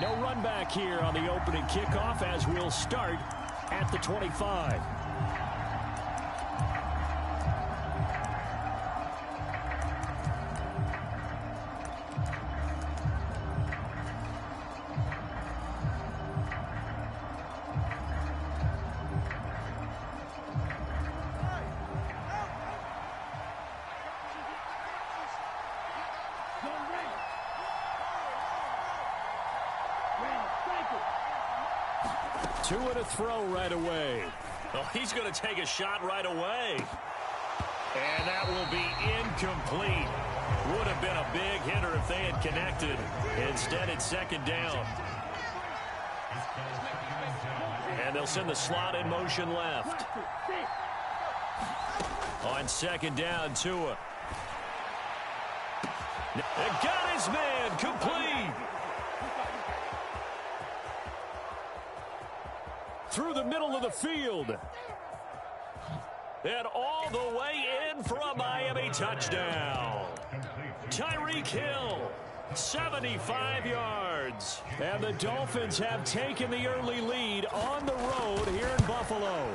No run back here on the opening kickoff, as we'll start at the 25. Two and a throw right away. Oh, he's going to take a shot right away. And that will be incomplete. Would have been a big hitter if they had connected. Instead, it's second down. And they'll send the slot in motion left. On second down, Tua. And got his man complete. Through the middle of the field. And all the way in for a Miami touchdown. Tyreek Hill, 75 yards. And the Dolphins have taken the early lead on the road here in Buffalo.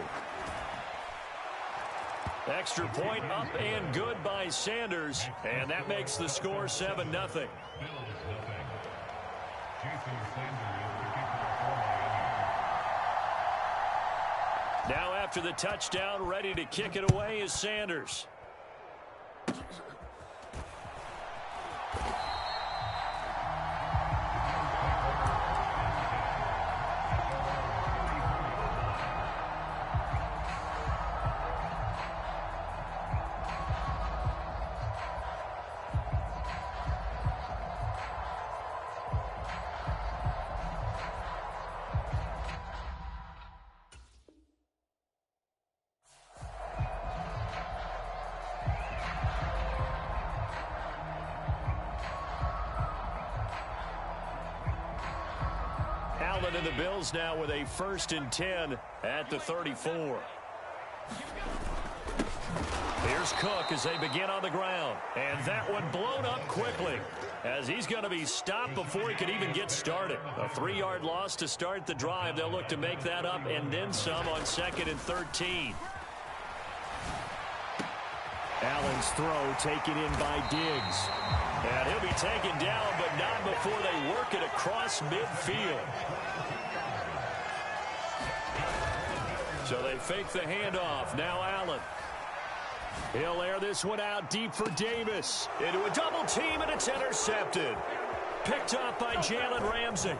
Extra point up and good by Sanders. And that makes the score 7-0. Now after the touchdown, ready to kick it away is Sanders. And the Bills now with a 1st and 10 at the 34. Here's Cook as they begin on the ground. And that one blown up quickly. as he's going to be stopped before he could even get started. A 3-yard loss to start the drive. They'll look to make that up and then some on 2nd and 13. Allen's throw taken in by Diggs. And he'll be taken down, but not before they work it across midfield. So they fake the handoff. Now Allen. He'll air this one out deep for Davis. Into a double team, and it's intercepted. Picked up by Jalen Ramsey.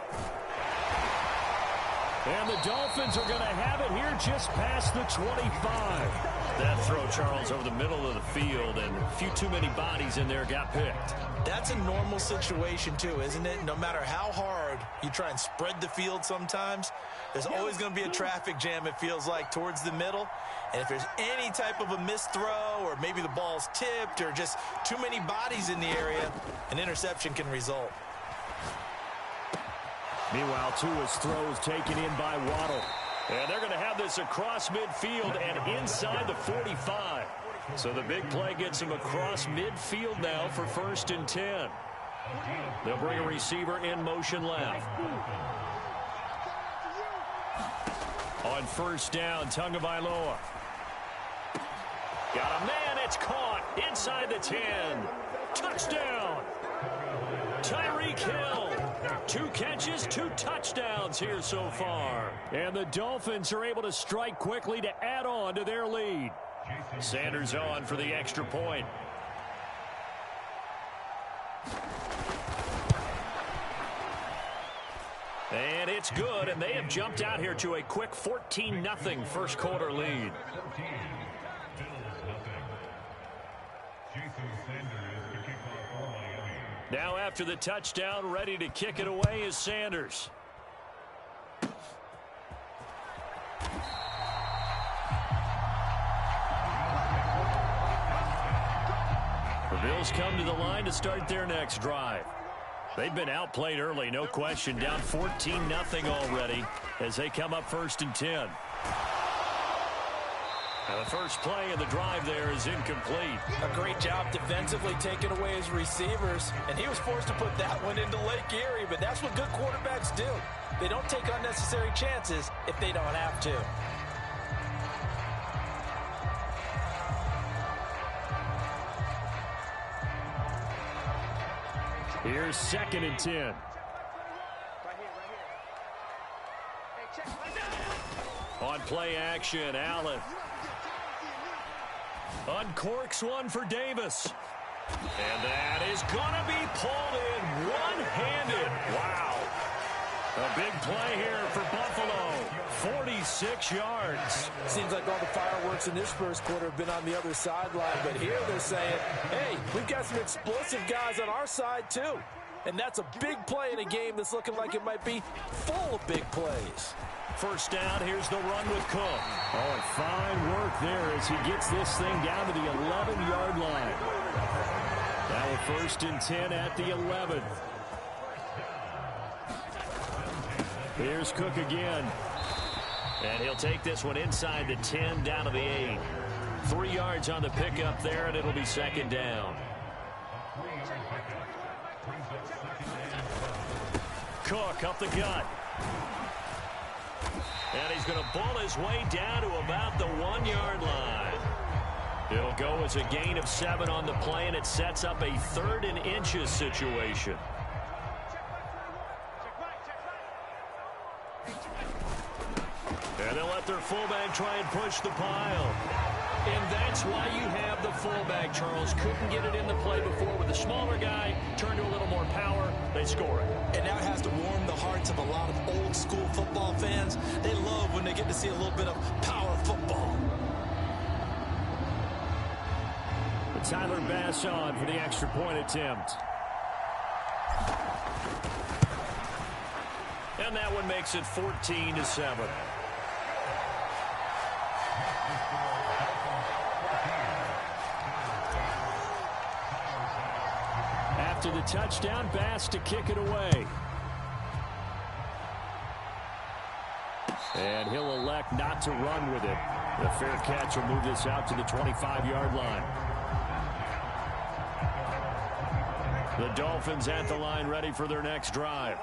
And the Dolphins are going to have it here just past the 25. That throw, Charles, over the middle of the field, and a few too many bodies in there got picked. That's a normal situation, too, isn't it? No matter how hard you try and spread the field sometimes, there's always going to be a traffic jam, it feels like, towards the middle. And if there's any type of a missed throw, or maybe the ball's tipped, or just too many bodies in the area, an interception can result. Meanwhile, Tua's throw is taken in by Waddle. And they're going to have this across midfield and inside the 45. So the big play gets him across midfield now for 1st and 10. They'll bring a receiver in motion left. On 1st down, Tagovailoa. Got a man, it's caught inside the 10. Touchdown. Tyreek Hill. 2 catches, 2 touchdowns here so far. And the Dolphins are able to strike quickly to add on to their lead. Sanders on for the extra point. And it's good, and they have jumped out here to a quick 14-0 first quarter lead. Now after the touchdown, ready to kick it away is Sanders. The Bills come to the line to start their next drive. They've been outplayed early, no question, down 14-0 already as they come up 1st and 10. And the first play of the drive there is incomplete. A great job defensively taking away his receivers, and he was forced to put that one into Lake Erie, but that's what good quarterbacks do. They don't take unnecessary chances if they don't have to. Here's 2nd and 10. On play action, Allen uncorks one for Davis. And that is going to be pulled in one-handed. Wow. A big play here for Buffalo. 46 yards. Seems like all the fireworks in this first quarter have been on the other sideline, but here they're saying, hey, we've got some explosive guys on our side too. And that's a big play in a game that's looking like it might be full of big plays. First down, here's the run with Cook. Oh, and fine work there as he gets this thing down to the 11-yard line. Now a 1st and 10 at the 11. Here's Cook again. And he'll take this one inside the 10 down to the 8. 3 yards on the pickup there, and it'll be 2nd down. Cook up the gut. And he's going to ball his way down to about the 1-yard line. It'll go as a gain of 7 on the play, and it sets up a 3rd and inches situation. And they'll let their fullback try and push the pile. And that's why you have the fullback, Charles. Couldn't get it in the play before with the smaller guy. Turned to a little more power. They score it. And now it has to warm the hearts of a lot of old-school football fans. They love when they get to see a little bit of power football. But Tyler Bass on for the extra point attempt. And that one makes it 14-7. After the touchdown, Bass to kick it away. And he'll elect not to run with it. The fair catch will move this out to the 25-yard line. The Dolphins at the line ready for their next drive.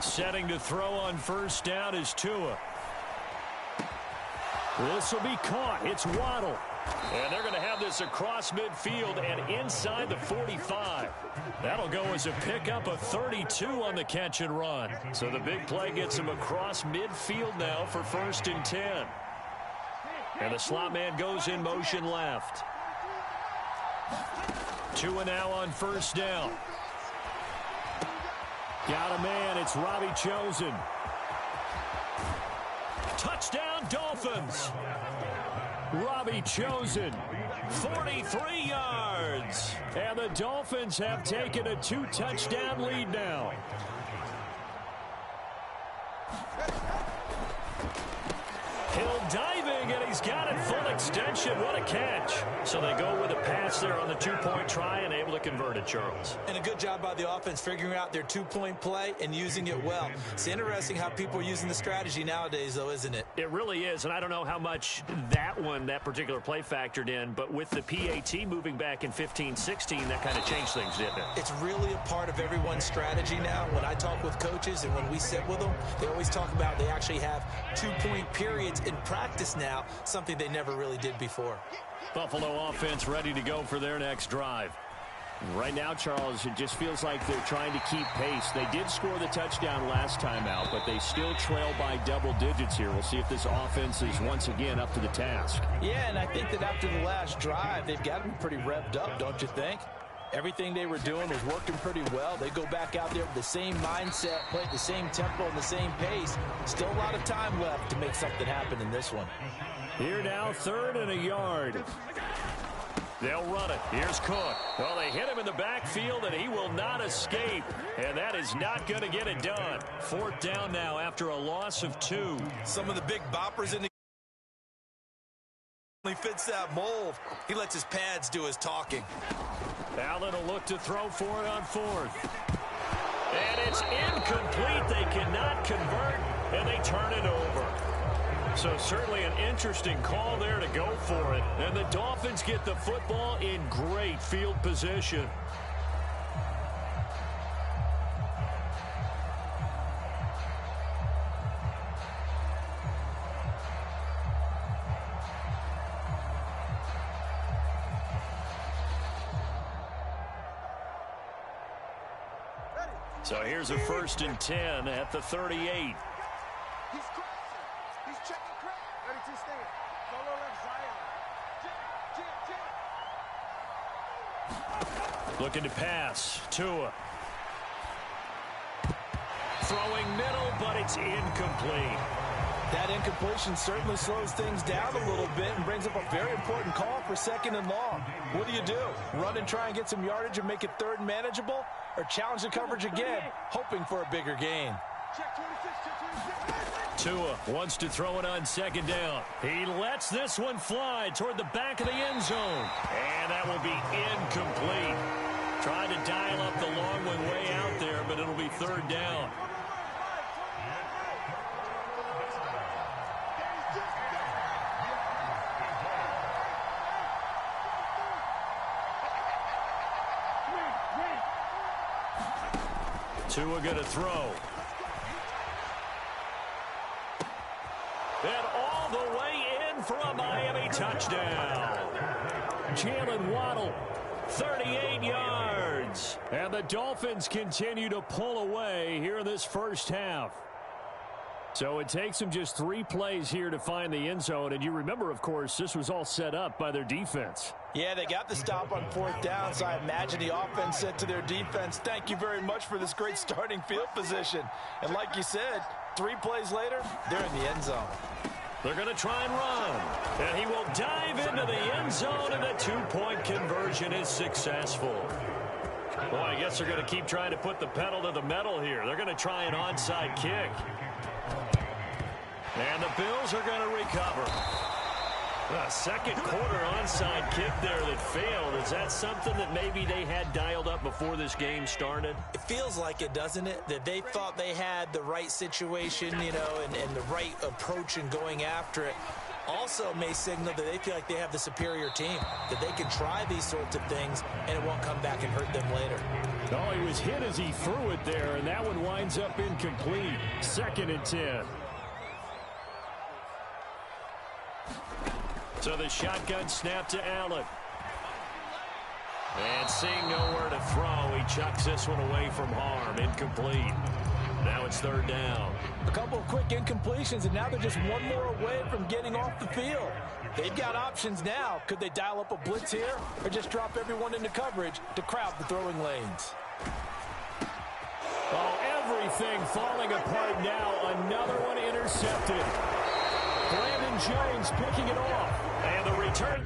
Setting to throw on first down is Tua. This will be caught. It's Waddle. And they're going to have this across midfield and inside the 45. That'll go as a pickup of 32 on the catch and run. So the big play gets him across midfield now for 1st and 10. And the slot man goes in motion left. Tua now on first down. Got a man. It's Robbie Chosen. Touchdown, Dolphins. Robbie Chosen, 43 yards. And the Dolphins have taken a 2-touchdown lead now. Hill diving, and he's got it full extension. What a catch. So they go with a pass there on the 2-point try and able to convert it, Charles. And a good job by the offense figuring out their 2-point play and using it well. It's interesting how people are using the strategy nowadays, though, isn't it? It really is, and I don't know how much that particular play factored in, but with the PAT moving back in 15-16, that kind of changed things, didn't it? It's really a part of everyone's strategy now. When I talk with coaches and when we sit with them, they always talk about they actually have 2-point periods in practice now, something they never really did before. Buffalo offense ready to go for their next drive. Right now, Charles, it just feels like they're trying to keep pace. They did score the touchdown last time out, but they still trail by double digits here. We'll see if this offense is once again up to the task. Yeah, and I think that after the last drive, they've got to be pretty revved up, don't you think? Everything they were doing was working pretty well. They go back out there with the same mindset, play at the same tempo and the same pace. Still a lot of time left to make something happen in this one. Here now, 3rd and a yard. They'll run it. Here's Cook. Well, they hit him in the backfield, and he will not escape. And that is not going to get it done. 4th down now after a loss of 2. Some of the big boppers in the he fits that mold. He lets his pads do his talking. Allen will look to throw for it on 4th. And it's incomplete. They cannot convert, and they turn it over. So certainly an interesting call there to go for it. And the Dolphins get the football in great field position. So here's a 1st and 10 at the 38. Looking to pass. Tua. Throwing middle, but it's incomplete. That incompletion certainly slows things down a little bit and brings up a very important call for 2nd and long. What do? Run and try and get some yardage and make it 3rd and manageable? Or challenge the coverage again, hoping for a bigger gain? Tua wants to throw it on 2nd down. He lets this one fly toward the back of the end zone. And that will be incomplete. Trying to dial up the long one way out there, but it'll be 3rd down. Tua going to throw. And all the way in for a Miami touchdown. Jalen Waddle, 38 yards. And the Dolphins continue to pull away here in this first half. So it takes them just 3 plays here to find the end zone. And you remember, of course, this was all set up by their defense. Yeah, they got the stop on 4th down, so I imagine the offense said to their defense, thank you very much for this great starting field position. And like you said, 3 plays later, they're in the end zone. They're going to try and run. And he will dive into the end zone, and the 2-point conversion is successful. Boy, I guess they're going to keep trying to put the pedal to the metal here. They're going to try an onside kick. And the Bills are going to recover. A second quarter onside kick there that failed. Is that something that maybe they had dialed up before this game started? It feels like it, doesn't it? That they thought they had the right situation, you know, and the right approach in going after it. Also may signal that they feel like they have the superior team, that they can try these sorts of things and it won't come back and hurt them later. Oh, he was hit as he threw it there, and that one winds up incomplete. 2nd and 10. So the shotgun snap to Allen. And seeing nowhere to throw, he chucks this one away from harm. Incomplete. Now it's 3rd down. A couple of quick incompletions, and now they're just one more away from getting off the field. They've got options now. Could they dial up a blitz here or just drop everyone into coverage to crowd the throwing lanes? Oh, everything falling apart now. Another one intercepted. Brandon Jones picking it off. And the return.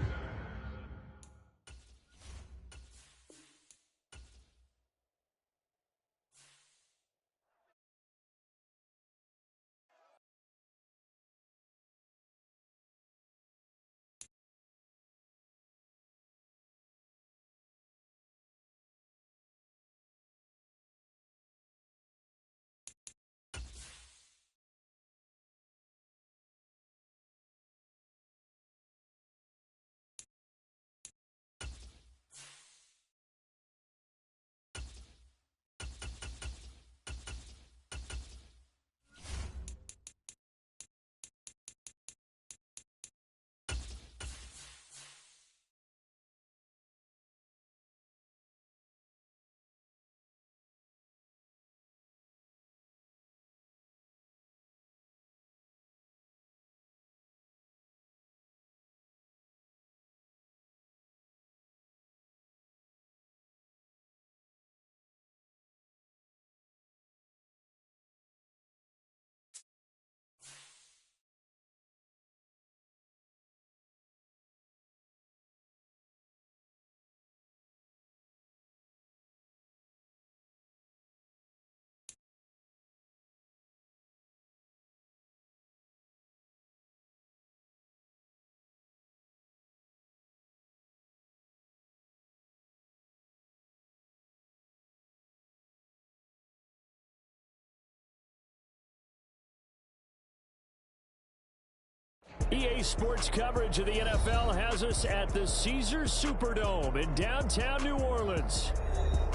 EA Sports coverage of the NFL has us at the Caesars Superdome in downtown New Orleans.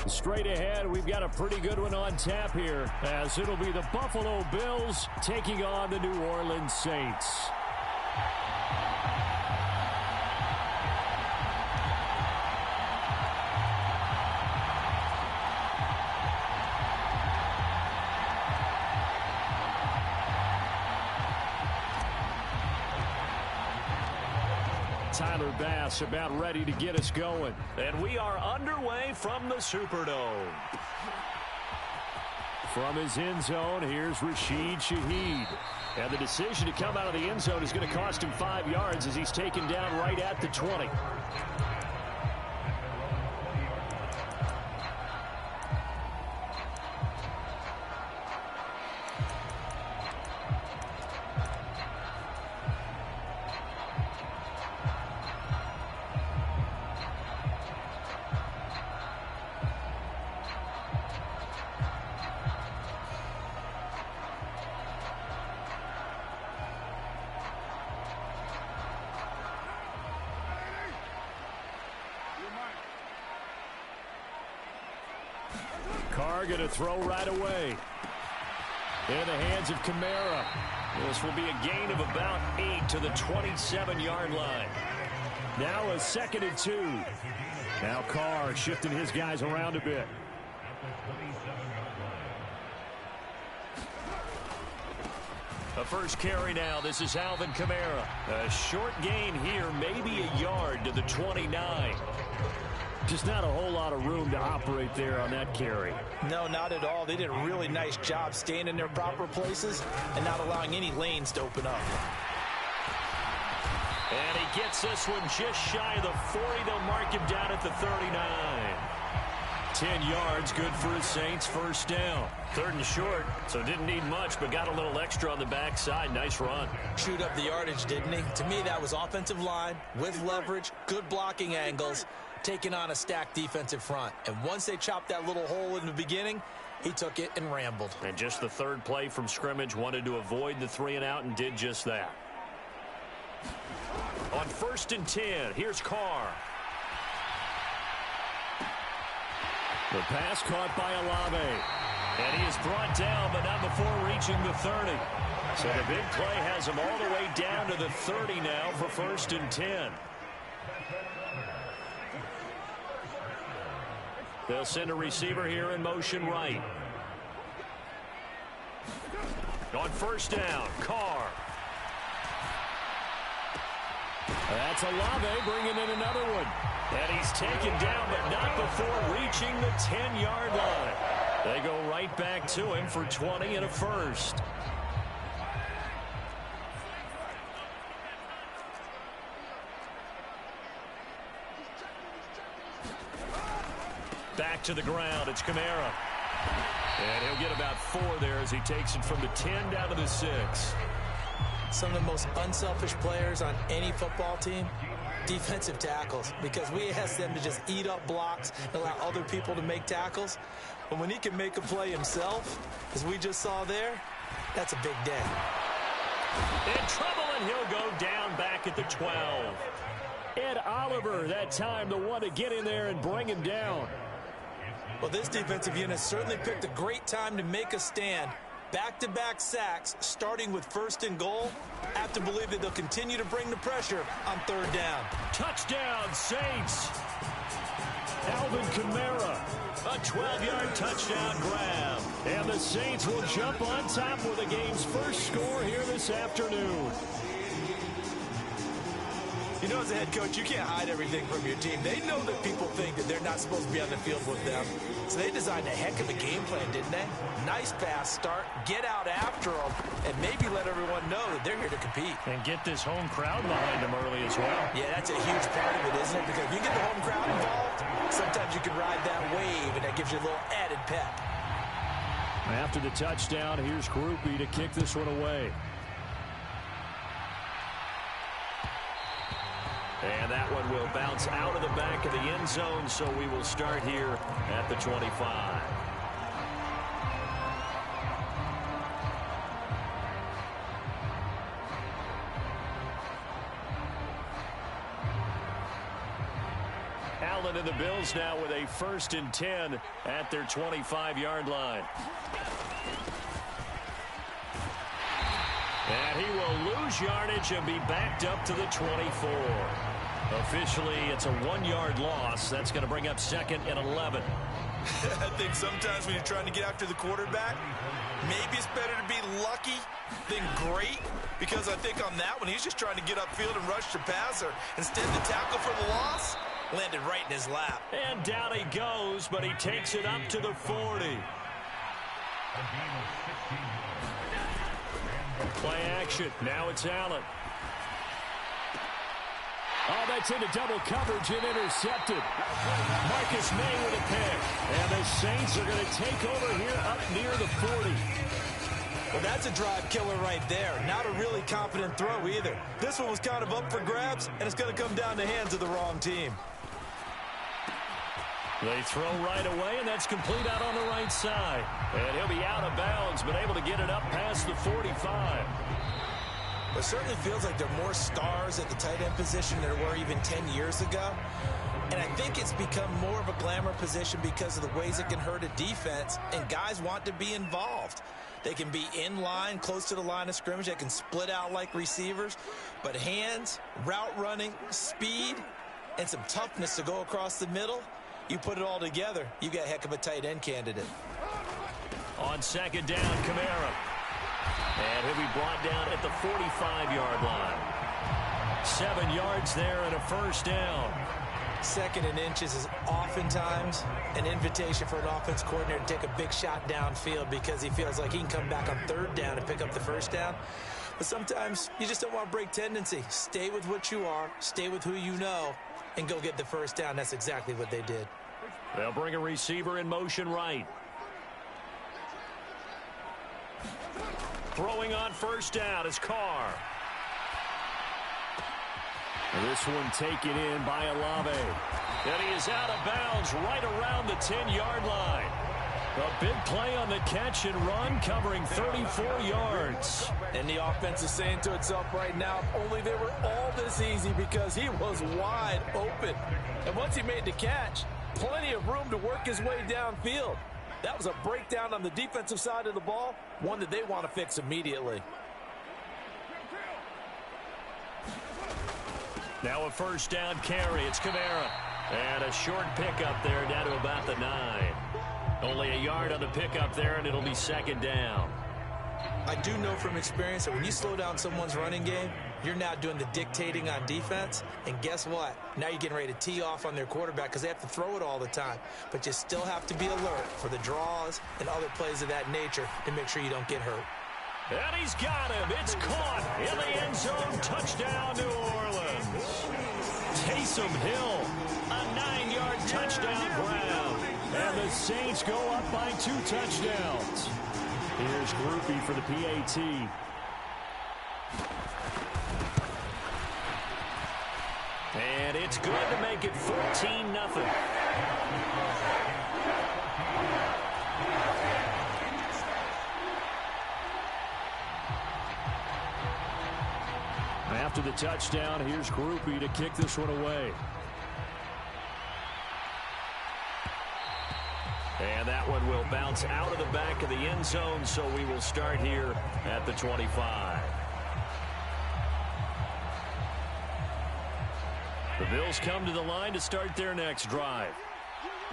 Straight ahead, we've got a pretty good one on tap here, as it'll be the Buffalo Bills taking on the New Orleans Saints. Tyler Bass about ready to get us going. And we are underway from the Superdome. From his end zone, here's Rashid Shaheed. And the decision to come out of the end zone is going to cost him 5 yards as he's taken down right at the 20. Carr going to throw right away. In the hands of Kamara. This will be a gain of about 8 to the 27-yard line. Now a 2nd and 2. Now Carr shifting his guys around a bit. A first carry now. This is Alvin Kamara. A short gain here, maybe a yard to the 29. Just not a whole lot of room to operate there on that carry. No, not at all. They did a really nice job staying in their proper places and not allowing any lanes to open up. And he gets this one just shy of the 40. They'll mark him down at the 39. 10 yards, good for the Saints. First down. 3rd and short, so didn't need much, but got a little extra on the backside. Nice run. Chewed up the yardage, didn't he? To me, that was offensive line with leverage, good blocking angles, taking on a stacked defensive front. And once they chopped that little hole in the beginning, he took it and rambled. And just the 3rd play from scrimmage, wanted to avoid the 3 and out and did just that. On 1st and 10, here's Carr. The pass caught by Olave. And he is brought down, but not before reaching the 30. So the big play has him all the way down to the 30 now for 1st and 10. They'll send a receiver here in motion right. On 1st down, Carr. That's Olave bringing in another one. And he's taken down, but not before reaching the 10-yard line. They go right back to him for 20 and a first. Back to the ground, it's Kamara. And he'll get about 4 there as he takes it from the 10 down to the 6. Some of the most unselfish players on any football team, defensive tackles, because we ask them to just eat up blocks and allow other people to make tackles. But when he can make a play himself, as we just saw there, that's a big day. In trouble, and he'll go down back at the 12. Ed Oliver, that time, the one to get in there and bring him down. Well, this defensive unit certainly picked a great time to make a stand. Back-to-back sacks, starting with 1st and goal. I have to believe that they'll continue to bring the pressure on 3rd down. Touchdown, Saints. Alvin Kamara, a 12-yard touchdown grab. And the Saints will jump on top with the game's first score here this afternoon. You know, as a head coach, you can't hide everything from your team. They know that people think that they're not supposed to be on the field with them. So they designed a heck of a game plan, didn't they? Nice pass start, get out after them, and maybe let everyone know that they're here to compete. And get this home crowd behind them early as well. Yeah, that's a huge part of it, isn't it? Because if you get the home crowd involved, sometimes you can ride that wave, and that gives you a little added pep. After the touchdown, here's Groupie to kick this one away. And that one will bounce out of the back of the end zone, so we will start here at the 25. Allen and the Bills now with a 1st and 10 at their 25-yard line. And he will lose yardage and be backed up to the 24. Officially, it's a 1-yard loss. That's going to bring up 2nd and 11. I think sometimes when you're trying to get after the quarterback, maybe it's better to be lucky than great, because I think on that one, he's just trying to get upfield and rush the passer. Instead, the tackle for the loss landed right in his lap. And down he goes, but he takes it up to the 40. Play action. Now it's Allen. Oh, that's into double coverage and intercepted. Marcus May with a pick. And the Saints are going to take over here up near the 40. Well, that's a drive killer right there. Not a really confident throw either. This one was kind of up for grabs, and it's going to come down the hands of the wrong team. They throw right away, and that's complete out on the right side. And he'll be out of bounds, but able to get it up past the 45. It certainly feels like there are more stars at the tight end position than there were even 10 years ago. And I think it's become more of a glamour position because of the ways it can hurt a defense, and guys want to be involved. They can be in line, close to the line of scrimmage. They can split out like receivers. But hands, route running, speed, and some toughness to go across the middle, you put it all together, you got a heck of a tight end candidate. On 2nd down, Kamara. And he'll be brought down at the 45-yard line. 7 yards there and a 1st down. 2nd and inches is oftentimes an invitation for an offense coordinator to take a big shot downfield because he feels like he can come back on 3rd down and pick up the 1st down. But sometimes you just don't want to break tendency. Stay with what you are, stay with who you know, and go get the 1st down. That's exactly what they did. They'll bring a receiver in motion right. Throwing on 1st down is Carr. This one taken in by Olave. And he is out of bounds right around the 10-yard line. A big play on the catch and run, covering 34 yards. And the offense is saying to itself right now, if only they were all this easy, because he was wide open. And once he made the catch, plenty of room to work his way downfield. That was a breakdown on the defensive side of the ball, one that they want to fix immediately. Now a first down carry. It's Kamara. And a short pickup there down to about the 9. Only a yard on the pickup there, and it'll be second down. I do know from experience that when you slow down someone's running game, you're now doing the dictating on defense. And guess what? Now you're getting ready to tee off on their quarterback because they have to throw it all the time. But you still have to be alert for the draws and other plays of that nature to make sure you don't get hurt. And he's got him. It's caught in the end zone. Touchdown, New Orleans. Taysom Hill, a 9-yard touchdown grab. And the Saints go up by 2 touchdowns. Here's Groupie for the PAT. And it's good to make it 14-0. After the touchdown, here's Groupie to kick this one away. And that one will bounce out of the back of the end zone, so we will start here at the 25. The Bills come to the line to start their next drive.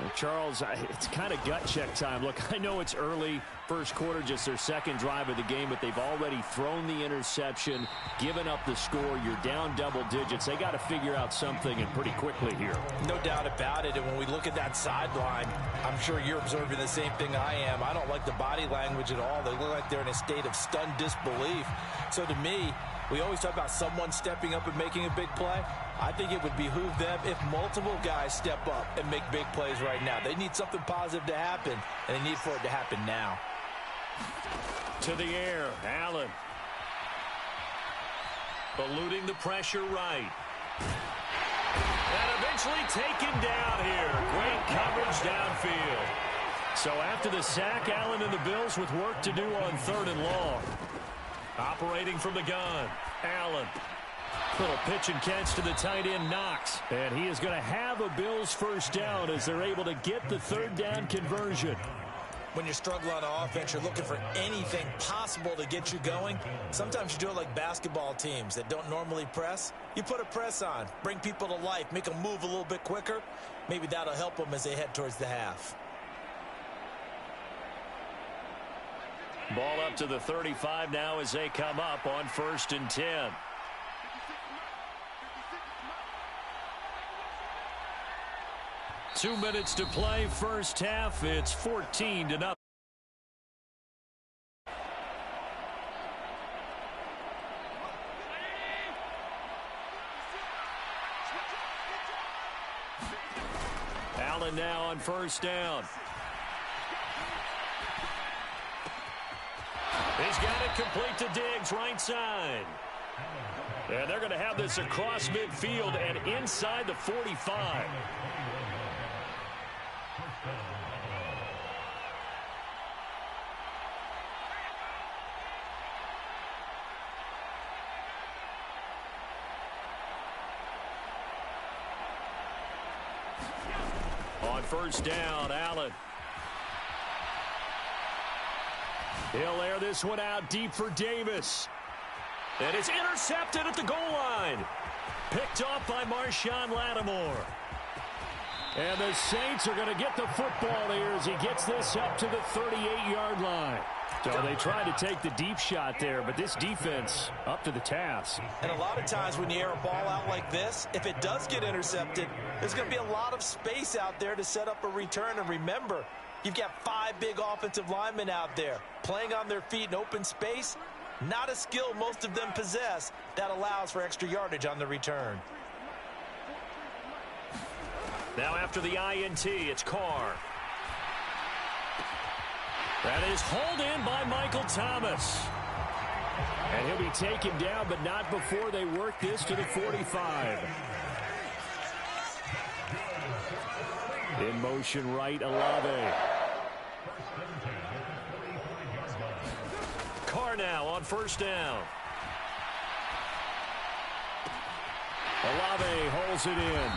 Well, Charles, it's kind of gut check time. Look, I know it's early, first quarter, just their second drive of the game, but they've already thrown the interception, given up the score. You're down double digits. They got to figure out something, and pretty quickly here. No doubt about it. And when we look at that sideline, I'm sure you're observing the same thing I am. I don't like the body language at all. They look like they're in a state of stunned disbelief. So to me, we always talk about someone stepping up and making a big play. I think it would behoove them if multiple guys step up and make big plays right now. They need something positive to happen, and they need for it to happen now. To the air, Allen. Eluding the pressure right. And eventually taken down here. Great coverage downfield. So after the sack, Allen and the Bills with work to do on 3rd and long. Operating from the gun, Allen. Little pitch and catch to the tight end, Knox. And he is going to have a Bills first down as they're able to get the 3rd down conversion. When you struggle on offense, you're looking for anything possible to get you going. Sometimes you do it like basketball teams that don't normally press. You put a press on, bring people to life, make them move a little bit quicker. Maybe that'll help them as they head towards the half. Ball up to the 35 now as they come up on 1st and 10. Two minutes to play, first half. It's 14-0. Allen now on first down. He's got it complete to Diggs, right side. And they're going to have this across midfield and inside the 45. On first down, Allen. He'll air this one out deep for Davis. And it's intercepted at the goal line. Picked off by Marshawn Lattimore. And the Saints are going to get the football here as he gets this up to the 38-yard line. So they tried to take the deep shot there, but this defense up to the task. And a lot of times when you air a ball out like this, if it does get intercepted, there's going to be a lot of space out there to set up a return. And remember, you've got 5 big offensive linemen out there playing on their feet in open space. Not a skill most of them possess that allows for extra yardage on the return. Now after the INT, it's Carr. That is hauled in by Michael Thomas. And he'll be taken down, but not before they work this to the 45. In motion right, Olave. Carr now on first down. Olave holds it in.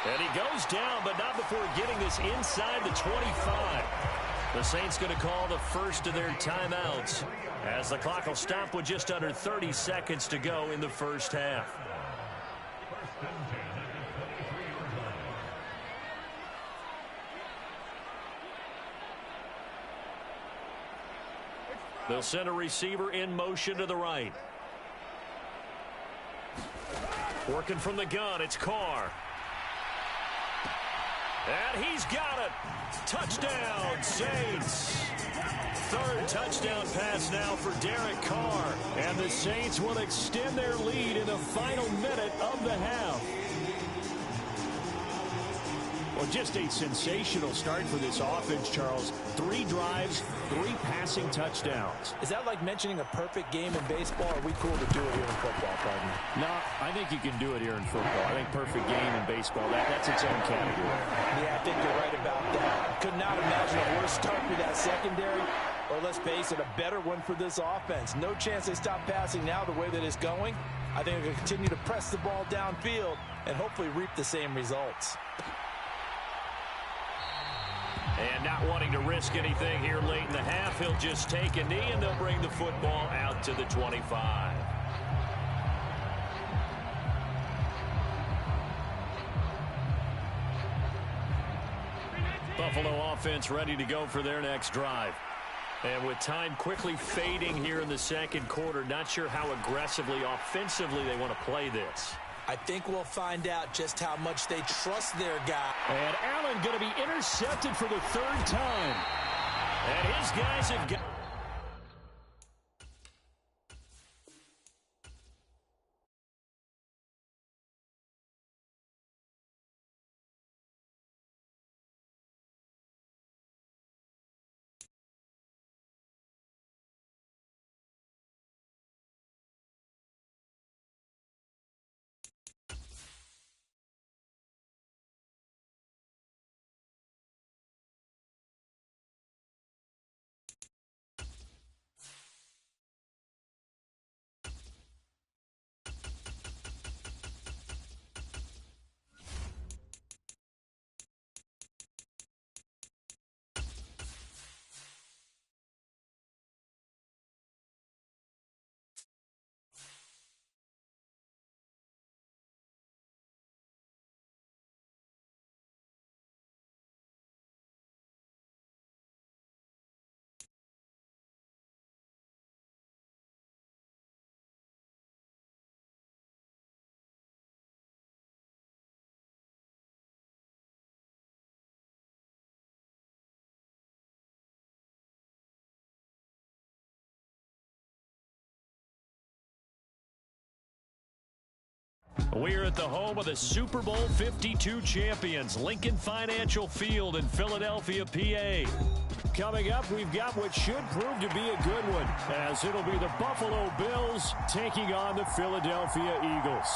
And he goes down, but not before getting this inside the 25. The Saints going to call the first of their timeouts as the clock will stop with just under 30 seconds to go in the first half. They'll send a receiver in motion to the right. Working from the gun, it's Carr. And he's got it. Touchdown, Saints. Third touchdown pass now for Derek Carr. And the Saints will extend their lead in the final minute of the half. Well, just a sensational start for this offense, Charles. 3 drives, 3 passing touchdowns. Is that like mentioning a perfect game in baseball? Or are we cool to do it here in football, partner? No, I think you can do it here in football. I think perfect game in baseball, that's its own category. Yeah, I think you're right about that. Could not imagine a worse start for that secondary. Or let's face it, a better one for this offense. No chance they stop passing now the way that it's going. I think they're going to continue to press the ball downfield and hopefully reap the same results. And not wanting to risk anything here late in the half, he'll just take a knee, and they'll bring the football out to the 25. Buffalo offense ready to go for their next drive. And with time quickly fading here in the second quarter, not sure how aggressively, offensively they want to play this. I think we'll find out just how much they trust their guy. And Allen going to be intercepted for the 3rd time. And his guys have got... We're at the home of the Super Bowl 52 champions, Lincoln Financial Field in Philadelphia, PA. Coming up, we've got what should prove to be a good one, as it'll be the Buffalo Bills taking on the Philadelphia Eagles.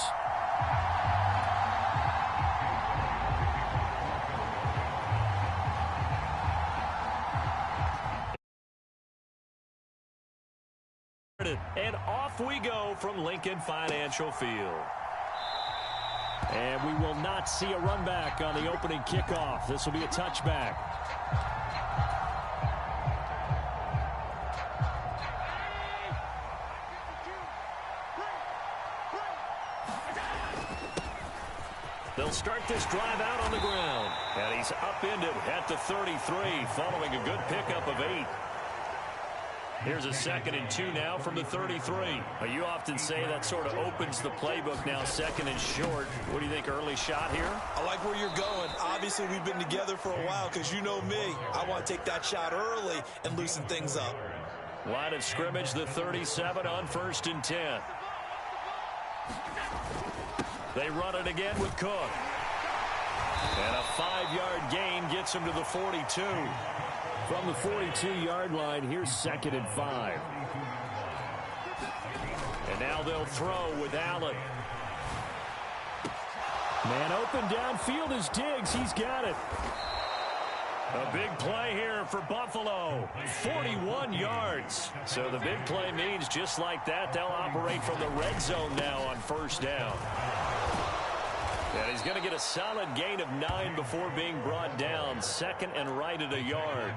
And off we go from Lincoln Financial Field. And we will not see a run back on the opening kickoff. This will be a touchback. They'll start this drive out on the ground. And he's upended at the 33 following a good pickup of 8. Here's a 2nd and 2 now from the 33. You often say that sort of opens the playbook now, 2nd and short. What do you think, early shot here? I like where you're going. Obviously, we've been together for a while because you know me. I want to take that shot early and loosen things up. Line of scrimmage, the 37 on 1st and 10. They run it again with Cook. And a 5-yard gain gets him to the 42. From the 42-yard line, here's 2nd and 5. And now they'll throw with Allen. Man open downfield is Diggs. He's got it. A big play here for Buffalo. 41 yards. So the big play means just like that, they'll operate from the red zone now on first down. And he's going to get a solid gain of 9 before being brought down. Second and right at a yard.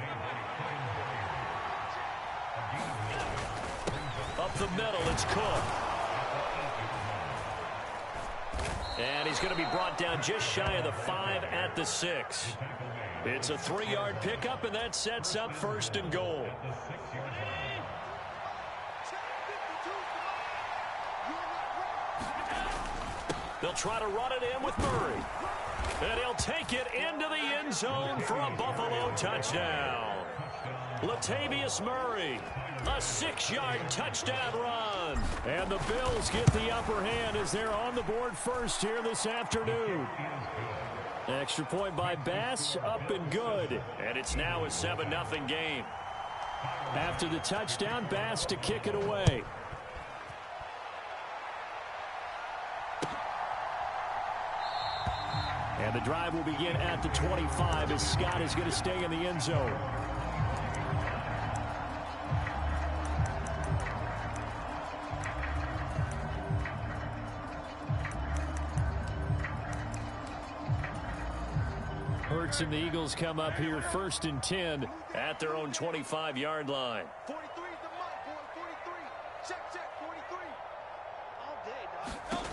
Up the middle, it's Cook. And he's going to be brought down just shy of the 5 at the 6. It's a 3-yard pickup, and that sets up first and goal. They'll try to run it in with Murray. And he'll take it into the end zone for a Buffalo touchdown. Latavius Murray, a 6-yard touchdown run. And the Bills get the upper hand as they're on the board first here this afternoon. Extra point by Bass, up and good. And it's now a 7-0 game. After the touchdown, Bass to kick it away. And the drive will begin at the 25 as Scott is going to stay in the end zone. Hurts and the Eagles come up here first and 10 at their own 25-yard line. 43 is the mark, boy. 43. Check, 43. All day, dog.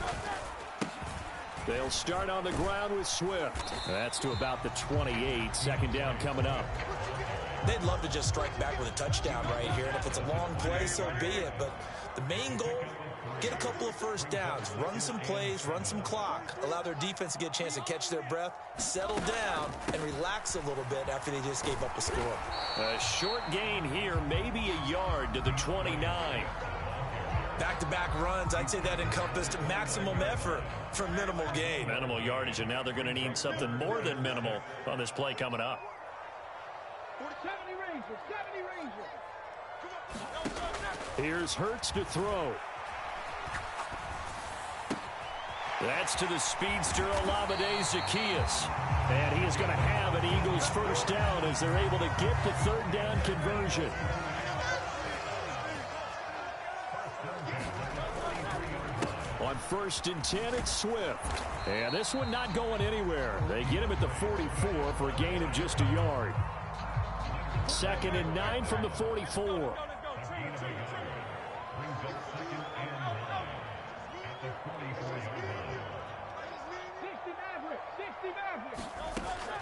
They'll start on the ground with Swift. That's to about the 28. Second down coming up. They'd love to just strike back with a touchdown right here, and if it's a long play, so be it. But the main goal, get a couple of first downs, run some plays, run some clock, allow their defense to get a chance to catch their breath, settle down, and relax a little bit after they just gave up a score. A short gain here, maybe a yard to the 29. Back-to-back runs, I'd say that encompassed maximum effort for minimal gain. Minimal yardage, and now they're going to need something more than minimal on this play coming up. 70 Rangers. Here's Hurts to throw. That's to the speedster Olamide Zaccheaus. And he is going to have an Eagles first down as they're able to get the third down conversion. On first and 10, it's Swift. And this one not going anywhere. They get him at the 44 for a gain of just a yard. Second and 9 from the 44.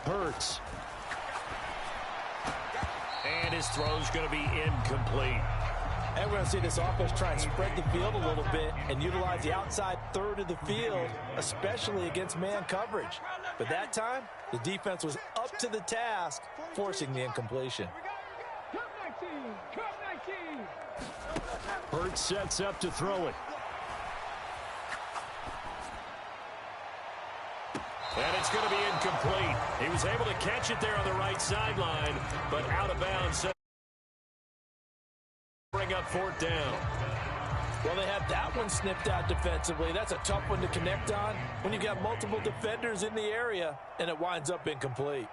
Hurts. And his throw's going to be incomplete. And we're going to see this offense try and spread the field a little bit and utilize the outside third of the field, especially against man coverage. But that time, the defense was up to the task, forcing the incompletion. Hurts sets up to throw it. And it's going to be incomplete. He was able to catch it there on the right sideline, but out of bounds. So bring up fourth down. Well, they had that one snipped out defensively. That's a tough one to connect on when you've got multiple defenders in the area, and it winds up incomplete.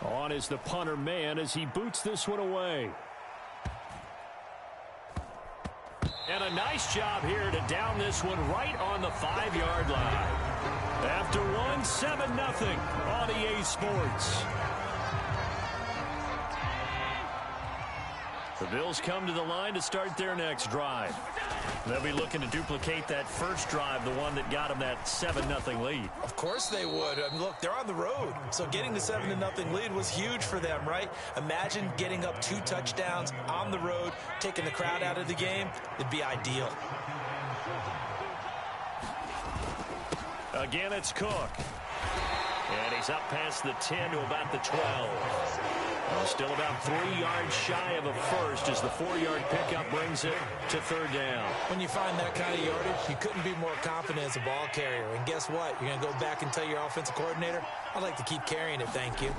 On is the punter man as he boots this one away. And a nice job here to down this one right on the 5-yard line. After one, 7-0 on EA Sports. The Bills come to the line to start their next drive. They'll be looking to duplicate that first drive, the one that got them that 7-0 lead. Of course they would. I mean, look, they're on the road. So getting the 7-0 lead was huge for them, right? Imagine getting up 2 touchdowns on the road, taking the crowd out of the game. It'd be ideal. Again, it's Cook. And he's up past the 10 to about the 12. Well, still about 3 yards shy of a first as the 4-yard pickup brings it to third down. When you find that kind of yardage, you couldn't be more confident as a ball carrier. And guess what? You're going to go back and tell your offensive coordinator, I'd like to keep carrying it, thank you.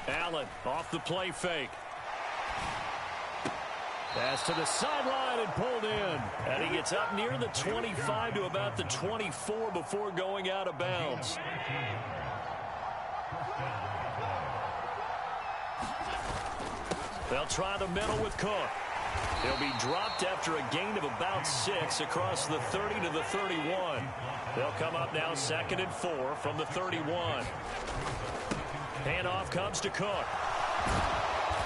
Allen off the play fake. Pass to the sideline and pulled in. And he gets up near the 25 to about the 24 before going out of bounds. They'll try the middle with Cook. He'll be dropped after a gain of about 6 across the 30 to the 31. They'll come up now 2nd and 4 from the 31. Handoff comes to Cook.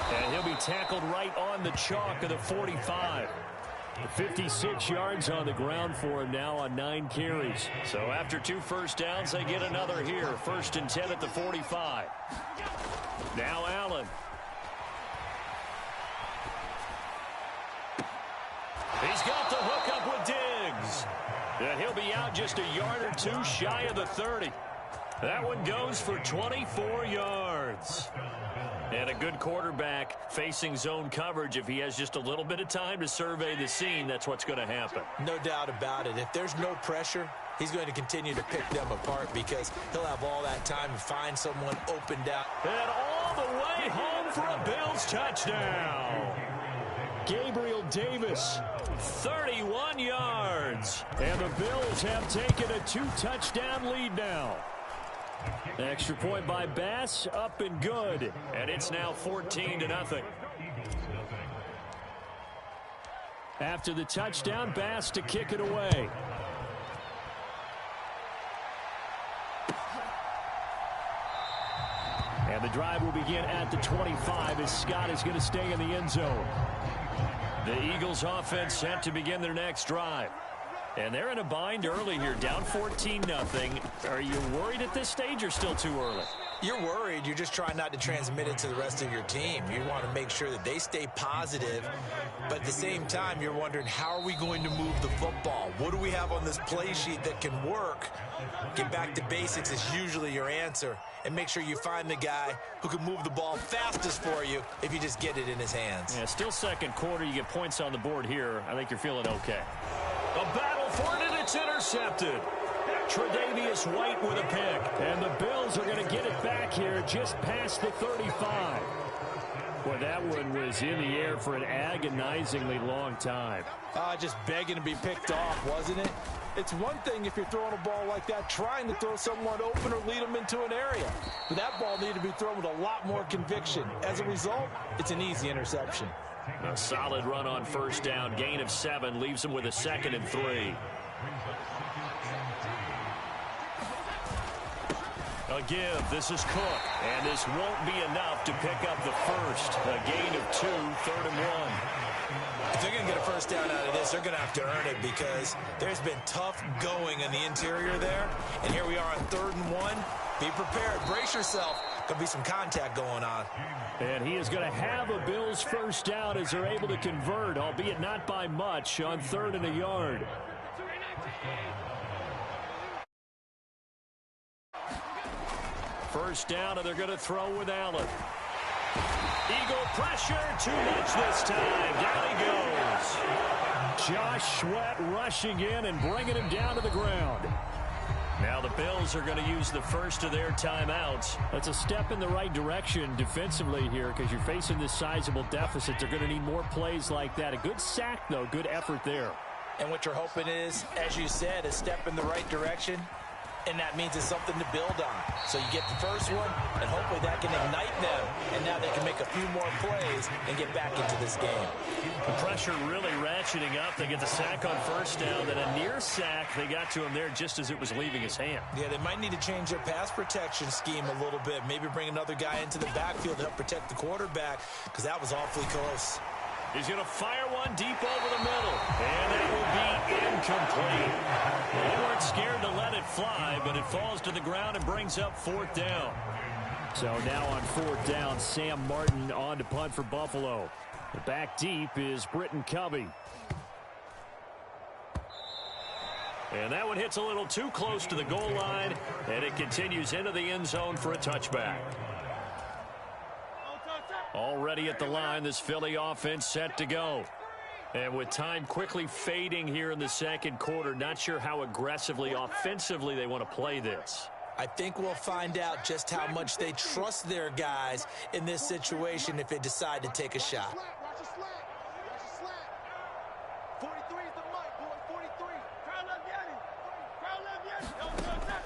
And he'll be tackled right on the chalk of the 45. 56 yards on the ground for him now on 9 carries. So after 2 first downs, they get another here. 1st and 10 at the 45. Now Allen. He's got the hook up with Diggs. And he'll be out just a yard or 2 shy of the 30. That one goes for 24 yards. And a good quarterback facing zone coverage. If he has just a little bit of time to survey the scene, that's what's going to happen. No doubt about it. If there's no pressure, he's going to continue to pick them apart because he'll have all that time to find someone open down. And all the way home for a Bills touchdown. Gabriel Davis, 31 yards. And the Bills have taken a 2-touchdown lead now. Extra point by Bass, up and good. And it's now 14-0. After the touchdown, Bass to kick it away. And the drive will begin at the 25 as Scott is going to stay in the end zone. The Eagles offense set to begin their next drive. And they're in a bind early here, down 14-0. Are you worried at this stage or still too early? You're worried. You're just trying not to transmit it to the rest of your team. You want to make sure that they stay positive. But at the same time, you're wondering, how are we going to move the football? What do we have on this play sheet that can work? Get back to basics is usually your answer. And make sure you find the guy who can move the ball fastest for you if you just get it in his hands. Yeah, still 2nd quarter. You get points on the board here. I think you're feeling okay. A battle for it, and it's intercepted. Tre'Davious White with a pick. And the Bills are going to get it back here just past the 35. Boy, that one was in the air for an agonizingly long time. Just begging to be picked off, wasn't it? It's one thing if you're throwing a ball like that, trying to throw someone open or lead them into an area. But that ball needed to be thrown with a lot more conviction. As a result, it's an easy interception. A solid run on 1st down. Gain of 7 leaves them with a 2nd and 3. A give. This is Cook. And this won't be enough to pick up the first. A gain of 2, 3rd and 1. If they're going to get a 1st down out of this, they're going to have to earn it because there's been tough going in the interior there. And here we are on 3rd and 1. Be prepared. Brace yourself. Going to be some contact going on. And he is going to have a Bills 1st down as they're able to convert, albeit not by much, on 3rd and a yard. First down, and they're going to throw with Allen. Eagle pressure, too much this time. Down he goes. Josh Sweat rushing in and bringing him down to the ground. Now the Bills are going to use the first of their timeouts. That's a step in the right direction defensively here because you're facing this sizable deficit. They're going to need more plays like that. A good sack, though. Good effort there. And what you're hoping is, as you said, a step in the right direction. And that means it's something to build on. So you get the first one, and hopefully that can ignite them. And now they can make a few more plays and get back into this game. The pressure really ratcheting up. They get the sack on 1st down. Then a near sack. They got to him there just as it was leaving his hand. Yeah, they might need to change their pass protection scheme a little bit. Maybe bring another guy into the backfield to help protect the quarterback because that was awfully close. He's going to fire one deep over the middle. And that will be incomplete. They weren't scared to let it fly, but it falls to the ground and brings up 4th down. So now on 4th down, Sam Martin on to punt for Buffalo. The back deep is Britton Covey. And that one hits a little too close to the goal line, and it continues into the end zone for a touchback. Already at the line, this Philly offense set to go. And with time quickly fading here in the 2nd quarter, not sure how aggressively, offensively they want to play this. I think we'll find out just how much they trust their guys in this situation if they decide to take a shot.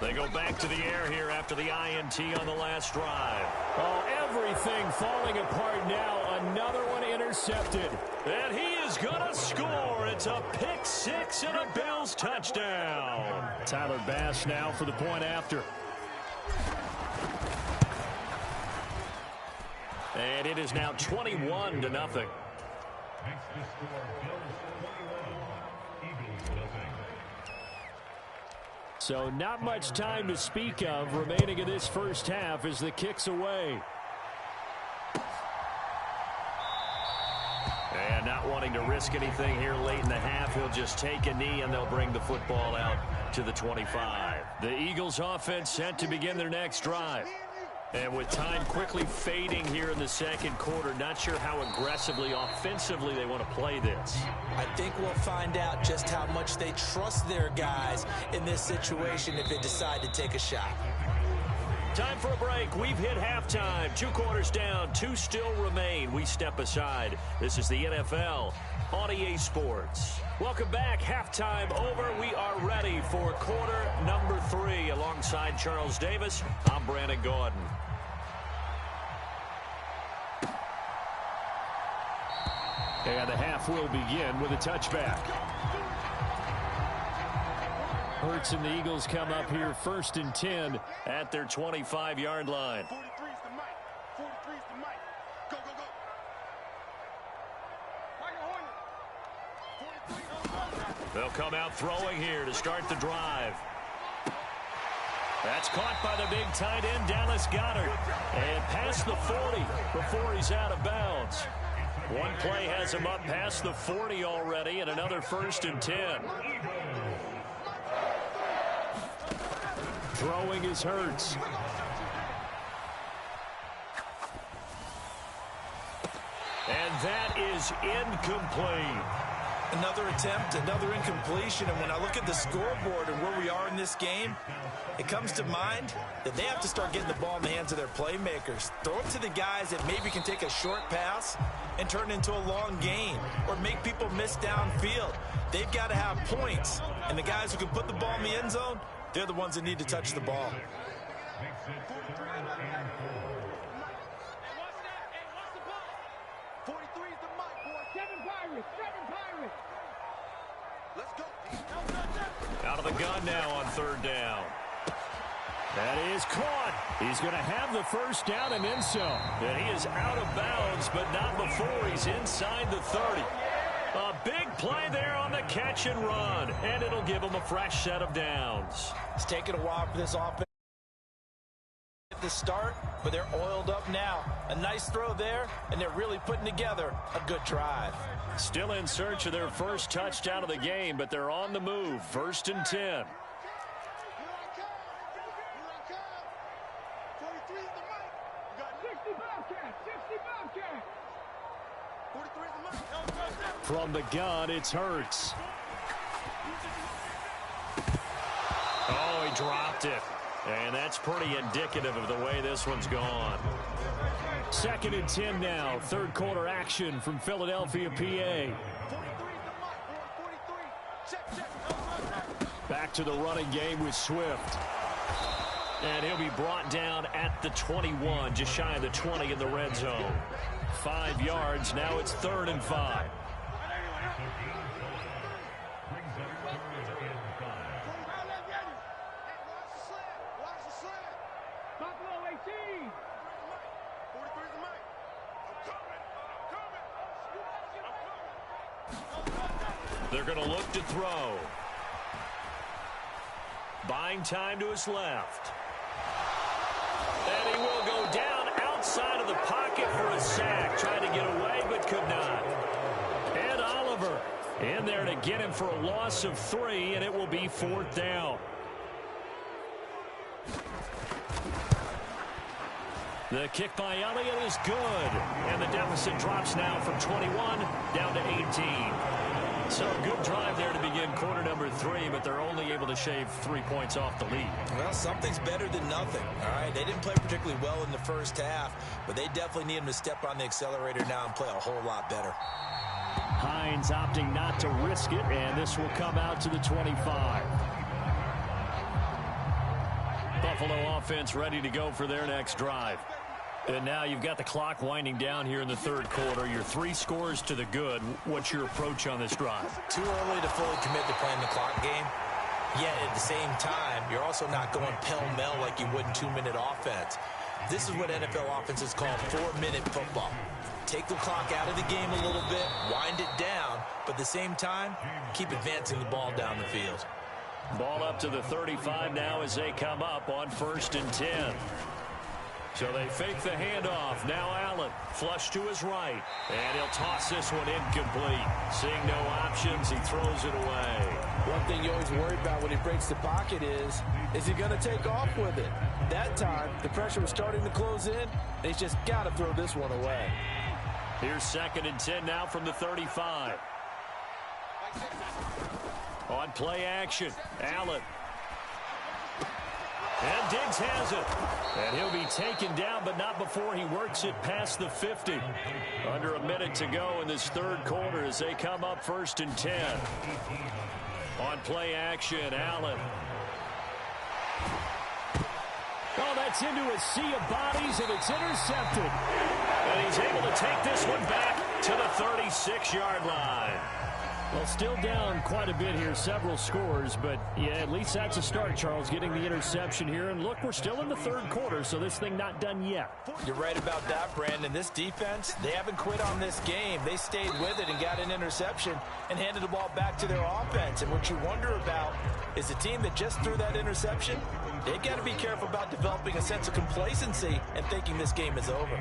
They go back to the air here after the INT on the last drive. Oh, everything falling apart now. Another one intercepted. And he is going to score. It's a pick six and a Bills touchdown. Tyler Bass now for the point after. And it is now 21-0. So not much time to speak of remaining in this first half as the kick's away. And not wanting to risk anything here late in the half, he'll just take a knee and they'll bring the football out to the 25. The Eagles offense set to begin their next drive. And with time quickly fading here in the second quarter, not sure how aggressively, offensively they want to play this. I think we'll find out just how much they trust their guys in this situation if they decide to take a shot. Time for a break. We've hit halftime. 2 quarters down, 2 still remain. We step aside. This is the NFL on EA Sports. Welcome back. Halftime over. We are ready for quarter number 3. Alongside Charles Davis, I'm Brandon Gordon. And the half will begin with a touchback. Hurts and the Eagles come up here 1st and 10 at their 25-yard line. 43's the mic. 43's the mic. Go, go, go. They'll come out throwing here to start the drive. That's caught by the big tight end, Dallas Goedert. And past the 40 before he's out of bounds. One play has him up past the 40 already, and another 1st and 10. Throwing is Hurts. And that is incomplete. Another attempt, another incompletion, and when I look at the scoreboard and where we are in this game, it comes to mind that they have to start getting the ball in the hands of their playmakers. Throw it to the guys that maybe can take a short pass and turn it into a long gain or make people miss downfield. They've got to have points, and the guys who can put the ball in the end zone, they're the ones that need to touch the ball. Out of the gun now on 3rd down. That is caught. He's going to have the 1st down and then some. And he is out of bounds, but not before he's inside the 30. A big play there on the catch and run, and it'll give him a fresh set of downs. It's taken a while for this offense at the start, but they're oiled up now. A nice throw there, and they're really putting together a good drive. Still in search of their first touchdown of the game, but they're on the move. 1st and 10. From the gun, it's Hurts. Oh, he dropped it. And that's pretty indicative of the way this one's gone. 2nd and 10 now. 3rd quarter action from Philadelphia, PA. Back to the running game with Swift. And he'll be brought down at the 21, just shy of the 20 in the red zone. 5 yards. Now it's 3rd and 5. They're going to look to throw. Buying time to his left. And he will go down outside of the pocket for a sack. Tried to get away, but could not. Ed Oliver in there to get him for a loss of 3, and it will be 4th down. The kick by Elliott is good. And the deficit drops now from 21 down to 18. So a good drive there to begin quarter number 3, but they're only able to shave 3 points off the lead. Well, something's better than nothing, all right? They didn't play particularly well in the first half, but they definitely need him to step on the accelerator now and play a whole lot better. Hines opting not to risk it, and this will come out to the 25. Buffalo offense ready to go for their next drive. And now you've got the clock winding down here in the third quarter. Your 3 scores to the good. What's your approach on this drive? Too early to fully commit to playing the clock game. Yet at the same time, you're also not going pell-mell like you would in 2-minute offense. This is what NFL offenses call 4-minute football. Take the clock out of the game a little bit, wind it down, but at the same time, keep advancing the ball down the field. Ball up to the 35 now as they come up on 1st and 10. So they fake the handoff. Now Allen, flush to his right. And he'll toss this one incomplete. Seeing no options, he throws it away. One thing you always worry about when he breaks the pocket is he going to take off with it? That time, the pressure was starting to close in, and he's just got to throw this one away. Here's 2nd and 10 now from the 35. On play action, Allen. And Diggs has it. And he'll be taken down, but not before he works it past the 50. Under a minute to go in this third quarter as they come up 1st and 10. On play action, Allen. Oh, that's into a sea of bodies, and it's intercepted. And he's able to take this one back to the 36-yard line. Well, still down quite a bit here, several scores, but yeah, at least that's a start, Charles, getting the interception here. And look, we're still in the third quarter, so this thing not done yet. You're right about that, Brandon. This defense, they haven't quit on this game. They stayed with it and got an interception and handed the ball back to their offense. And what you wonder about is the team that just threw that interception, they've got to be careful about developing a sense of complacency and thinking this game is over.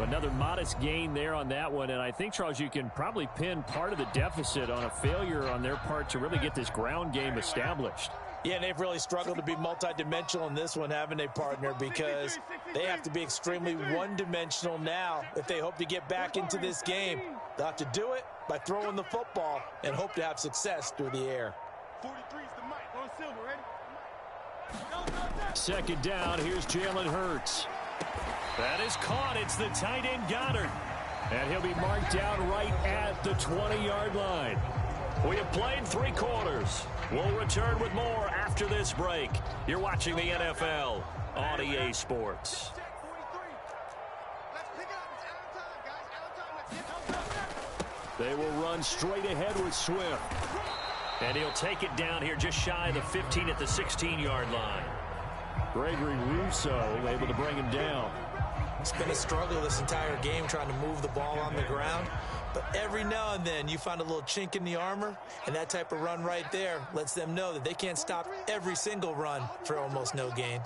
Another modest gain there on that one, and I think, Charles, you can probably pin part of the deficit on a failure on their part to really get this ground game established. Yeah, and they've really struggled to be multidimensional in this one, haven't they, partner? Because they have to be extremely one-dimensional now if they hope to get back into this game. They'll have to do it by throwing the football and hope to have success through the air. 43 is the mic on silver, ready? 2nd down, here's Jalen Hurts. That is caught. It's the tight end Goddard. And he'll be marked down right at the 20-yard line. We have played 3 quarters. We'll return with more after this break. You're watching the NFL on EA Sports. They will run straight ahead with Swift. And he'll take it down here just shy of the 15 at the 16-yard line. Gregory Rousseau able to bring him down. It's been a struggle this entire game trying to move the ball on the ground. But every now and then you find a little chink in the armor, and that type of run right there lets them know that they can't stop every single run for almost no gain.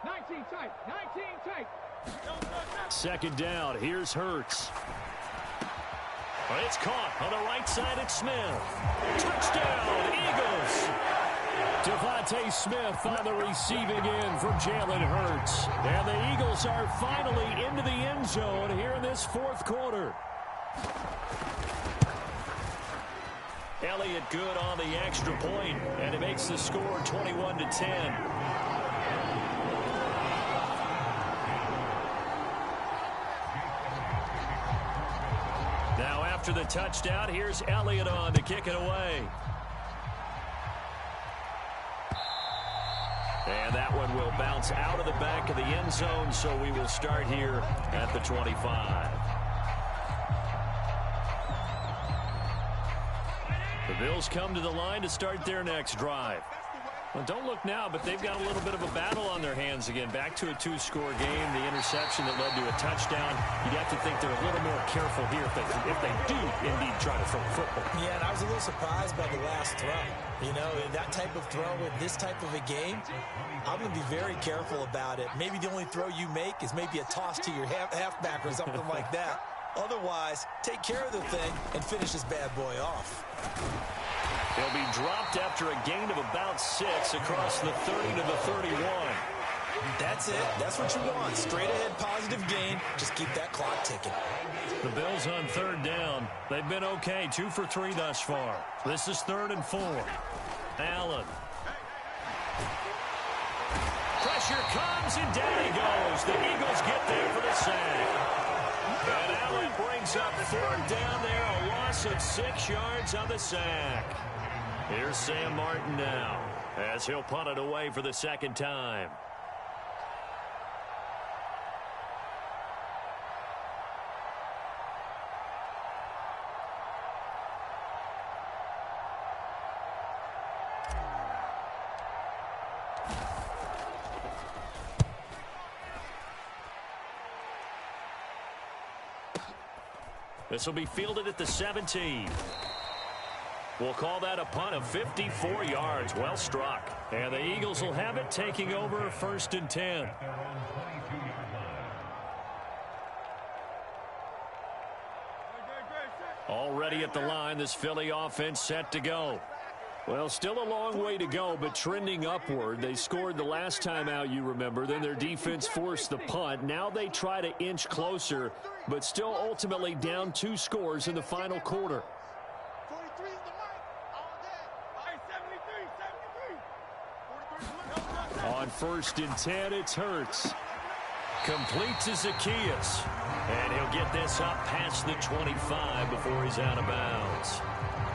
19 tight, 19 tight. 2nd down, here's Hurts. It's caught on the right side at Smith. Touchdown, Eagles. Devontae Smith on the receiving end from Jalen Hurts. And the Eagles are finally into the end zone here in this 4th quarter. Elliott good on the extra point, and it makes the score 21-10. After the touchdown, here's Elliott on to kick it away. And that one will bounce out of the back of the end zone, so we will start here at the 25. The Bills come to the line to start their next drive. Well, don't look now, but they've got a little bit of a battle on their hands again. Back to a 2-score game, the interception that led to a touchdown. You'd have to think they're a little more careful here if they do indeed try to throw the football. Yeah, and I was a little surprised by the last throw. You know, that type of throw in this type of a game, I'm going to be very careful about it. Maybe the only throw you make is maybe a toss to your halfback or something like that. Otherwise, take care of the thing and finish this bad boy off. He'll be dropped after a gain of about 6 across the 30 to the 31. That's it. That's what you want. Straight ahead positive gain. Just keep that clock ticking. The Bills on 3rd down. They've been okay. 2 for 3 thus far. This is 3rd and 4. Allen. Pressure comes and down he goes. The Eagles get there for the sack. And Allen brings up 4th down there, a loss of 6 yards on the sack. Here's Sam Martin now, as he'll punt it away for the 2nd time. This will be fielded at the 17. We'll call that a punt of 54 yards. Well struck. And the Eagles will have it, taking over 1st and 10. Already at the line, this Philly offense set to go. Well, still a long way to go, but trending upward. They scored the last time out, you remember. Then their defense forced the punt. Now they try to inch closer, but still ultimately down 2 scores in the final quarter. 43 is the mark. All day. 73. On 1st and 10, it's Hurts. Complete to Zacchaeus. And he'll get this up past the 25 before he's out of bounds.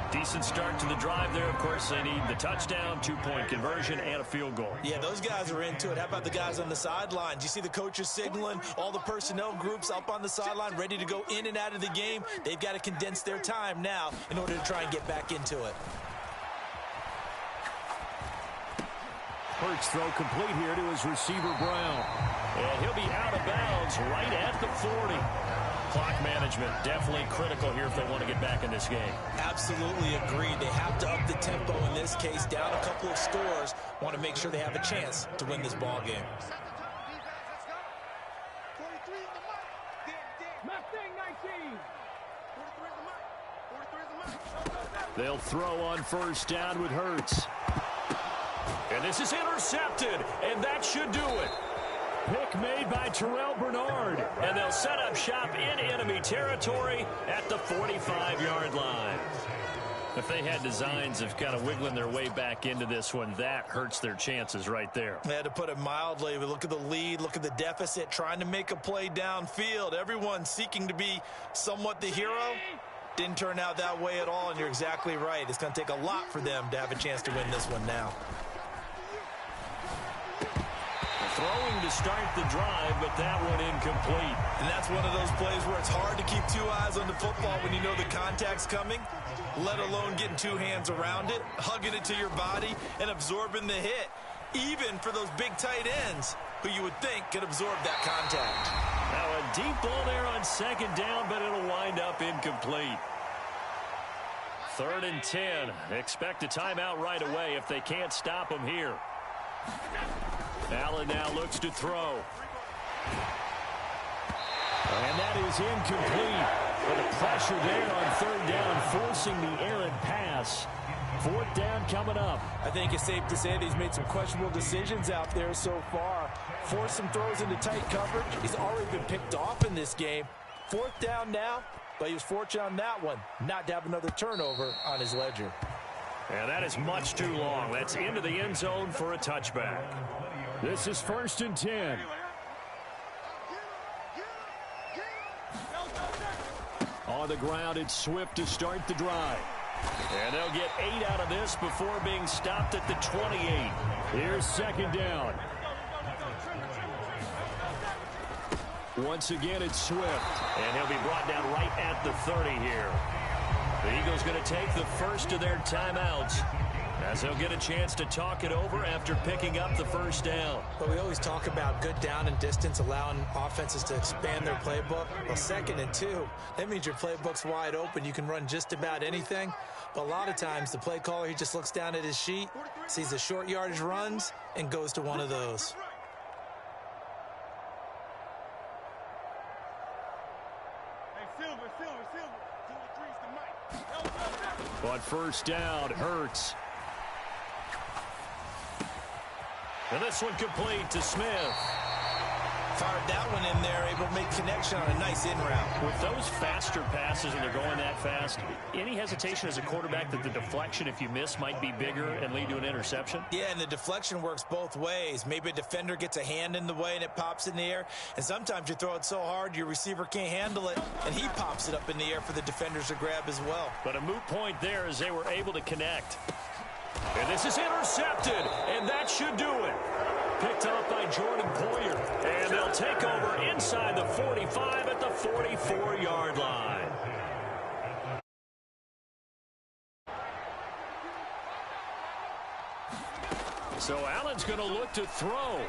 Decent start to the drive there. Of course, they need the touchdown, 2-point conversion, and a field goal. Yeah, those guys are into it. How about the guys on the sidelines? You see the coaches signaling, all the personnel groups up on the sideline ready to go in and out of the game. They've got to condense their time now in order to try and get back into it. Hurts throw complete here to his receiver, Brown. And he'll be out of bounds right at the 40. Clock management definitely critical here if they want to get back in this game. Absolutely agreed. They have to up the tempo in this case, down a couple of scores. Want to make sure they have a chance to win this ball game. 43 is the mark. Mustang 19. 43 is the mark. 43 is the mark. They'll throw on 1st down with Hurts. And this is intercepted, and that should do it. Pick made by Terrell Bernard. And they'll set up shop in enemy territory at the 45-yard line. If they had designs of kind of wiggling their way back into this one, that hurts their chances right there. They had to put it mildly. But look at the lead, look at the deficit, trying to make a play downfield. Everyone seeking to be somewhat the hero. Didn't turn out that way at all, and you're exactly right. It's going to take a lot for them to have a chance to win this one now. Throwing to start the drive, but that one incomplete. And that's one of those plays where it's hard to keep 2 eyes on the football when you know the contact's coming, let alone getting 2 hands around it, hugging it to your body, and absorbing the hit, even for those big tight ends who you would think could absorb that contact. Now a deep ball there on 2nd down, but it'll wind up incomplete. 3rd and 10. Expect a timeout right away if they can't stop them here. Allen now looks to throw. And that is incomplete. But the pressure there on 3rd down, forcing the errant pass. 4th down coming up. I think it's safe to say that he's made some questionable decisions out there so far. Forced some throws into tight coverage. He's already been picked off in this game. 4th down now, but he was fortunate on that one not to have another turnover on his ledger. And that is much too long. That's into the end zone for a touchback. This is 1st and 10. On the ground, it's Swift to start the drive. And they'll get 8 out of this before being stopped at the 28. Here's 2nd down. Once again, it's Swift. And he'll be brought down right at the 30 here. The Eagles going to take the first of their timeouts, as they'll get a chance to talk it over after picking up the 1st down. But we always talk about good down and distance, allowing offenses to expand their playbook. Well, 2nd and 2, that means your playbook's wide open. You can run just about anything. But a lot of times, the play caller, he just looks down at his sheet, sees the short yardage runs, and goes to one of those. On 1st down, Hurts. And this one complete to Smith. Fired that one in there, able to make connection on a nice in route. With those faster passes and they're going that fast, any hesitation as a quarterback that the deflection, if you miss, might be bigger and lead to an interception? Yeah, and the deflection works both ways. Maybe a defender gets a hand in the way and it pops in the air, and sometimes you throw it so hard your receiver can't handle it, and he pops it up in the air for the defenders to grab as well. But a moot point there as they were able to connect. And this is intercepted, and that should do it. Picked off by Jordan Poyer, and they'll take over inside the 45 at the 44-yard line. So Allen's going to look to throw.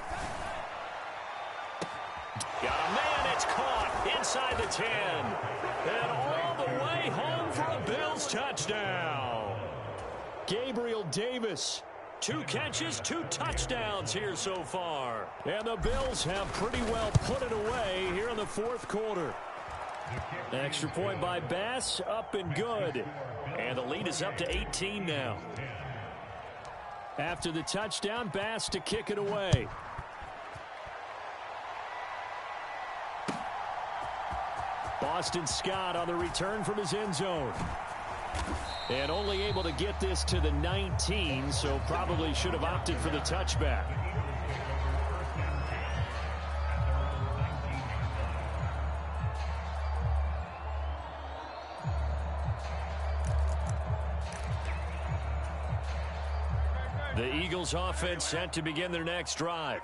Got a man, it's caught inside the 10. And all the way home for a Bills touchdown. Gabriel Davis. 2 catches, 2 touchdowns here so far. And the Bills have pretty well put it away here in the fourth quarter. Extra point by Bass, up and good. And the lead is up to 18 now. After the touchdown, Bass to kick it away. Boston Scott on the return from his end zone. And only able to get this to the 19, so probably should have opted for the touchback. The Eagles offense set to begin their next drive.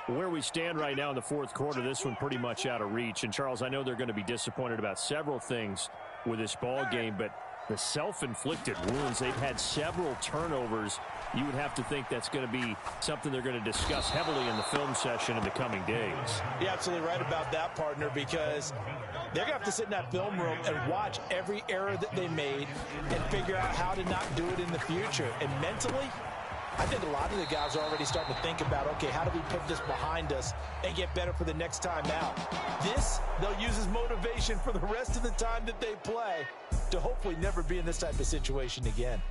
Where we stand right now in the fourth quarter, this one pretty much out of reach. And, Charles, I know they're going to be disappointed about several things with this ball game, but the self-inflicted wounds, they've had several turnovers. You would have to think that's going to be something they're going to discuss heavily in the film session in the coming days. You're absolutely right about that, partner, because they're going to have to sit in that film room and watch every error that they made and figure out how to not do it in the future. And mentally, I think a lot of the guys are already starting to think about, okay, how do we put this behind us and get better for the next time out? This, they'll use as motivation for the rest of the time that they play to hopefully never be in this type of situation again.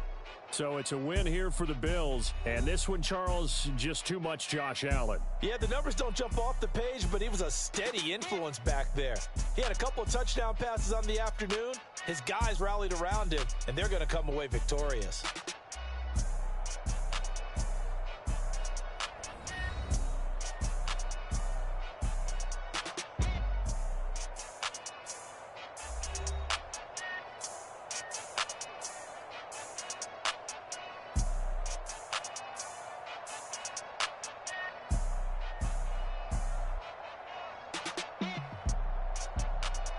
So it's a win here for the Bills. And this one, Charles, just too much Josh Allen. Yeah, the numbers don't jump off the page, but he was a steady influence back there. He had a couple of touchdown passes on the afternoon. His guys rallied around him, and they're going to come away victorious.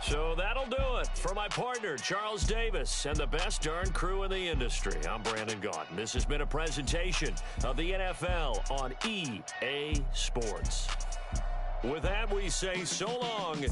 So that'll do it for my partner, Charles Davis, and the best darn crew in the industry. I'm Brandon Gaudin. This has been a presentation of the NFL on EA Sports. With that, we say so long